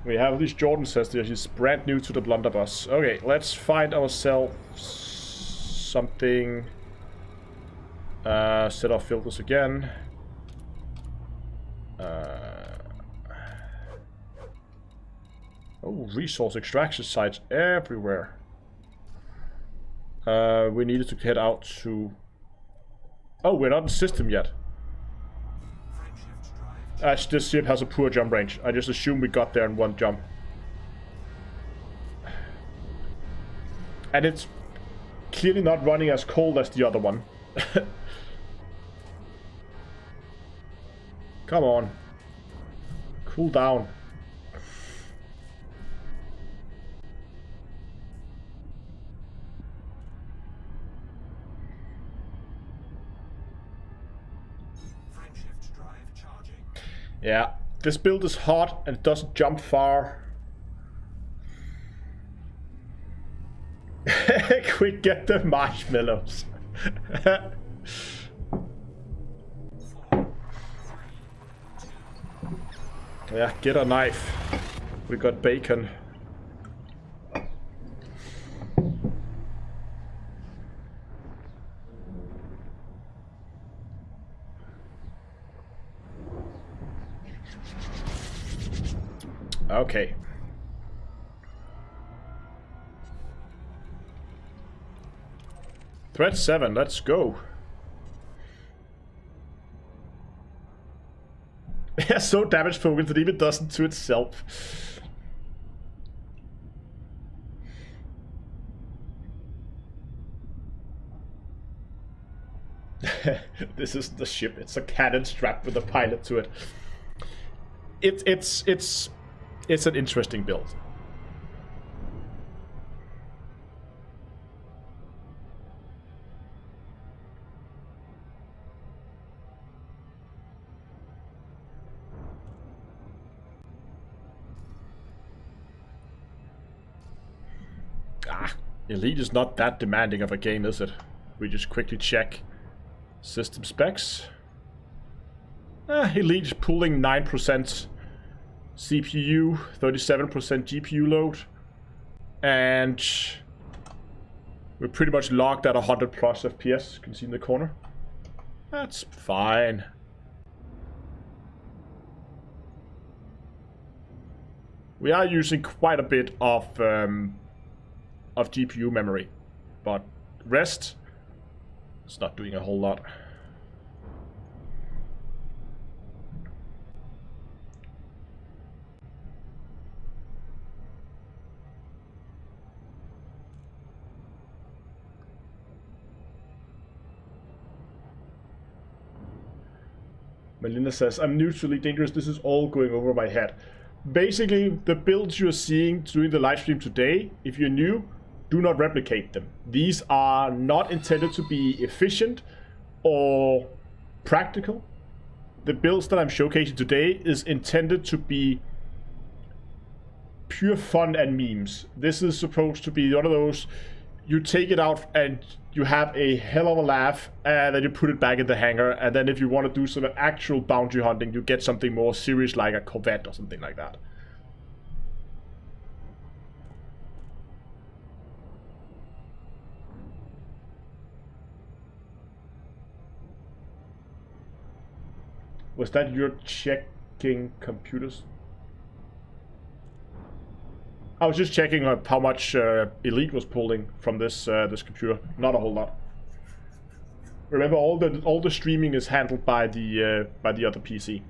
We have these Jordan says that he's brand new to the Blunderbuss. Okay, let's find ourselves something. Set our filters again. Oh, resource extraction sites everywhere. We needed to head out to... Oh, we're not in the system yet. This ship has a poor jump range. I just assume we got there in one jump. And it's clearly not running as cold as the other one. Come on. Cool down. Yeah, this build is hot and it doesn't jump far. Quick, get the marshmallows. Yeah, get a knife. We got bacon. Okay. Threat 7, let's go. Yeah, so damage focused it even doesn't to itself. This isn't the ship, it's a cannon strapped with a pilot to it. It's an interesting build. Elite is not that demanding of a game, is it? We just quickly check system specs. Elite is pulling 9% CPU, 37% GPU load, and we're pretty much locked at 100 plus FPS. You can see in the corner. That's fine. We are using quite a bit of GPU memory, but rest, it's not doing a whole lot. Melinda says, I'm neutrally dangerous, this is all going over my head. Basically, the builds you're seeing during the live stream today, if you're new, do not replicate them. These are not intended to be efficient or practical. The builds that I'm showcasing today is intended to be pure fun and memes. This is supposed to be one of those, you take it out and you have a hell of a laugh, and then you put it back in the hangar, and then if you want to do some actual bounty hunting, you get something more serious like a Corvette or something like that. Was that your checking computers? I was just checking how much Elite was pulling from this this computer. Not a whole lot. Remember, all the streaming is handled by the other PC.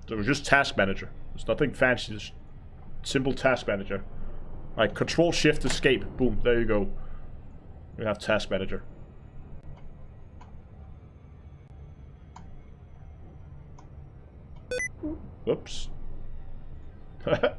So it was just Task Manager. There's nothing fancy. Just simple Task Manager. Like Control Shift Escape. Boom. There you go. We have Task Manager. Whoops. I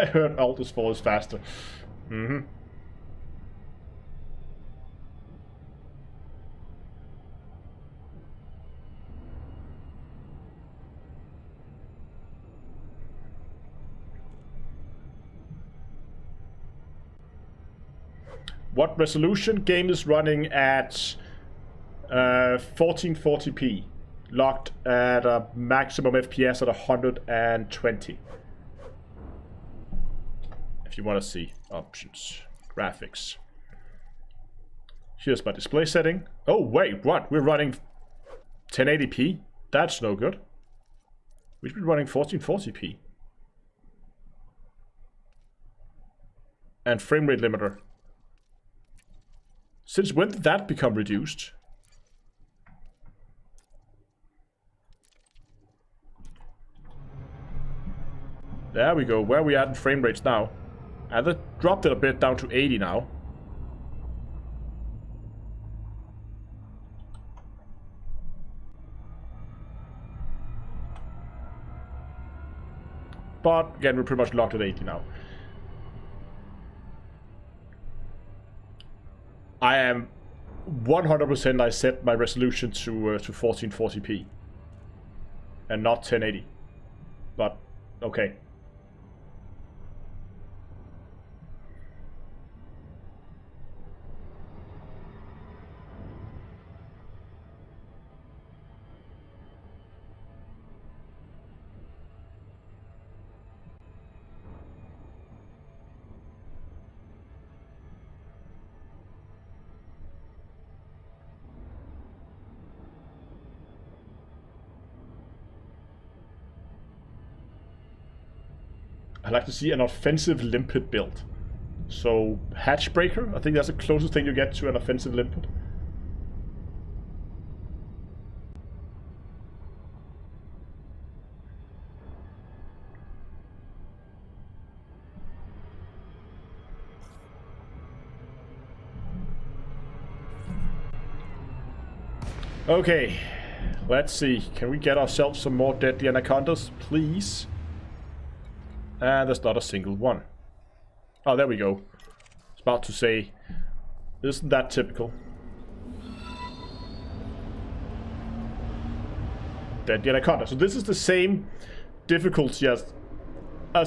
heard Aldous Fall is faster. Mm-hmm. What resolution? Game is running at 1440p, locked at a maximum FPS at 120. If you want to see options, graphics. Here's my display setting. Oh wait, what? We're running 1080p? That's no good. We should be running 1440p. And frame rate limiter. Since when did that become reduced? There we go. Where are we at in frame rates now? And that dropped it a bit down to 80 now. But again, we're pretty much locked at 80 now. I am 100% I set my resolution to 1440p and not 1080. But okay. I'd like to see an offensive limpet build. So, hatch breaker, I think that's the closest thing you get to an offensive limpet. Okay, let's see. Can we get ourselves some more deadly anacondas, please? And there's not a single one. Oh, there we go. I was about to say, isn't that typical? Deadly anaconda. So this is the same difficulty as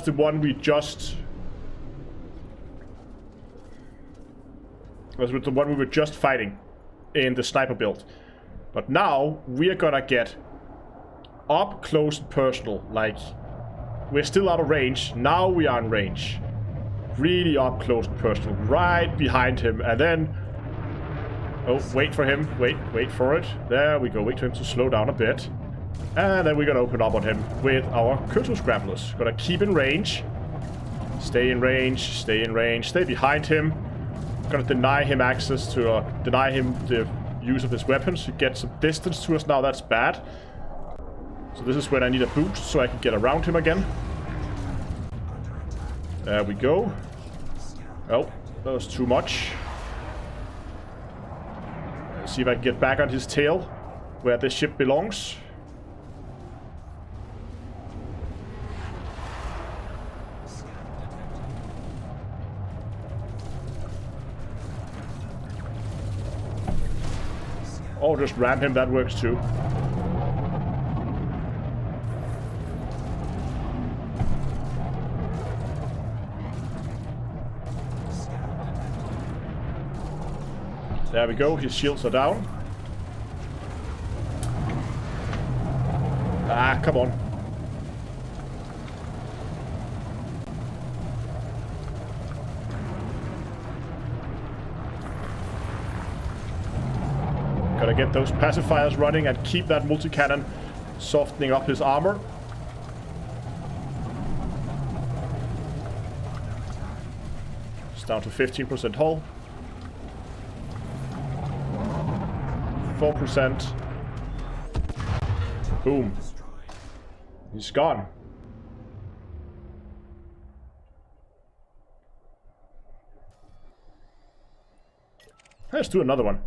the one we just... as with the one we were just fighting in the sniper build. But now we are gonna get up close and personal. Like, we're still out of range. Now we are in range. Really up close and personal. Right behind him. And then... oh, wait for him. Wait for it. There we go. Wait for him to slow down a bit. And then we're gonna open up on him with our Curto Scramblers. Gonna keep in range. Stay in range. Stay in range. Stay behind him. Gonna deny him access to... deny him the... use of his weapons. He gets some distance to us now. That's bad. So this is when I need a boost so I can get around him again. There we go. Oh, that was too much. Let's see if I can get back on his tail where this ship belongs. Or just ram him, that works too. There we go, his shields are down. Ah, come on. Gotta get those pacifiers running and keep that multi-cannon softening up his armor. It's down to 15% hull. 4%. Boom. He's gone. Let's do another one.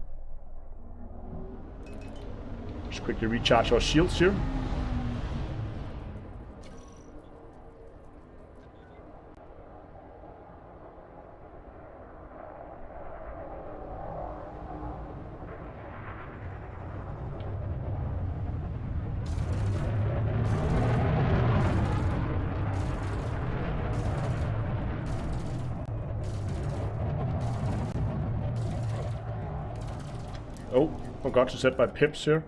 Just quickly recharge our shields here. Oh, forgot to set my pips here.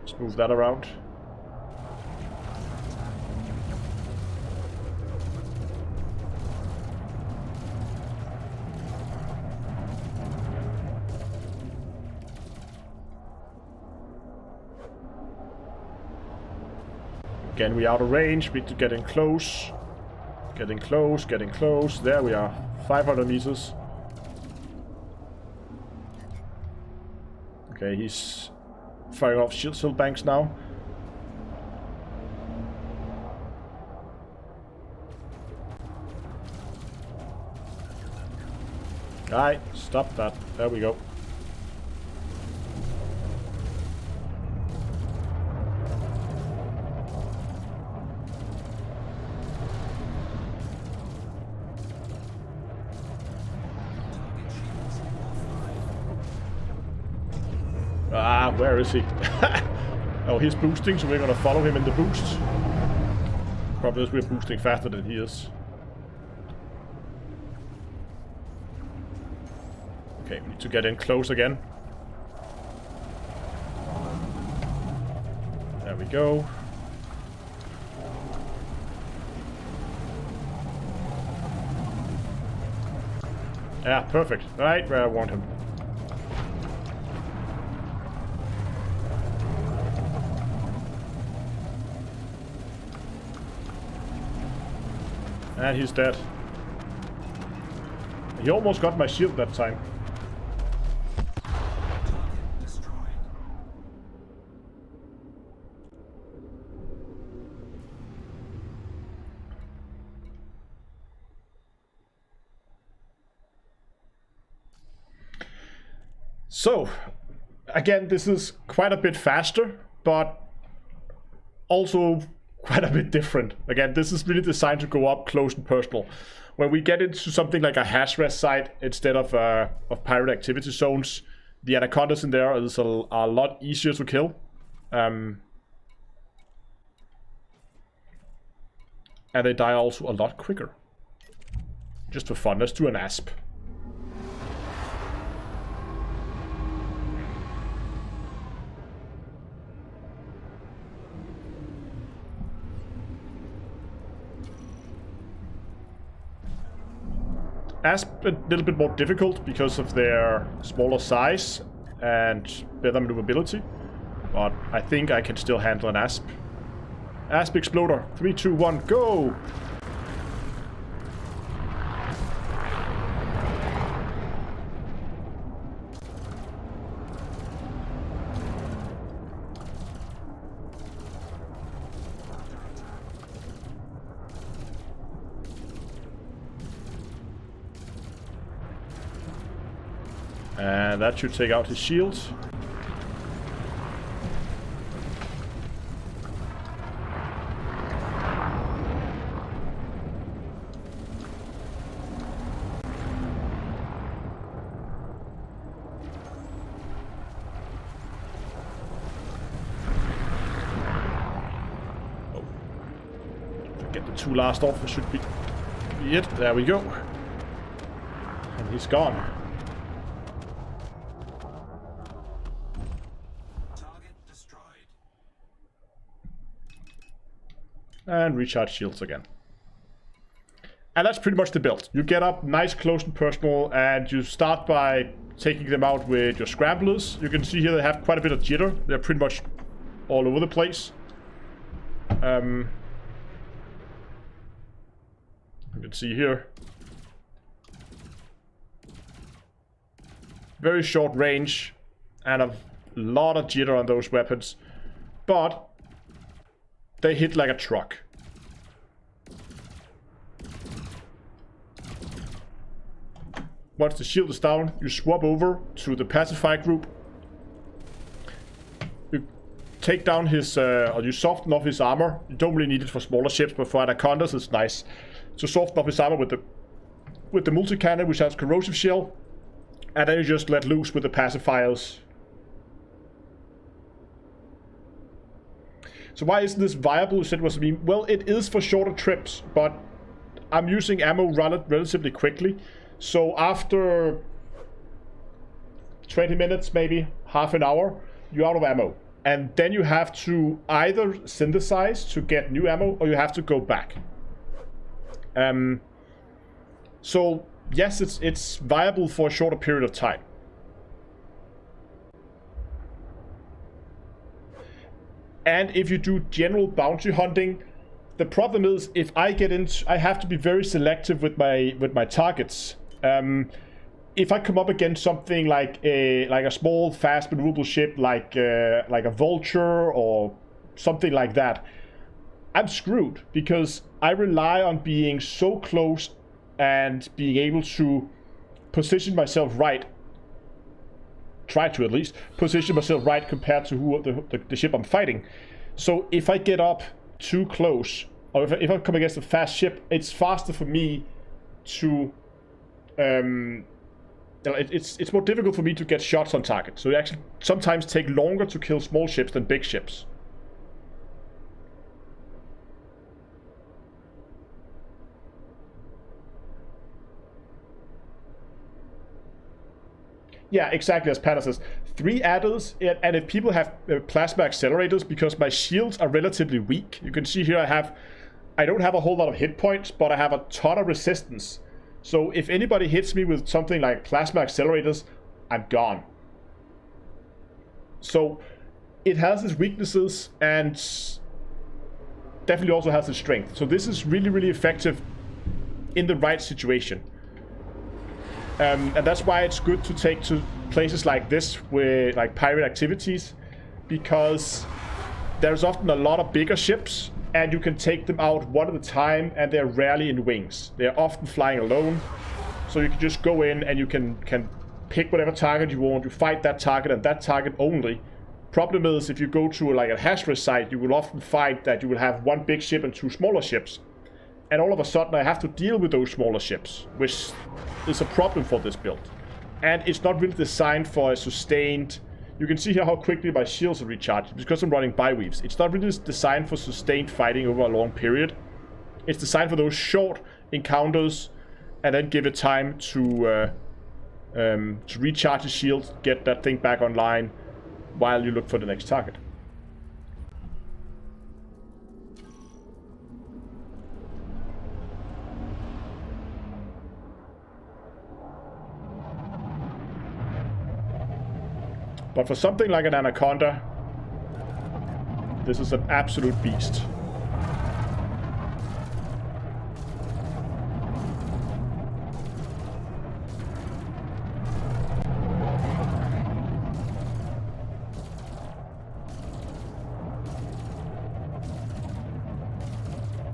Let's move that around. Again, we're out of range. We need to get in close. Getting close, getting close. There we are. 500 meters. Okay, he's firing off shield banks now. Alright, stop that. There we go. Ah, where is he? Oh, he's boosting, so we're gonna follow him in the boost. Problem is we're boosting faster than he is. Okay, we need to get in close again. There we go. Yeah, perfect. Right where I want him. And he's dead. He almost got my shield that time. Target destroyed. So, again, this is quite a bit faster, but also quite a bit different. Again, this is really designed to go up close and personal. When we get into something like a hash rest site instead of pirate activity zones, the anacondas in there is a lot easier to kill. And they die also a lot quicker. Just for fun, let's do an asp. Asp a little bit more difficult because of their smaller size and better maneuverability, but I think I can still handle an Asp. Asp Exploder, 3, 2, 1, go! And that should take out his shield. Oh. Get the two last off, it should be it. There we go. And he's gone. And recharge shields again. And that's pretty much the build. You get up nice, close and personal, and you start by taking them out with your scramblers. You can see here they have quite a bit of jitter. They're pretty much all over the place. You can see here. Very short range and a lot of jitter on those weapons. But they hit like a truck. Once the shield is down, you swap over to the pacify group. You take down his, or you soften off his armor. You don't really need it for smaller ships, but for anacondas it's nice to soften off his armor with the multi-cannon, which has corrosive shell, and then you just let loose with the pacifiers. So why isn't this viable? You said it was a meme. Well, it is for shorter trips, but I'm using ammo relatively quickly. So after 20 minutes, maybe half an hour, you're out of ammo. And then you have to either synthesize to get new ammo, or you have to go back. So yes, it's viable for a shorter period of time. And if you do general bounty hunting, the problem is if I get into, I have to be very selective with my targets. If I come up against something like a small, fast, maneuverable ship, like a vulture or something like that, I'm screwed because I rely on being so close and being able to position myself right. Try to at least position myself right compared to who the ship I'm fighting. So if I get up too close, or if I come against a fast ship, it's faster for me to it's more difficult for me to get shots on target. So it actually sometimes take longer to kill small ships than big ships. Yeah, exactly as Panda says. 3 adders, and if people have plasma accelerators, because my shields are relatively weak. You can see here I don't have a whole lot of hit points, but I have a ton of resistance. So if anybody hits me with something like plasma accelerators, I'm gone. So it has its weaknesses and definitely also has its strength. So this is really, really effective in the right situation. And that's why it's good to take to places like this, where like pirate activities, because there's often a lot of bigger ships, and you can take them out one at a time, and they're rarely in wings. They're often flying alone, so you can just go in and you can pick whatever target you want. You fight that target and that target only. Problem is, if you go to like a hazardous site, you will often find that you will have one big ship and two smaller ships. And all of a sudden I have to deal with those smaller ships, which is a problem for this build. And it's not really designed for a sustained... You can see here how quickly my shields are recharged, because I'm running bi-weaves. It's not really designed for sustained fighting over a long period. It's designed for those short encounters, and then give it time to recharge the shield, get that thing back online, while you look for the next target. But for something like an Anaconda, this is an absolute beast.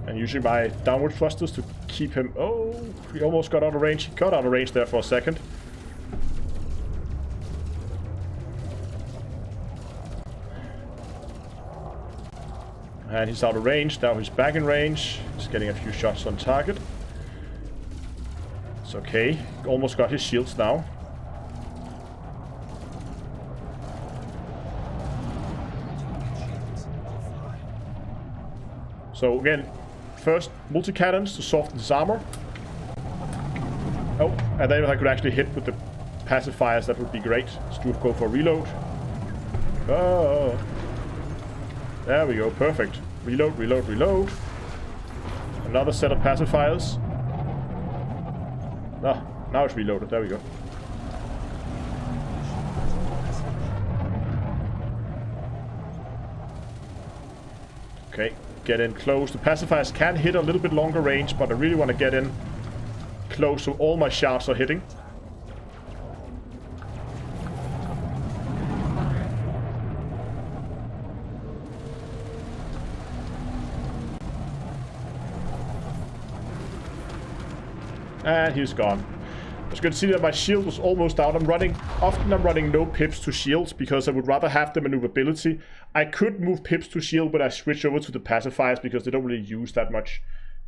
And using my downward thrusters to keep him... Oh, he almost got out of range. He got out of range there for a second. And he's out of range. Now he's back in range. He's getting a few shots on target. It's okay. Almost got his shields now. So again, first multi-cannons to soften his armor. Oh, and then if I could actually hit with the pacifiers, that would be great. Let's go for a reload. Oh. There we go, perfect. Reload, reload, reload. Another set of pacifiers. Ah, now it's reloaded, there we go. Okay, get in close. The pacifiers can hit a little bit longer range, but I really want to get in close so all my shots are hitting. And he's gone. As you can see that my shield was almost out. Often I'm running no pips to shields because I would rather have the maneuverability. I could move pips to shield, but I switch over to the pacifiers because they don't really use that much.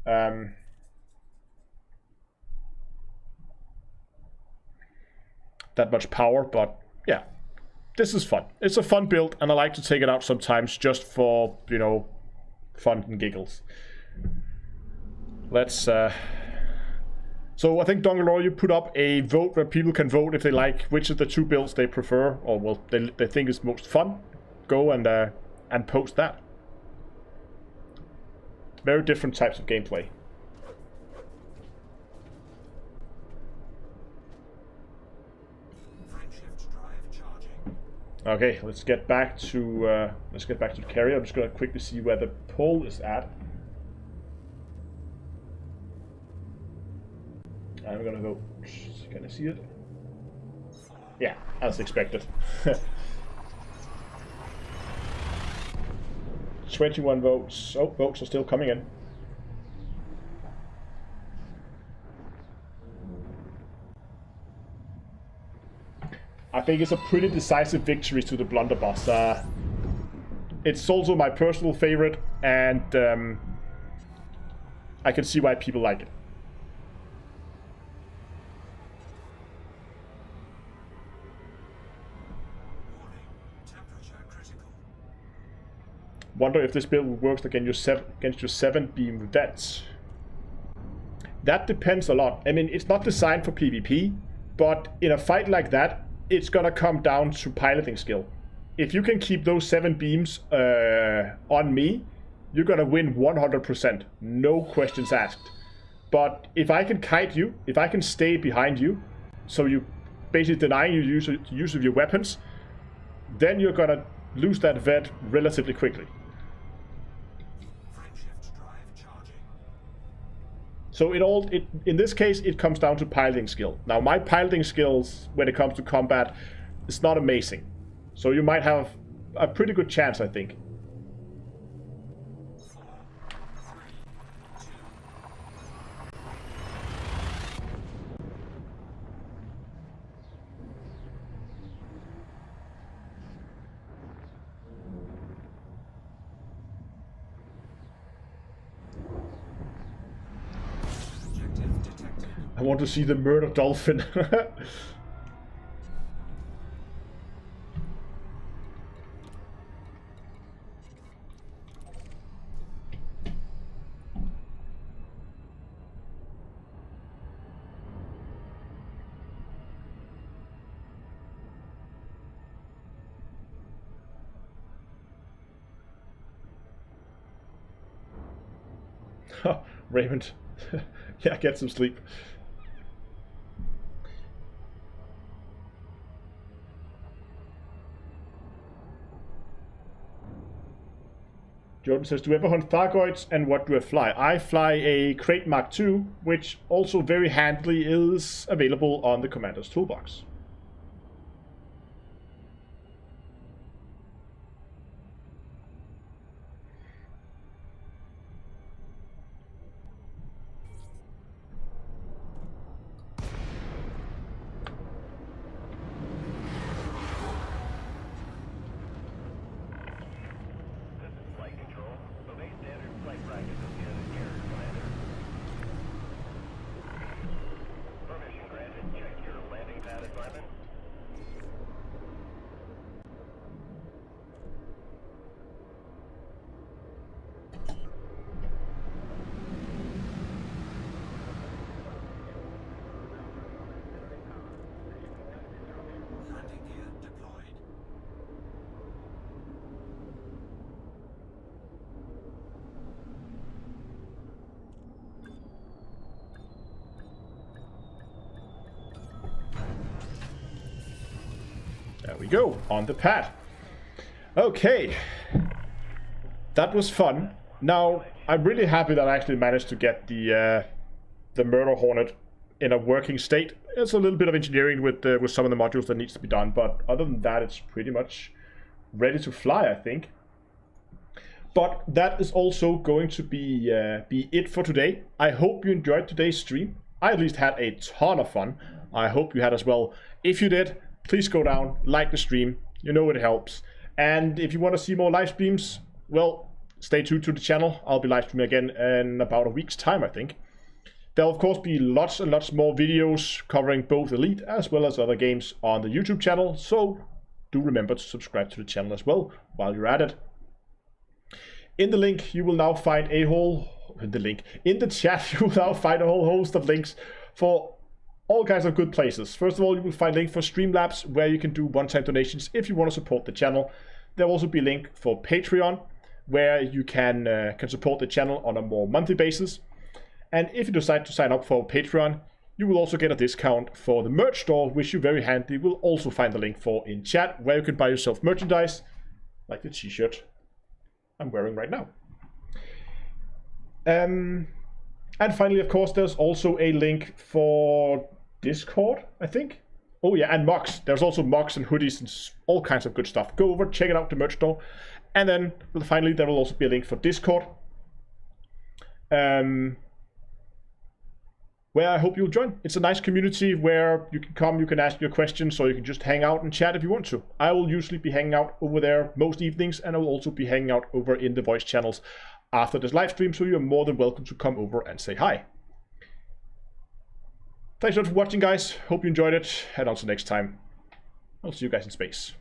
That much power, but yeah, this is fun. It's a fun build, and I like to take it out sometimes just for, you know, fun and giggles. Let's so I think Dongalore, you put up a vote where people can vote if they like which of the two builds they prefer, or well, they think is most fun. Go and post that. Very different types of gameplay. Okay, let's get back to the carrier. I'm just gonna quickly see where the pole is at. I'm gonna go. Can I see it? Yeah, as expected. 21 votes. Oh, votes are still coming in. I think it's a pretty decisive victory to the blunderbuss. It's also my personal favorite, and I can see why people like it. Wonder if this build works against your 7-beam vedettes. That depends a lot. I mean, it's not designed for PvP, but in a fight like that, it's gonna come down to piloting skill. If you can keep those 7 beams on me, you're gonna win 100%. No questions asked. But if I can kite you, if I can stay behind you, so you basically denying you use of your weapons, then you're gonna lose that vet relatively quickly. So in this case, it comes down to piloting skill. Now, my piloting skills when it comes to combat is not amazing. So you might have a pretty good chance, I think. 4, 3, 2. Objective detected. I want to see the murder dolphin. Raymond. Yeah, get some sleep. Jordan says, do you ever hunt Thargoids, and what do I fly? I fly a Crate Mark II, which also very handily is available on the Commander's Toolbox. Landing gear deployed. There we go, on the pad. Okay. That was fun. Now, I'm really happy that I actually managed to get the Murder Hornet in a working state. It's a little bit of engineering with some of the modules that needs to be done, but other than that, it's pretty much ready to fly, I think. But that is also going to be it for today. I hope you enjoyed today's stream. I at least had a ton of fun. I hope you had as well. If you did, please go down, like the stream. You know it helps. And if you want to see more live streams, well, stay tuned to the channel. I'll be live streaming again in about a week's time, I think. There'll of course be lots and lots more videos covering both Elite as well as other games on the YouTube channel. So do remember to subscribe to the channel as well while you're at it. In the link, you will now find a whole... In the chat, you will now find a whole host of links for all kinds of good places. First of all, you will find a link for Streamlabs, where you can do one-time donations if you want to support the channel. There will also be a link for Patreon, where you can support the channel on a more monthly basis. And if you decide to sign up for Patreon, you will also get a discount for the merch store, which you very handy will also find the link for in chat, where you can buy yourself merchandise, like the t-shirt I'm wearing right now. And finally, of course, there's also a link for Discord, I think. Oh yeah, and mugs. There's also mugs and hoodies and all kinds of good stuff. Go over, check it out, the merch store. And then finally, there will also be a link for Discord, where I hope you'll join. It's a nice community where you can come, you can ask your questions, or you can just hang out and chat if you want to. I will usually be hanging out over there most evenings, and I will also be hanging out over in the voice channels after this live stream, so you're more than welcome to come over and say hi. Thanks a lot for watching, guys. Hope you enjoyed it, and until next time, I'll see you guys in space.